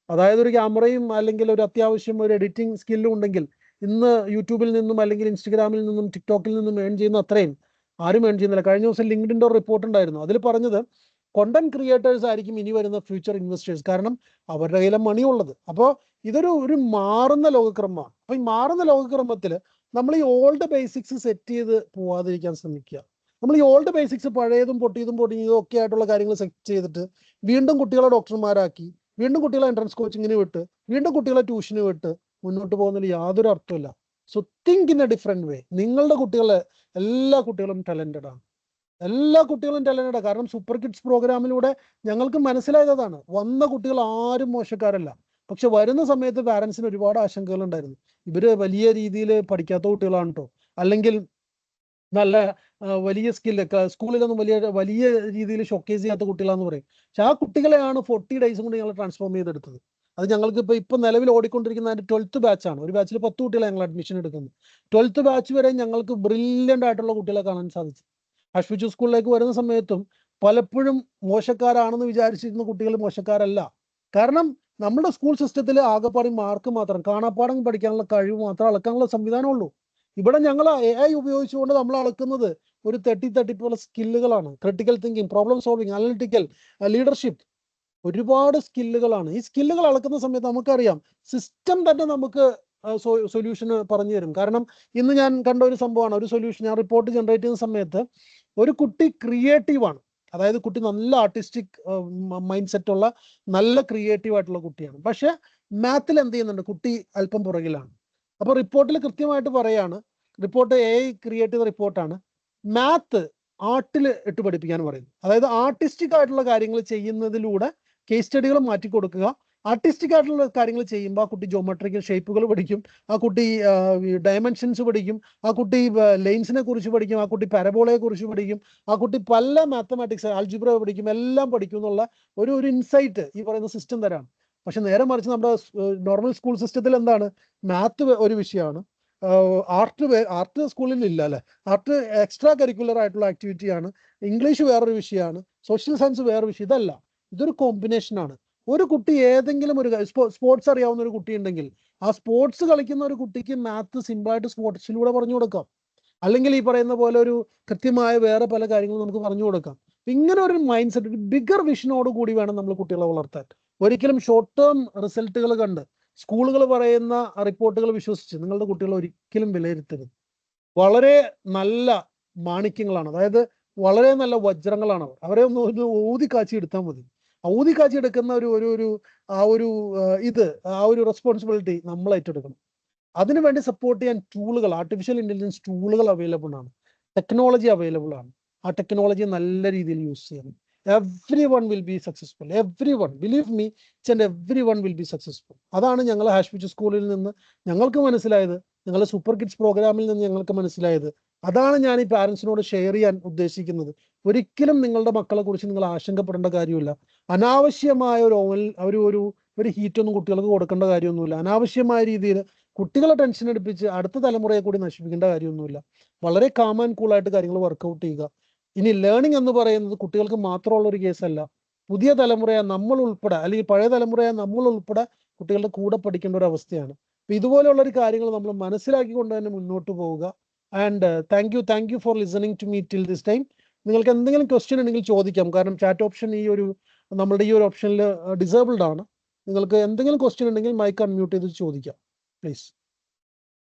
അതായത് ഒരു ക്യാമറയും അല്ലെങ്കിൽ ഒരു അത്യാവശ്യം ഒരു എഡിറ്റിംഗ് സ്കില്ലും ഉണ്ടെങ്കിൽ ഇന്ന് യൂട്യൂബിൽ നിന്നും അല്ലെങ്കിൽ ഇൻസ്റ്റഗ്രാമിൽ നിന്നും ടിക്ടോക്കിൽ നിന്നും ഏൺ ചെയ്യുന്ന അത്രയും ആരും ഏൺ ചെയ്യുന്നില്ല. കഴിഞ്ഞ ദിവസം ലിങ്ക്ഡിൻ്റെ ഒരു റിപ്പോർട്ട് ഉണ്ടായിരുന്നു. അതിൽ പറഞ്ഞത് കോണ്ടന്റ് ക്രിയേറ്റേഴ്സ് ആയിരിക്കും ഇനി വരുന്ന ഫ്യൂച്ചർ ഇൻവെസ്റ്റേഴ്സ്. കാരണം അവരുടെ കയ്യിലെ മണി ഉള്ളത്. അപ്പോൾ ഇതൊരു മാറുന്ന ലോകക്രമമാണ്. അപ്പോൾ ഈ മാറുന്ന ലോകക്രമത്തിൽ നമ്മൾ ഈ ഓൾഡ് ബേസിക്സ് സെറ്റ് ചെയ്ത് പോവാതിരിക്കാൻ ശ്രമിക്കുക. നമ്മൾ ഈ ഓൾഡ് ബേസിക്സ് പഴയതും പൊട്ടിയതും ഒക്കെ ആയിട്ടുള്ള കാര്യങ്ങൾ സെറ്റ് ചെയ്തിട്ട് വീണ്ടും കുട്ടികളെ ഡോക്ടർമാരാക്കി, വീണ്ടും കുട്ടികളെ എൻട്രൻസ് കോച്ചിങ്ങിന് വിട്ട്, വീണ്ടും കുട്ടികളെ ട്യൂഷന് വിട്ട് മുന്നോട്ട് പോകുന്നതിൽ യാതൊരു അർത്ഥമില്ല. So think in A different വേ. നിങ്ങളുടെ എല്ലാ കുട്ടികളും ടാലന്റഡ് ആണ്. കാരണം സൂപ്പർ കിഡ്സ് പ്രോഗ്രാമിലൂടെ ഞങ്ങൾക്ക് മനസ്സിലായതാണ്, വന്ന കുട്ടികൾ ആരും മോശക്കാരല്ല. പക്ഷെ വരുന്ന സമയത്ത് പാരൻസിന് ഒരുപാട് ആശങ്കകൾ ഉണ്ടായിരുന്നു. ഇവര് വലിയ രീതിയിൽ പഠിക്കാത്ത കുട്ടികളാണ് കേട്ടോ, അല്ലെങ്കിൽ നല്ല വലിയ സ്കില്ലൊക്കെ സ്കൂളിലൊന്നും വലിയ രീതിയിൽ ഷോക്കേസ് ചെയ്യാത്ത കുട്ടികളാന്ന് പറയും. പക്ഷെ ആ കുട്ടികളെയാണ് 40 days കൊണ്ട് ഞങ്ങൾ ട്രാൻസ്ഫോം ചെയ്തെടുത്തത്. അത് ഞങ്ങൾക്ക് ഇപ്പൊ നിലവിൽ ഓടിക്കൊണ്ടിരിക്കുന്ന അതിന്റെ 12th ബാച്ചാണ്. ഒരു ബാച്ചിൽ 10 കുട്ടികളെ ഞങ്ങൾ അഡ്മിഷൻ എടുക്കുന്നത്. 12th ബാച്ച് വരെ ഞങ്ങൾക്ക് ബ്രില്യൻ്റ് ആയിട്ടുള്ള കുട്ടികളെ കാണാൻ സാധിച്ചു. അശ്വിച്ചു സ്കൂളിലേക്ക് വരുന്ന സമയത്തും പലപ്പോഴും മോശക്കാരാണെന്ന് വിചാരിച്ചിരുന്ന കുട്ടികൾ മോശക്കാരല്ല. കാരണം നമ്മുടെ സ്കൂൾ സിസ്റ്റത്തിൽ ആകെപ്പാടി മാർക്ക് മാത്രം, കാണാപ്പാടം പഠിക്കാനുള്ള കഴിവ് മാത്രം അളക്കാനുള്ള സംവിധാനമുള്ളൂ. ഇവിടെ ഞങ്ങൾ AI ഉപയോഗിച്ചുകൊണ്ട് നമ്മൾ അളക്കുന്നത് ഒരു 30 പോലെ സ്കില്ലുകളാണ്. Critical thinking, problem solving, analytical, leadership, ഒരുപാട് സ്കില്ലുകളാണ്. ഈ സ്കില്ലുകൾ അളക്കുന്ന സമയത്ത് നമുക്കറിയാം സിസ്റ്റം തന്നെ നമുക്ക് സൊല്യൂഷൻ പറഞ്ഞു തരും. കാരണം ഇന്ന് ഞാൻ കണ്ട ഒരു സംഭവമാണ്, ഒരു സൊല്യൂഷൻ ഞാൻ റിപ്പോർട്ട് ജനറേറ്റ് ചെയ്യുന്ന സമയത്ത് ഒരു കുട്ടി ക്രിയേറ്റീവാണ്. അതായത് കുട്ടി നല്ല ആർട്ടിസ്റ്റിക് മൈൻഡ് സെറ്റ് ഉള്ള നല്ല ക്രിയേറ്റീവ് ആയിട്ടുള്ള കുട്ടിയാണ്. പക്ഷെ മാത്തിൽ എന്ത് ചെയ്യുന്നുണ്ട്, കുട്ടി അല്പം പുറകിലാണ്. അപ്പോൾ റിപ്പോർട്ടിൽ കൃത്യമായിട്ട് പറയാണ്, റിപ്പോർട്ട് AI ക്രിയേറ്റ് ചെയ്ത റിപ്പോർട്ടാണ്, മാത്ത് ആർട്ടിൽ ഇട്ട് പഠിപ്പിക്കാൻ പറയുന്നു. അതായത് ആർട്ടിസ്റ്റിക് ആയിട്ടുള്ള കാര്യങ്ങൾ ചെയ്യുന്നതിലൂടെ കേസ് സ്റ്റഡികൾ മാറ്റി കൊടുക്കുക, ആർട്ടിസ്റ്റിക് ആയിട്ടുള്ള കാര്യങ്ങൾ ചെയ്യുമ്പോൾ ആ കുട്ടി ജോമെട്രിക്കൽ ഷേപ്പുകൾ പഠിക്കും, ആ കുട്ടി ഡയമെൻഷൻസ് പഠിക്കും, ആ കുട്ടി ലൈൻസിനെ കുറിച്ച് പഠിക്കും, ആ കുട്ടി പരബോളയെ കുറിച്ച് പഠിക്കും, ആ കുട്ടി പല മാത്തമാറ്റിക്സ് ആൽജിബ്ര പഠിക്കും, എല്ലാം പഠിക്കും എന്നുള്ള ഒരു ഇൻസൈറ്റ് ഈ പറയുന്ന സിസ്റ്റം തരാണ്. പക്ഷെ നേരെ മറിച്ച് നമ്മുടെ നോർമൽ സ്കൂൾ സിസ്റ്റത്തിൽ എന്താണ്, മാത്ത് ഒരു വിഷയമാണ്, ആർട്ട് സ്കൂളിൽ ഇല്ല അല്ലെ, ആർട്ട് എക്സ്ട്രാ കരിക്കുലർ ആയിട്ടുള്ള ആക്ടിവിറ്റിയാണ്, ഇംഗ്ലീഷ് വേറൊരു വിഷയമാണ്, സോഷ്യൽ സയൻസ് വേറൊരു വിഷയം. ഇതല്ല, ഇതൊരു കോമ്പിനേഷനാണ്. ഒരു കുട്ടി ഏതെങ്കിലും ഒരു സ്പോർട്സ് അറിയാവുന്ന ഒരു കുട്ടി ഉണ്ടെങ്കിൽ ആ സ്പോർട്സ് കളിക്കുന്ന ഒരു കുട്ടിക്ക് മാത്ത് സിമ്പിളായിട്ട് സ്പോർട്സിലൂടെ പറഞ്ഞു കൊടുക്കാം. അല്ലെങ്കിൽ ഈ പറയുന്ന പോലെ ഒരു കൃത്യമായ വേറെ പല കാര്യങ്ങളും നമുക്ക് പറഞ്ഞു കൊടുക്കാം. ഇങ്ങനെ ഒരു മൈൻഡ് സെറ്റ്, ഒരു ബിഗർ വിഷനോട് കൂടി വേണം നമ്മൾ കുട്ടികളെ വളർത്താൻ. ഒരിക്കലും ഷോർട്ട് ടേം റിസൾട്ടുകൾ കണ്ട് സ്കൂളുകൾ പറയുന്ന റിപ്പോർട്ടുകൾ വിശ്വസിച്ച് നിങ്ങളുടെ കുട്ടികളെ ഒരിക്കലും വിലയിരുത്തരുത്. വളരെ നല്ല മാണിക്യങ്ങളാണ്, അതായത് വളരെ നല്ല വജ്രങ്ങളാണ് അവർ. അവരെ ഒന്ന് ഊതി കാച്ചി എടുത്താൽ മതി. ഊതി കാച്ചി എടുക്കുന്ന ആ ഒരു റെസ്പോൺസിബിലിറ്റി നമ്മൾ ഏറ്റെടുക്കണം. അതിനുവേണ്ടി സപ്പോർട്ട് ചെയ്യാൻ ടൂളുകൾ, ആർട്ടിഫിഷ്യൽ ഇന്റലിജൻസ് ടൂളുകൾ അവൈലബിൾ ആണ്, ടെക്നോളജി അവൈലബിൾ ആണ്. ആ ടെക്നോളജി നല്ല രീതിയിൽ യൂസ് ചെയ്യണം. Every one will be successful, every one, believe me, every one will be successful. അതാണ് ഞങ്ങൾ ഹാഷ് ഫ്യൂച്ചർ സ്കൂളിൽ നിന്ന് ഞങ്ങൾക്ക് മനസ്സിലായത്, ഞങ്ങളുടെ സൂപ്പർ കിഡ്സ് പ്രോഗ്രാമിൽ നിന്ന് ഞങ്ങൾക്ക് മനസ്സിലായത്. അതാണ് ഞാൻ ഈ പാരൻസിനോട് ഷെയർ ചെയ്യാൻ ഉദ്ദേശിക്കുന്നത്. ഒരിക്കലും നിങ്ങളുടെ മക്കളെ കുറിച്ച് നിങ്ങൾ ആശങ്കപ്പെടേണ്ട കാര്യമില്ല. അനാവശ്യമായ ഒരു ഹീറ്റൊന്നും കുട്ടികൾക്ക് കൊടുക്കേണ്ട കാര്യമൊന്നുമില്ല. അനാവശ്യമായ രീതിയിൽ കുട്ടികളെ ടെൻഷൻ എടുപ്പിച്ച് അടുത്ത തലമുറയെ കൂടി നശിപ്പിക്കേണ്ട കാര്യമൊന്നുമില്ല. വളരെ കാം ആൻഡ് കൂളായിട്ട് കാര്യങ്ങൾ വർക്കൗട്ട് ചെയ്യുക. ഇനി ലേണിംഗ് എന്ന് പറയുന്നത് കുട്ടികൾക്ക് മാത്രമുള്ള ഒരു കേസല്ല. പുതിയ തലമുറയെ നമ്മൾ ഉൾപ്പെടെ, അല്ലെങ്കിൽ പഴയ തലമുറയെ നമ്മൾ ഉൾപ്പെടെ കുട്ടികളുടെ കൂടെ പഠിക്കേണ്ട ഒരു അവസ്ഥയാണ്. അപ്പൊ ഇതുപോലെയുള്ള ഒരു കാര്യങ്ങൾ നമ്മൾ മനസ്സിലാക്കിക്കൊണ്ട് തന്നെ മുന്നോട്ട് പോവുക. And thank you for listening to me till this time. നിങ്ങൾക്ക് എന്തെങ്കിലും ക്വസ്റ്റ്യൻ ഉണ്ടെങ്കിൽ ചോദിക്കാം, കാരണം ചാറ്റ് ഓപ്ഷൻ നമ്മളുടെ ഈ ഒരു ഓപ്ഷനിൽ ഡിസേബിൾഡ് ആണ്. നിങ്ങൾക്ക് എന്തെങ്കിലും ക്വസ്റ്റ്യൻ ഉണ്ടെങ്കിൽ മൈക്ക് അൺമ്യൂട്ട് ചെയ്ത് ചോദിക്കാം പ്ലീസ്.